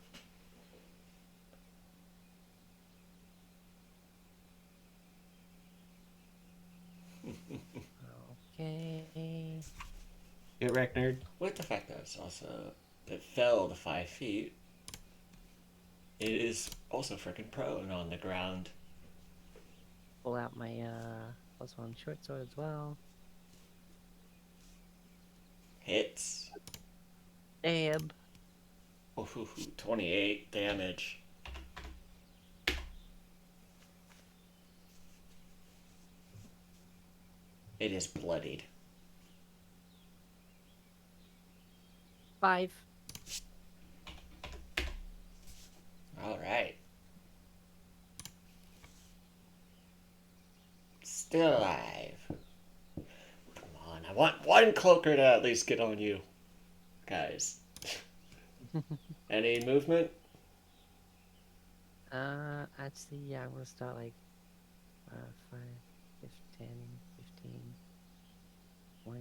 Okay. Get wrecked, nerd. With the fact that it's also it fell to 5 feet, it is also freaking prone on the ground. Pull out my +1 short sword as well. Hits. Stab. Oh, 28 damage. It is bloodied. 5. Alright. Still alive. Come on, I want one cloaker to at least get on you. Guys. Any movement? Actually, yeah, I'm gonna start like 5, 10, 15, 20.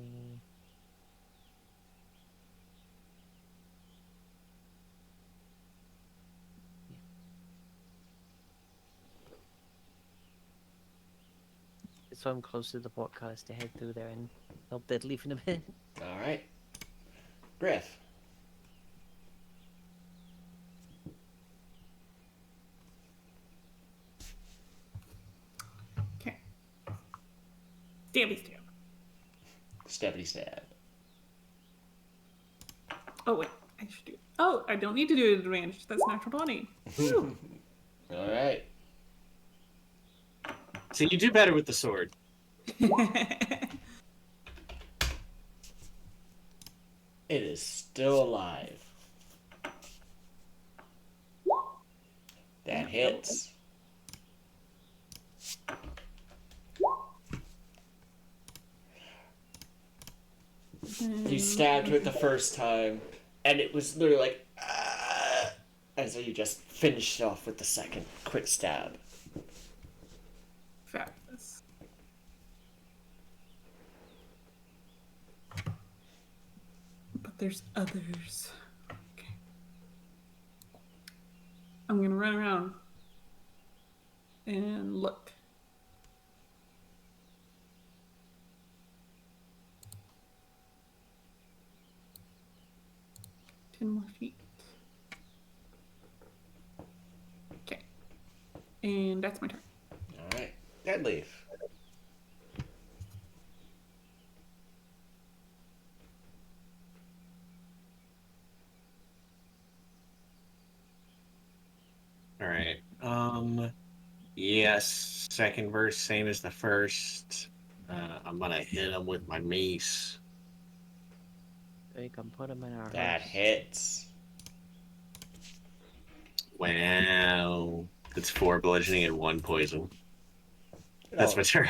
So I'm close to the podcast to head through there and help Dead Leaf in a bit. Alright. Griff. Okay. Stabby stab. Stabby stab. Oh wait, I should do. Oh, I don't need to do it at advantage. That's natural 20. Woo. Alright. So you do better with the sword. It is still alive. That hits. You stabbed it the first time, and it was literally like, ah! And so you just finished it off with the second quick stab. Fabulous. But there's others. Okay. I'm gonna run around and look. More feet. Okay. And that's my turn. Alright. Dead leaf. Alright. Yes, second verse, same as the first. I'm gonna hit him with my mace. We can put him in our That hearse. hits. Wow. It's 4 bludgeoning and 1 poison. That's my turn.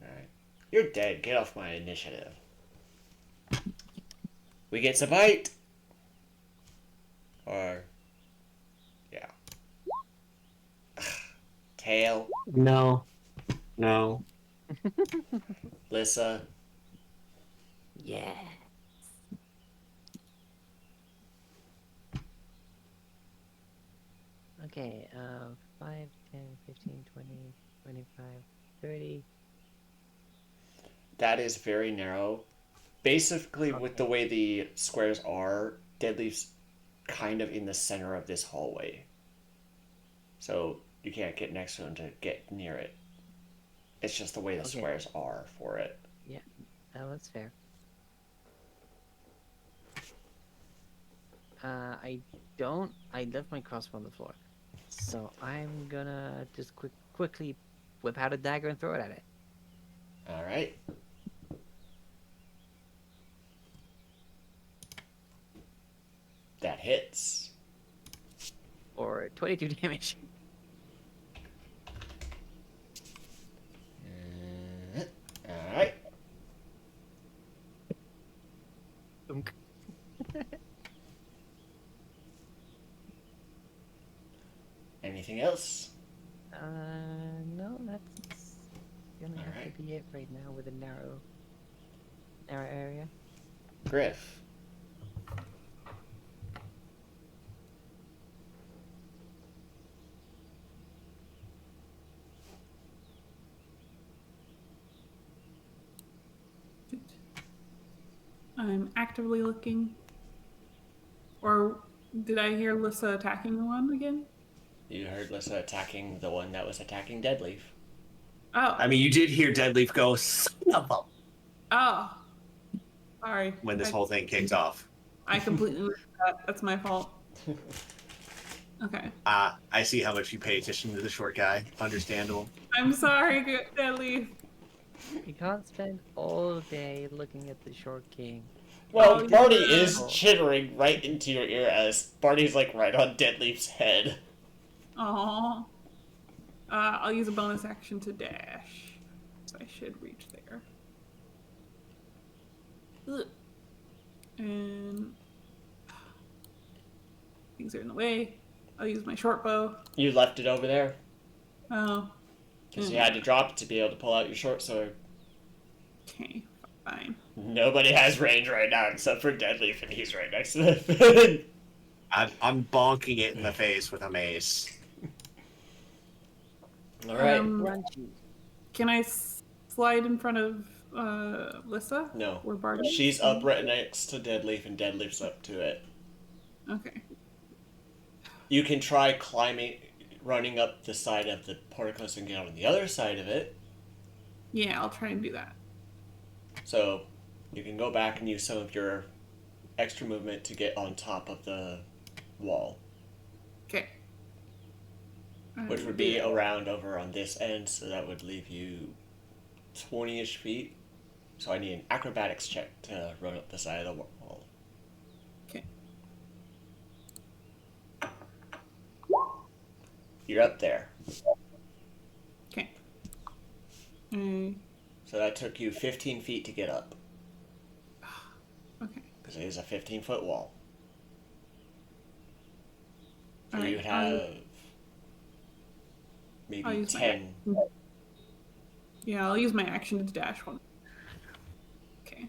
Alright. You're dead. Get off my initiative. We get a bite. Or. Yeah. Tail. No. No. Lissa. Yeah. Okay, 5, 10, 15, 20, 25, 30. That is very narrow. Basically, with the Okay. way the squares are, Deadleaf's kind of in the center of this hallway. So you can't get next to him to get near it. It's just the way the Okay. squares are for it. Yeah, that's fair. I left my crossbow on the floor. So I'm gonna just quickly whip out a dagger and throw it at it. Alright. That hits. For 22 damage. Alright. Thunk. Anything else? No, that's gonna have Alright. to be it right now with a narrow area. Griff. I'm actively looking. Or did I hear Lissa attacking the one again? You heard Lissa attacking the one that was attacking Deadleaf. Oh. I mean, you did hear Deadleaf go, son of a... Oh. Sorry. when this whole thing kicks off. I completely missed that. That's my fault. Okay. I see how much you pay attention to the short guy. Understandable. I'm sorry, Deadleaf. You can't spend all day looking at the short king. Well, Oh, Barty yeah. is chittering right into your ear as Barty's like right on Deadleaf's head. Aww. I'll use a bonus action to dash. So I should reach there. Ugh. And things are in the way. I'll use my short bow. You left it over there Oh. because you had to drop it to be able to pull out your short sword. Okay, fine. Nobody has range right now except for Deadleaf, and he's right next to the thing. I'm bonking it in the face with a mace. All right. Crunchy. Can I slide in front of Lissa? No. Or Barty? She's up right next to Deadleaf, and Deadleaf's up to it. Okay. You can try climbing, running up the side of the porticos and get on the other side of it. Yeah, I'll try and do that. So you can go back and use some of your extra movement to get on top of the wall, Okay. which would be around over on this end, so that would leave you 20-ish feet. So I need an acrobatics check to run up the side of the wall. Okay. You're up there. Okay. So that took you 15 feet to get up, Okay. because it is a 15-foot wall. So Alright, you would I'll have maybe use my 10. Yeah, I'll use my action to dash one. Okay.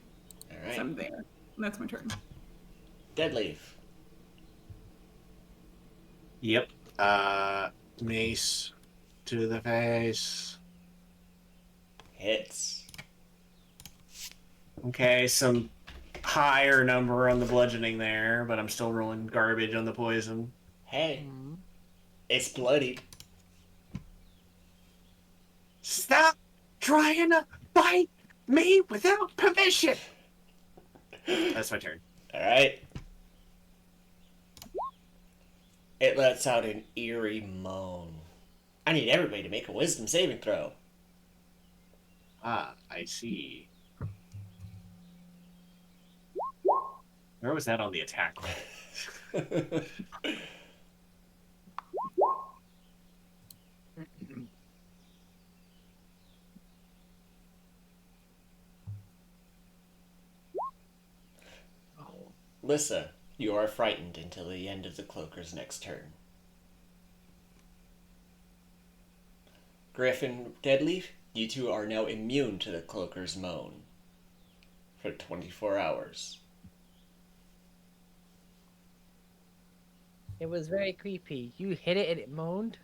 All So right. I'm there. That's my turn. Deadleaf. Yep. Mace to the face. Hits. Okay, some higher number on the bludgeoning there, but I'm still rolling garbage on the poison. Hey, Mhm. it's bloodied. Stop trying to bite me without permission! That's my turn. All right. It lets out an eerie moan. I need everybody to make a wisdom saving throw. I see. Where was that on the attack roll? Lissa, you are frightened until the end of the cloaker's next turn. Griffin, Deadleaf, you two are now immune to the cloaker's moan for 24 hours. It was very creepy. You hit it and it moaned.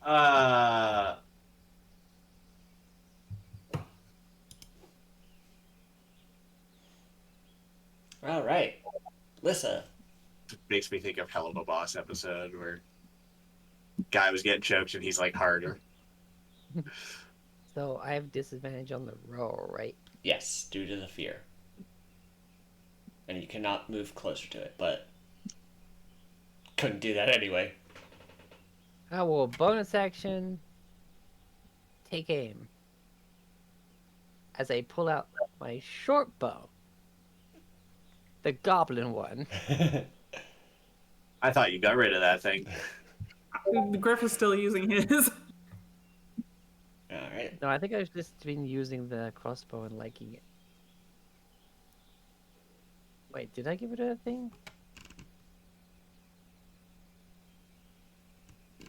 uh, All right, Lissa. makes me think of Hell of a Boss episode where guy was getting choked and he's like harder. So I have disadvantage on the roll, right? Yes, due to the fear. And you cannot move closer to it, but couldn't do that anyway. I will bonus action. Take aim. As I pull out my short bow. The goblin one. I thought you got rid of that thing. Griff is still using his. All right. No, I think I've just been using the crossbow and liking it. Wait, did I give it a thing?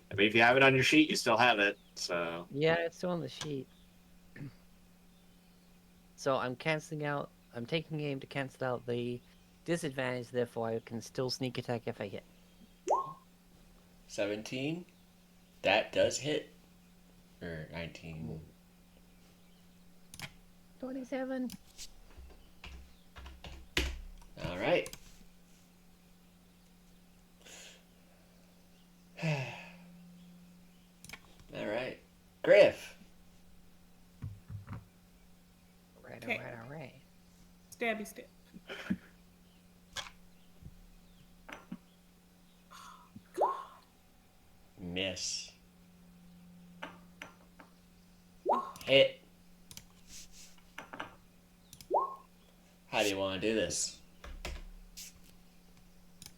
I mean, if you have it on your sheet, you still have it. So Yeah, it's still on the sheet. So I'm canceling out. I'm taking aim to cancel out the disadvantage. Therefore, I can still sneak attack if I hit. 17. That does hit. Or 19. 27. All right. All right. Griff. Right, Okay. all right. Stabby stab. Miss. Hit. How do you want to do this?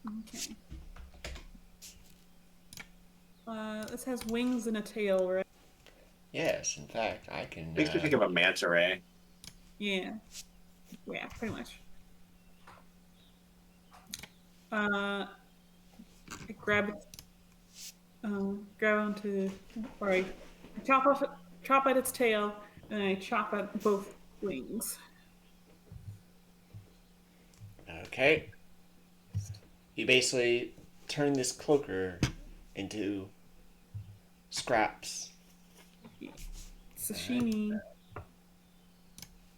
Okay. This has wings and a tail, right? Yes, in fact, I can. makes me think of a manta ray. Yeah. Yeah, pretty much. I grab it. Grab onto, or I chop at its tail, and I chop at both wings. Okay. You basically turn this cloaker into scraps. Sashimi.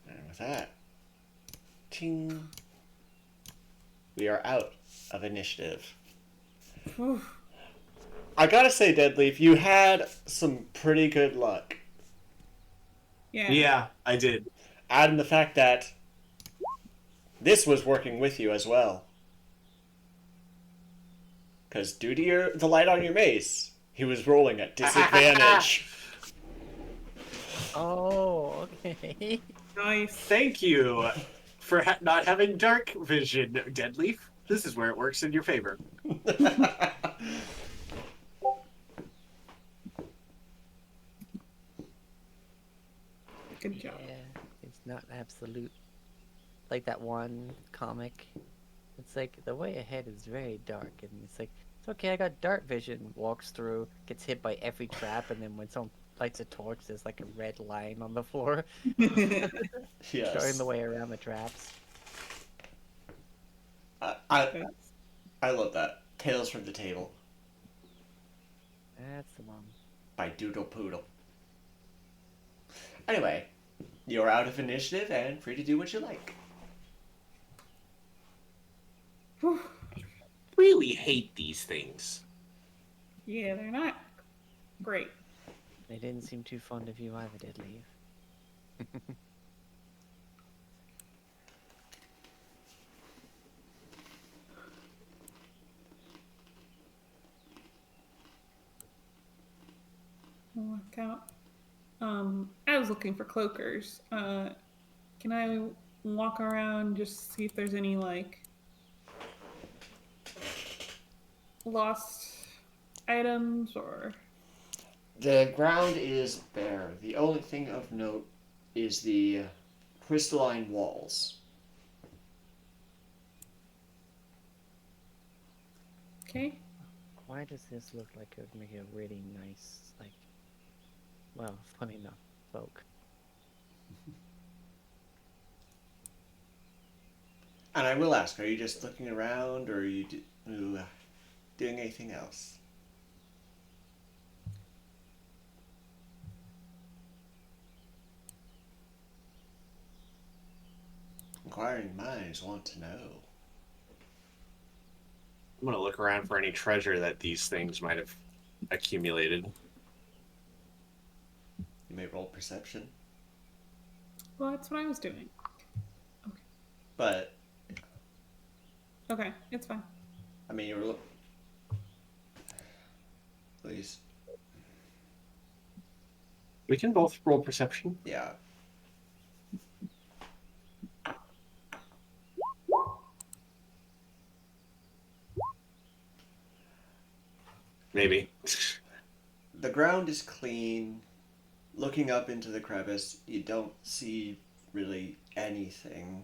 And with that, ting, we are out of initiative. Whew. I gotta say, Deadleaf, you had some pretty good luck. Yeah. Yeah, I did. Add in the fact that this was working with you as well. Because due to the light on your mace, he was rolling at disadvantage. Oh, okay. Nice. Thank you for not having dark vision, Deadleaf. This is where it works in your favor. Good job. Yeah, it's not absolute. Like that one comic. It's like the way ahead is very dark, and it's like it's okay. I got dark vision. Walks through, gets hit by every trap, and then when someone lights a torch, there's like a red line on the floor, showing Yes. the way around the traps. I love that. Tales from the Table That's the one. by Doodle Poodle. Anyway, you're out of initiative and free to do what you like. Really hate these things. Yeah, they're not great. They didn't seem too fond of you either, did Leave? Work out. I was looking for cloakers. Can I walk around just see if there's any like lost items or? The ground is bare. The only thing of note is the crystalline walls. Okay. Why does this look like it would make a really nice, like, well, funny enough, cloak? And I will ask, are you just looking around, or are you doing anything else? Inquiring minds want to know. I'm gonna look around for any treasure that these things might have accumulated. You may roll perception, Well, that's what I was doing. but Okay, it's fine. I mean, you're please, We can both roll perception. yeah. Maybe. The ground is clean. Looking up into the crevice, you don't see really anything.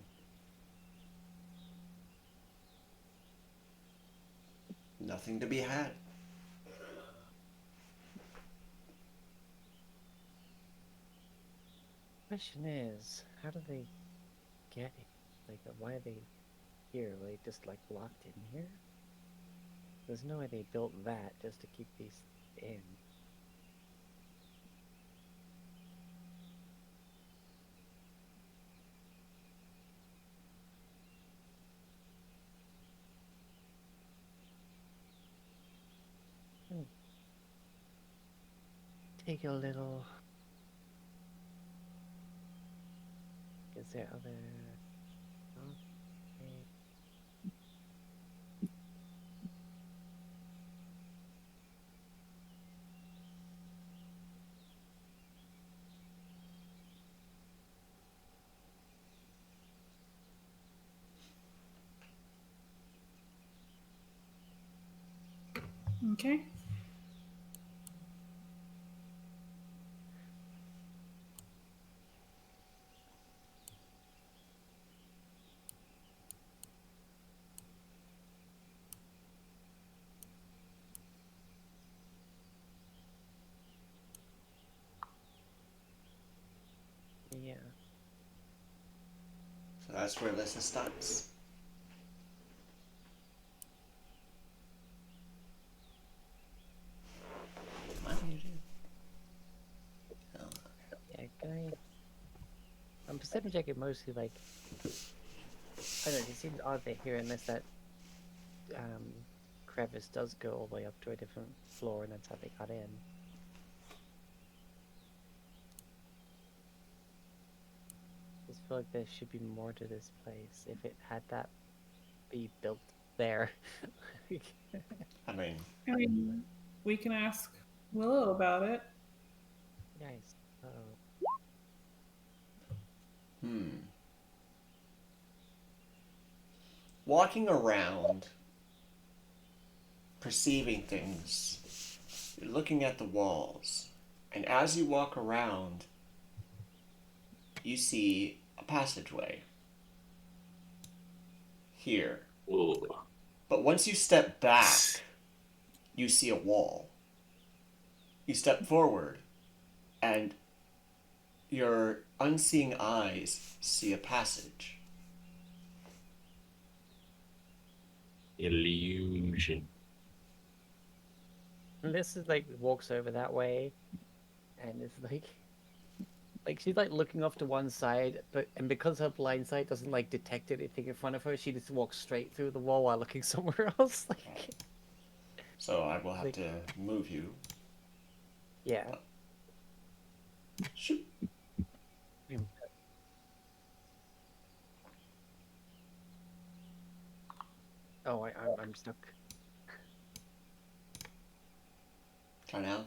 Nothing to be had. Question is, how do they get it? Like, why are they here? Were they just like locked in here? There's no way they built that just to keep these in. Take a little. Is there other? Okay. Okay. Yeah. So that's where Alyssa stops. What do you do? Oh, Yeah, can I? I'm perception checking mostly like. I don't know. It seems odd they're here unless that crevice does go all the way up to a different floor, and that's how they got in. I just feel like there should be more to this place if it had that be built there. I mean, I mean, we can ask Willow about it. Nice. Oh, walking around, perceiving things, you're looking at the walls, and as you walk around, you see a passageway here. Ooh. But once you step back, you see a wall. You step forward, and your unseeing eyes see a passage. Illusion. Alyssa like walks over that way, and it's like she's like looking off to one side, and because her blind sight doesn't like detect anything in front of her, she just walks straight through the wall while looking somewhere else. Like, So I will have Like- to move you. yeah. Shoot. Oh, I'm stuck. Try now.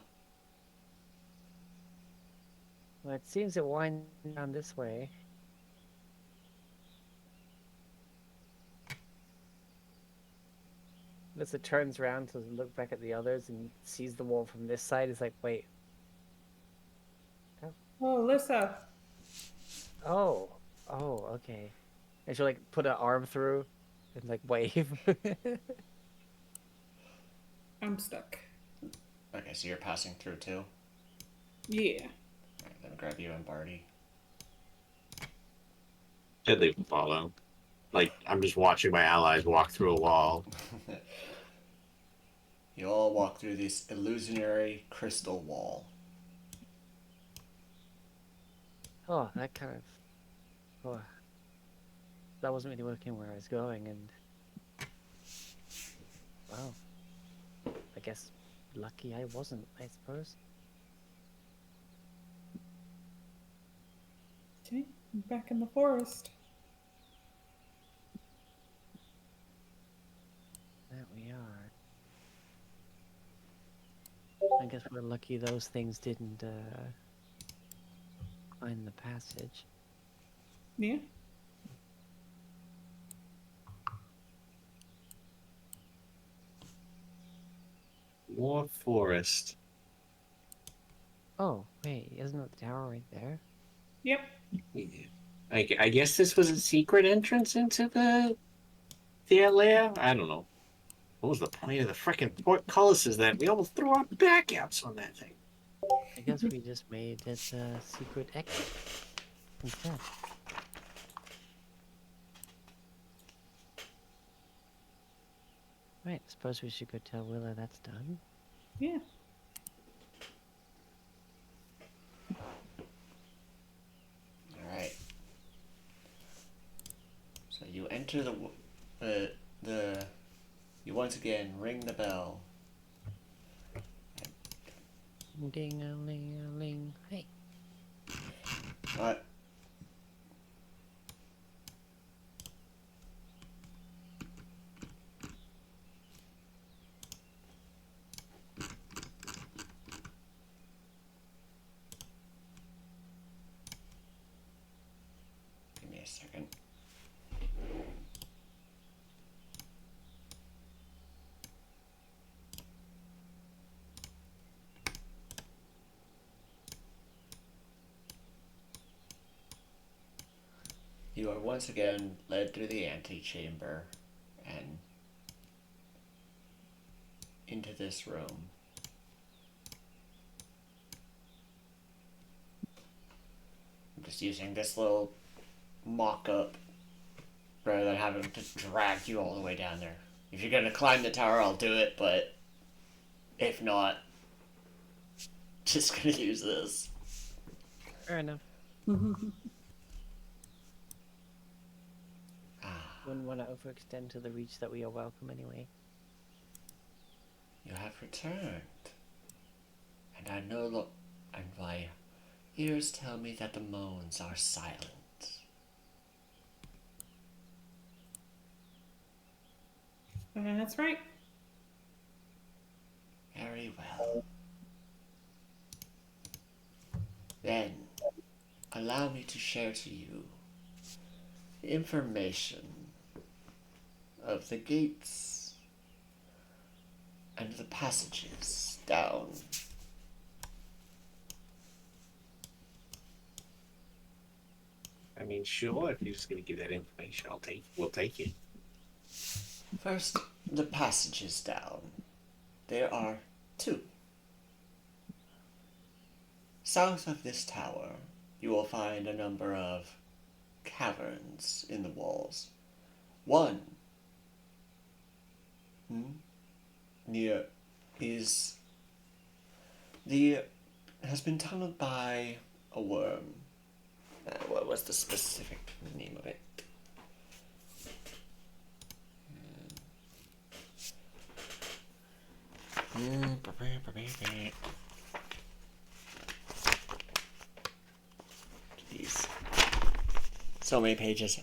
Well, it seems it winds down this way. Alyssa turns around to look back at the others and sees the wall from this side. Is like, wait, Oh, Alyssa. oh, okay. And she'll like put her arm through and like wave. I'm stuck. Okay, so you're passing through too? Yeah. Alright, let me grab you and Barty. Did they follow? Like, I'm just watching my allies walk through a wall. You all walk through this illusionary crystal wall. Oh, that kind of. Oh, that wasn't really working where I was going, and. Wow. I guess lucky I wasn't, I suppose. Okay, back in the forest. That we are. I guess we're lucky those things didn't find the passage. Yeah. More forest. Oh, wait, isn't that the tower right there? Yep. Yeah. I guess this was a secret entrance into their lair? I don't know. What was the point of the frickin' portcullises then? We almost threw our backouts on that thing. I guess we just made it a secret exit instead. Right, suppose we should go tell Willa that's done. Yeah. Alright. So you enter you once again ring the bell. Ding-a-ling-a-ling. Hey. What? Give me a second. You are once again led through the antechamber and into this room. I'm just using this little mock-up rather than having to drag you all the way down there. If you're gonna climb the tower, I'll do it, but if not, just gonna use this. Fair enough. Ah, Wouldn't want to overextend to the reach that we are welcome anyway. you have returned. And I know, look, and my ears tell me that the moans are silent. That's right. Very well. Then, allow me to share to you the information of the gates and the passages down. I mean, sure, if you're just gonna give that information, we'll take it. First, the passages down. There are two. South of this tower, you will find a number of caverns in the walls. One near is has been tunneled by a worm. What was the specific name of it? Jeez. So many pages.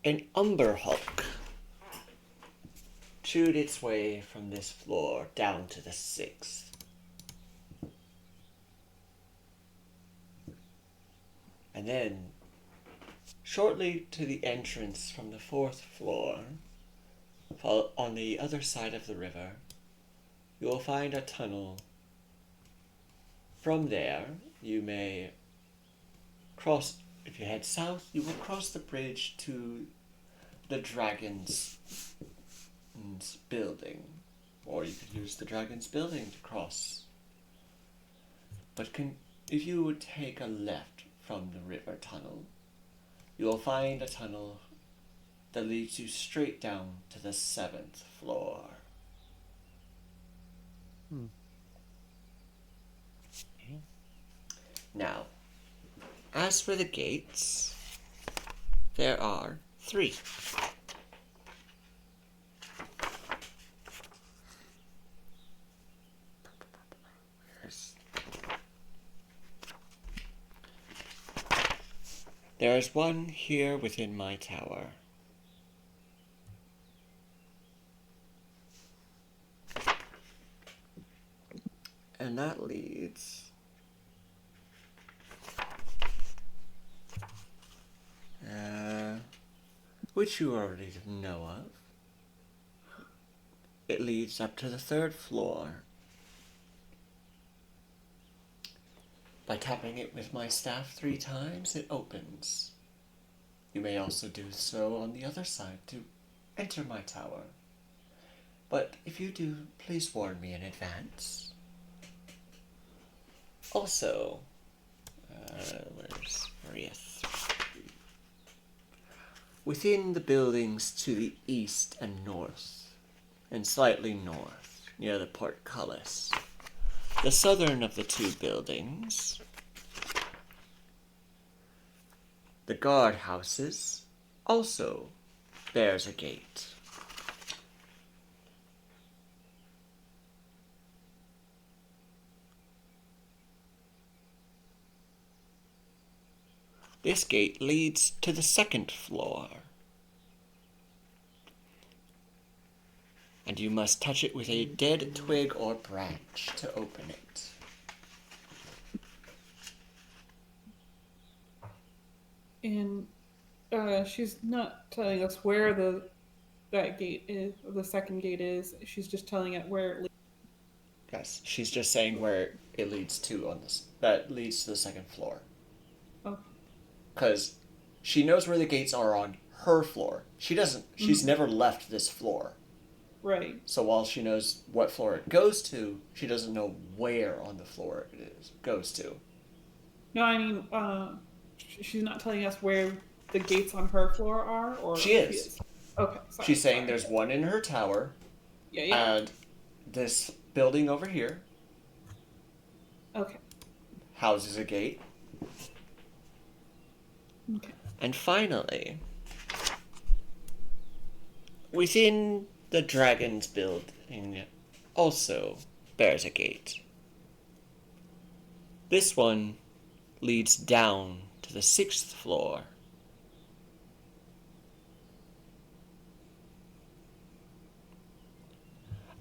An umber hulk chewed its way from this floor down to the 6th. And then, shortly to the entrance from the 4th floor, on the other side of the river, you will find a tunnel. From there, you may cross, if you head south, you will cross the bridge to the dragon's building. Or you could use the dragon's building to cross. But if you would take a left from the river tunnel, you will find a tunnel that leads you straight down to the 7th floor. Okay. Now, as for the gates, there are 3. There is one here within my tower. And that leads which you already know of. It leads up to the 3rd floor. By tapping it with my staff 3 times, it opens. You may also do so on the other side to enter my tower. But if you do, please warn me in advance. Also, where's Maria? Within the buildings to the east and north, and slightly north, near the portcullis, the southern of the 2 buildings, the guardhouses, also bears a gate. This gate leads to the 2nd floor, and you must touch it with a dead twig or branch to open it. And she's not telling us where that gate is, or the 2nd gate is. She's just telling it where it leads. Yes, she's just saying where it leads to on this. That leads to the 2nd floor. Oh. Because she knows where the gates are on her floor. She's never left this floor. Right. So while she knows what floor it goes to, she doesn't know where on the floor goes to. No, I mean, she's not telling us where the gates on her floor are, or She is. Okay. Sorry, She's saying sorry. there's one in her tower, Yeah. and this building over here Okay. houses a gate. Okay. And finally, within the dragon's building also bears a gate. This one leads down to the 6th floor.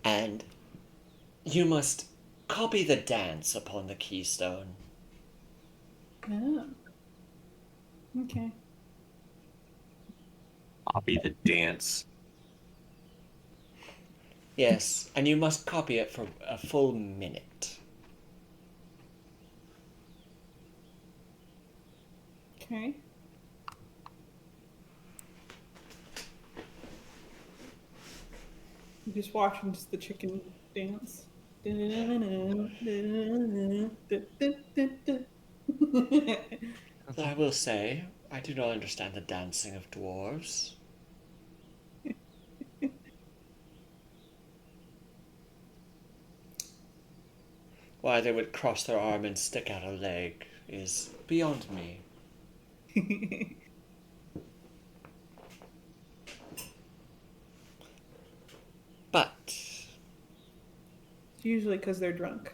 And you must copy the dance upon the keystone. Oh. Okay. Copy the dance. Yes, and you must copy it for a full minute. Okay. I'm just watching the chicken dance. I will say, I do not understand the dancing of dwarves. Why they would cross their arm and stick out a leg is beyond me. But It's usually because they're drunk.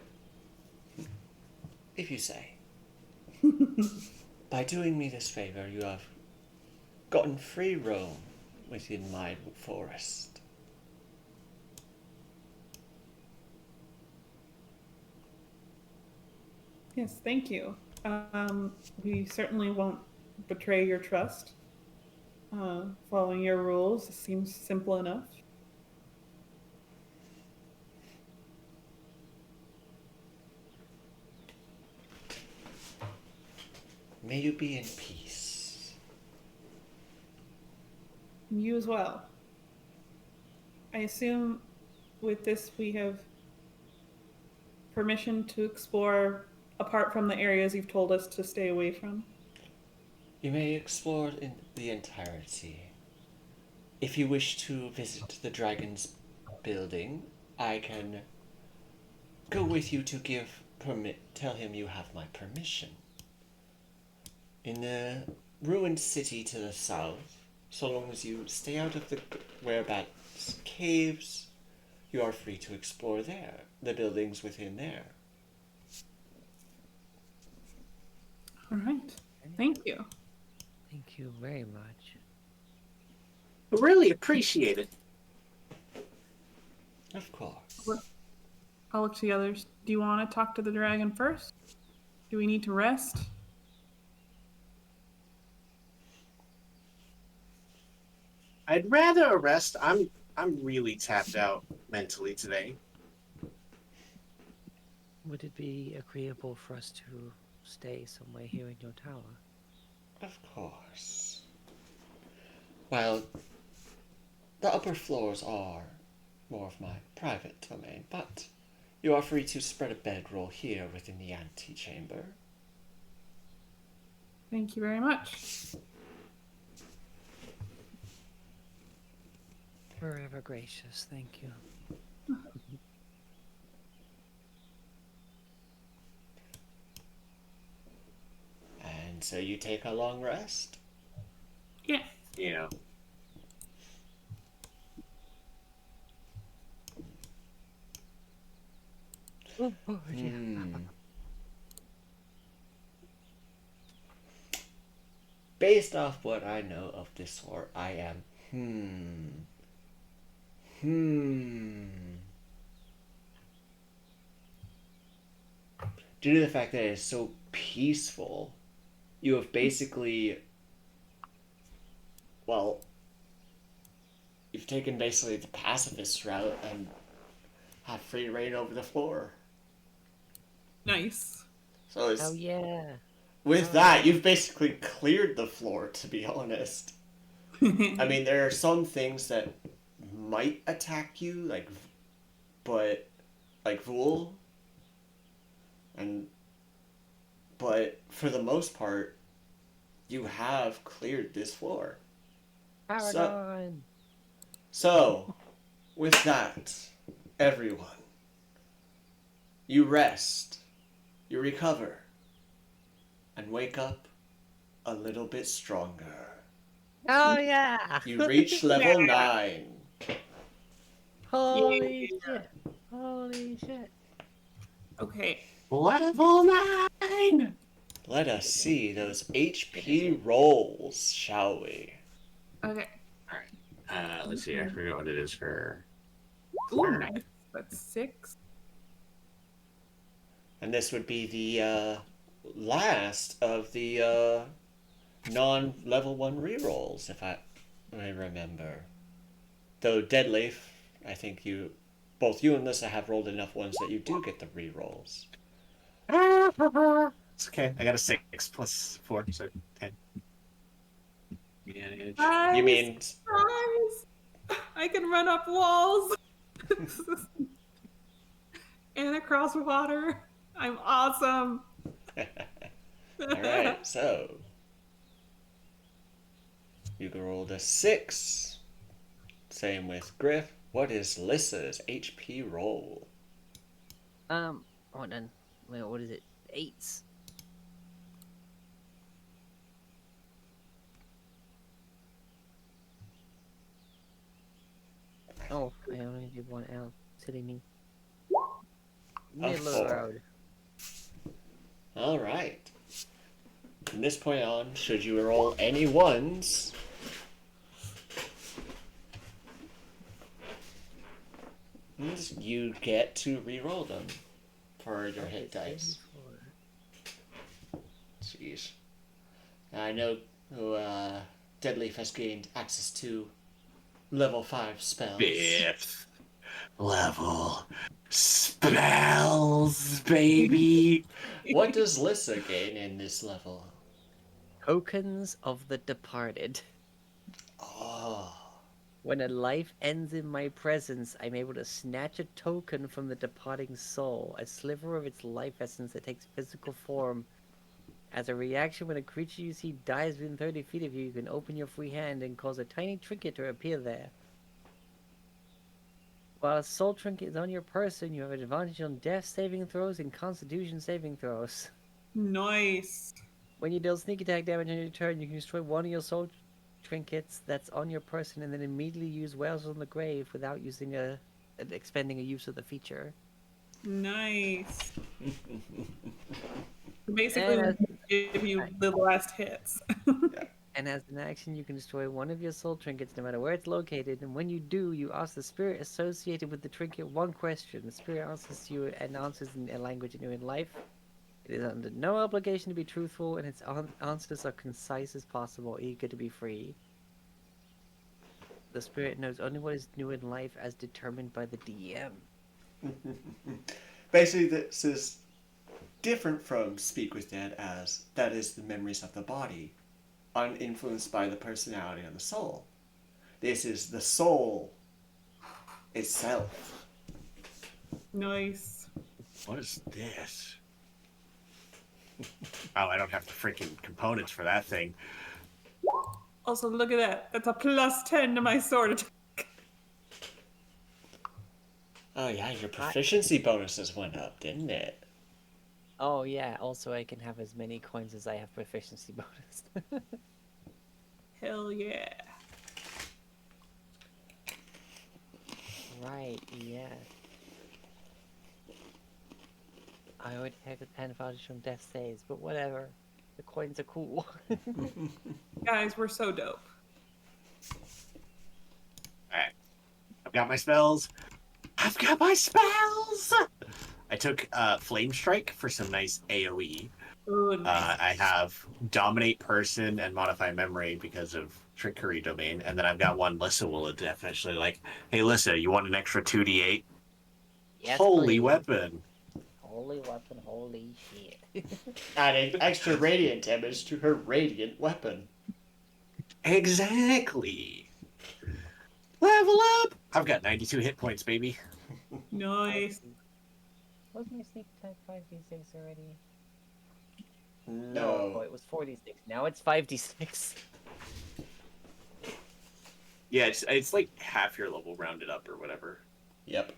if you say, by doing me this favor, you have gotten free roam within my forest. Yes, thank you. We certainly won't betray your trust. Following your rules seems simple enough. May you be in peace. You as well. I assume with this we have permission to explore apart from the areas you've told us to stay away from. You may explore in the entirety. If you wish to visit the dragon's building, I can go with you to give tell him you have my permission. In the ruined city to the south, so long as you stay out of the whereabouts caves, you are free to explore there, the buildings within there. All right. Thank you. Thank you very much. Really appreciate it. Of course. I'll look to the others. Do you want to talk to the dragon first? Do we need to rest? I'd rather rest. I'm really tapped out mentally today. Would it be agreeable for us to stay somewhere here in your tower? Of course. Well, the upper floors are more of my private domain, but you are free to spread a bedroll here within the antechamber. Thank you very much. Forever gracious, thank you. And so you take a long rest? Yeah. Yeah. Oh, yeah. Based off what I know of this sort, I am Due to the fact that it is so peaceful, you have basically, well, you've taken basically the pacifist route and have free reign over the floor. Nice. So it's, Oh yeah. with that, you've basically cleared the floor, to be honest. I mean, there are some things that might attack you, like Vul, but for the most part, you have cleared this floor. Paragon. So, with that, everyone, you rest, you recover, and wake up a little bit stronger. Oh yeah. You reach level 9. Holy shit. Holy shit. Okay. Level 9! Let us see those HP rolls, shall we? Okay. Let's see. I forget what it is for. Ooh, nice. That's 6. And this would be the last of the non-level 1 rerolls, if I remember. Though Deadleaf, I think both you and Lissa have rolled enough ones that you do get the rerolls. It's okay. I got a 6 plus 4, so 10. Guys, You mean... guys, I can run up walls and across water. I'm awesome. Alright, so... You rolled a 6. Same with Griff. What is Lissa's HP roll? Hold on. Wait, what is it? 8s. Oh, I only did one out. Silly me. Middle of the 4. road. Alright. From this point on, should you roll any 1s, you get to re-roll them for your hit dice. Jeez. I know Deadleaf has gained access to level 5 spells. 5th level spells, baby. What does Lissa gain in this level? Tokens of the Departed. Oh. When a life ends in my presence, I'm able to snatch a token from the departing soul, a sliver of its life essence that takes physical form As a reaction, when a creature you see dies within 30 feet of you, you can open your free hand and cause a tiny trinket to appear there. While a soul trinket is on your person, you have an advantage on death saving throws and constitution saving throws. Nice. When you deal sneak attack damage on your turn, you can destroy one of your soul trinkets that's on your person and then immediately use Whales on the Grave without using expending a use of the feature. Nice. Basically, And give you the last hits. And as an action, you can destroy one of your soul trinkets no matter where it's located, and when you do, you ask the spirit associated with the trinket one question. The spirit answers you and answers in a language you know in life. It is under no obligation to be truthful, and its answers are concise as possible, eager to be free. The spirit knows only what is new in life as determined by the DM. Basically, this is different from Speak with Dead, as that is the memories of the body, uninfluenced by the personality of the soul. This is the soul itself. Nice. What is this? Oh, I don't have the freaking components for that thing. Also, look at that. That's a +10 to my sword attack. Oh yeah, your proficiency bonuses went up, didn't it? Oh yeah, also I can have as many coins as I have proficiency bonus. Hell yeah. Right, yeah. I already have the 10 advantage from death saves, but whatever. The coins are cool. Guys, we're so dope. Alright. I've got my spells. I've got my spells! I took Flame Strike for some nice AoE. Oh, nice. I have Dominate Person and Modify Memory because of Trickery Domain. And then I've got one Lissa will definitely like, hey, Lissa, you want an extra 2d8? Yes, Holy please. weapon. Holy weapon, holy shit. Adding extra radiant damage to her radiant weapon. Exactly. Level up! I've got 92 hit points, baby. Nice. Was my sneak attack 5d6 already? No. it was 4d6. Now it's 5d6. Yeah, it's like half your level rounded up or whatever. Yep.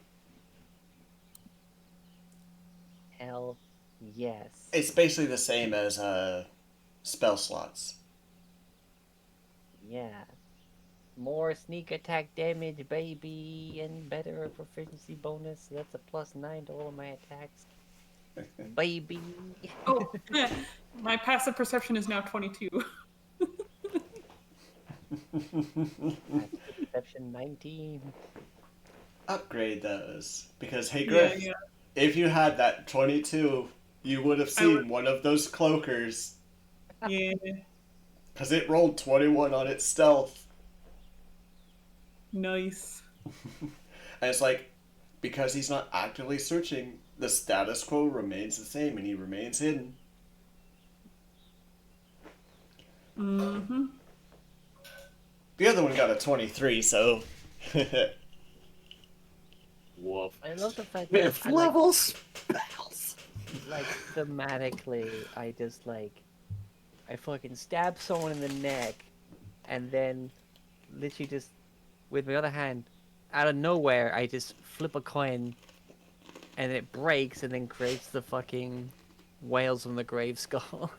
Hell yes. It's basically the same as spell slots. Yeah. More sneak attack damage, baby, and better proficiency bonus. So that's a +9 to all my attacks. Baby. Oh, my passive perception is now 22. Perception 19. Upgrade those. Because, hey, Yeah, Griff, yeah. if you had that 22, you would have seen one of those cloakers. Yeah. Because it rolled 21 on its stealth. Nice. And it's like, because he's not actively searching, the status quo remains the same and he remains hidden. Mm-hmm. The other one got a 23, so... Woof. I love the fact that Fifth I level spells. like thematically, I just like I fucking stab someone in the neck, and then literally just with my other hand, out of nowhere, I just flip a coin, and it breaks, and then creates the fucking whales from the grave skull.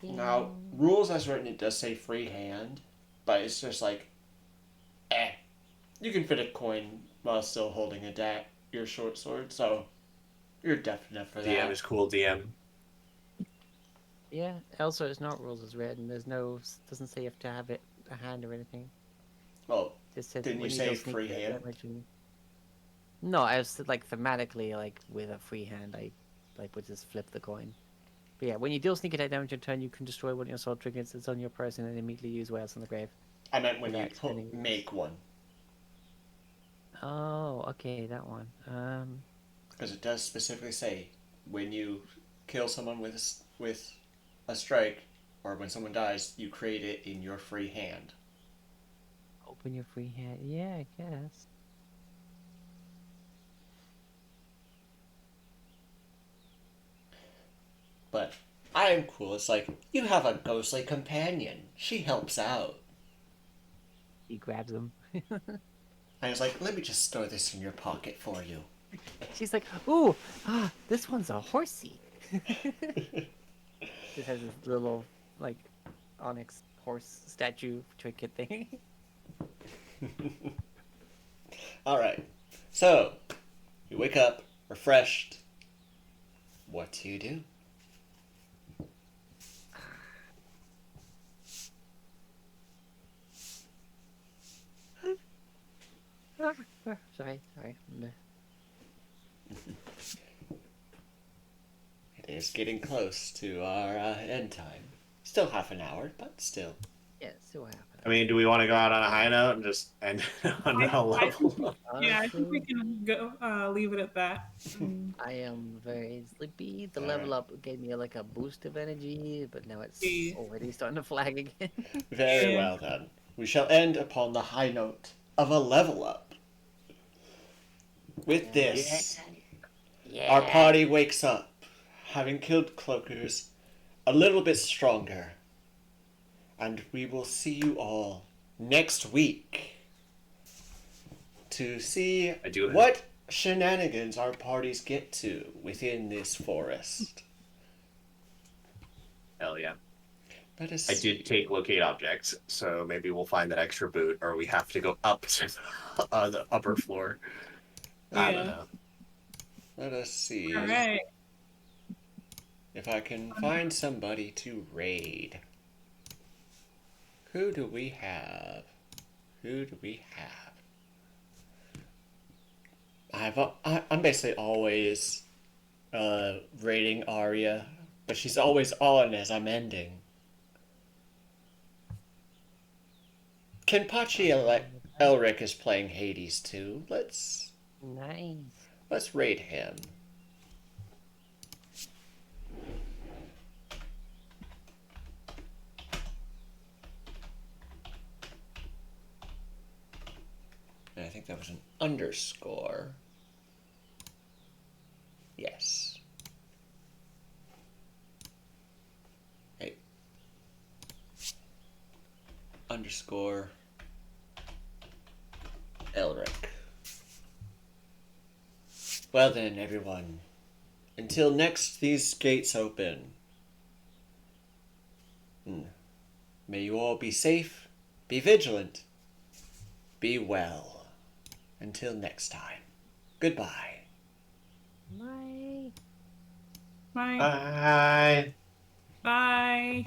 Now, rules as written, it does say free hand, but it's just like, you can fit a coin while still holding your short sword, so you're definite for that. DM is cool, DM. Yeah. Also, it's not rules as written. There's no doesn't say you have to have it a hand or anything. Well, Just says didn't you when say deal sneak free attack hand? damage and- No, I was like thematically like with a free hand, I like would just flip the coin. But yeah, when you deal sneak attack damage in turn, you can destroy one of your soul trinkets that's on your person and immediately use whales on the grave. I meant when you Without spending- make one. Oh, okay, that one. Because it does specifically say, when you kill someone with a strike, or when someone dies, you create it in your free hand. Open your free hand. Yeah, I guess. but I'm cool. It's like, you have a ghostly companion. She helps out. He grabs him. I was like, let me just store this in your pocket for you. She's like, ooh, this one's a horsey. Just has this little, like, onyx horse statue trinket thing. Alright, so, you wake up, refreshed. What do you do? Sorry. It is getting close to our end time. Still half an hour, but still. Yeah, see what happens. I mean, do we want to go out on a high note and just end on a I think level? yeah, I think we Honestly, can go leave it at that. I am very sleepy. The All level right. up gave me like a boost of energy, but now it's Yeah. already starting to flag again. Very Yeah. well then. We shall end upon the high note of a level up. With this, Yeah. our party wakes up, having killed cloakers, a little bit stronger. And we will see you all next week to see I do have- what shenanigans our parties get to within this forest. Hell yeah. Let us I did take locate objects, so maybe we'll find that extra boot, or we have to go up to the upper floor. I don't Yeah. know. Let us see All right. if I can find somebody to raid. Who do we have? I'm basically always raiding Arya, but she's always on as I'm ending. Kenpachi Elric is playing Hades too. Let's Nice. raid him. And I think that was an underscore. Yes. Hey. Underscore Elric. Well then, everyone. Until next these gates open. May you all be safe, be vigilant, be well. Until next time. Goodbye. Bye. Bye. Bye. Bye.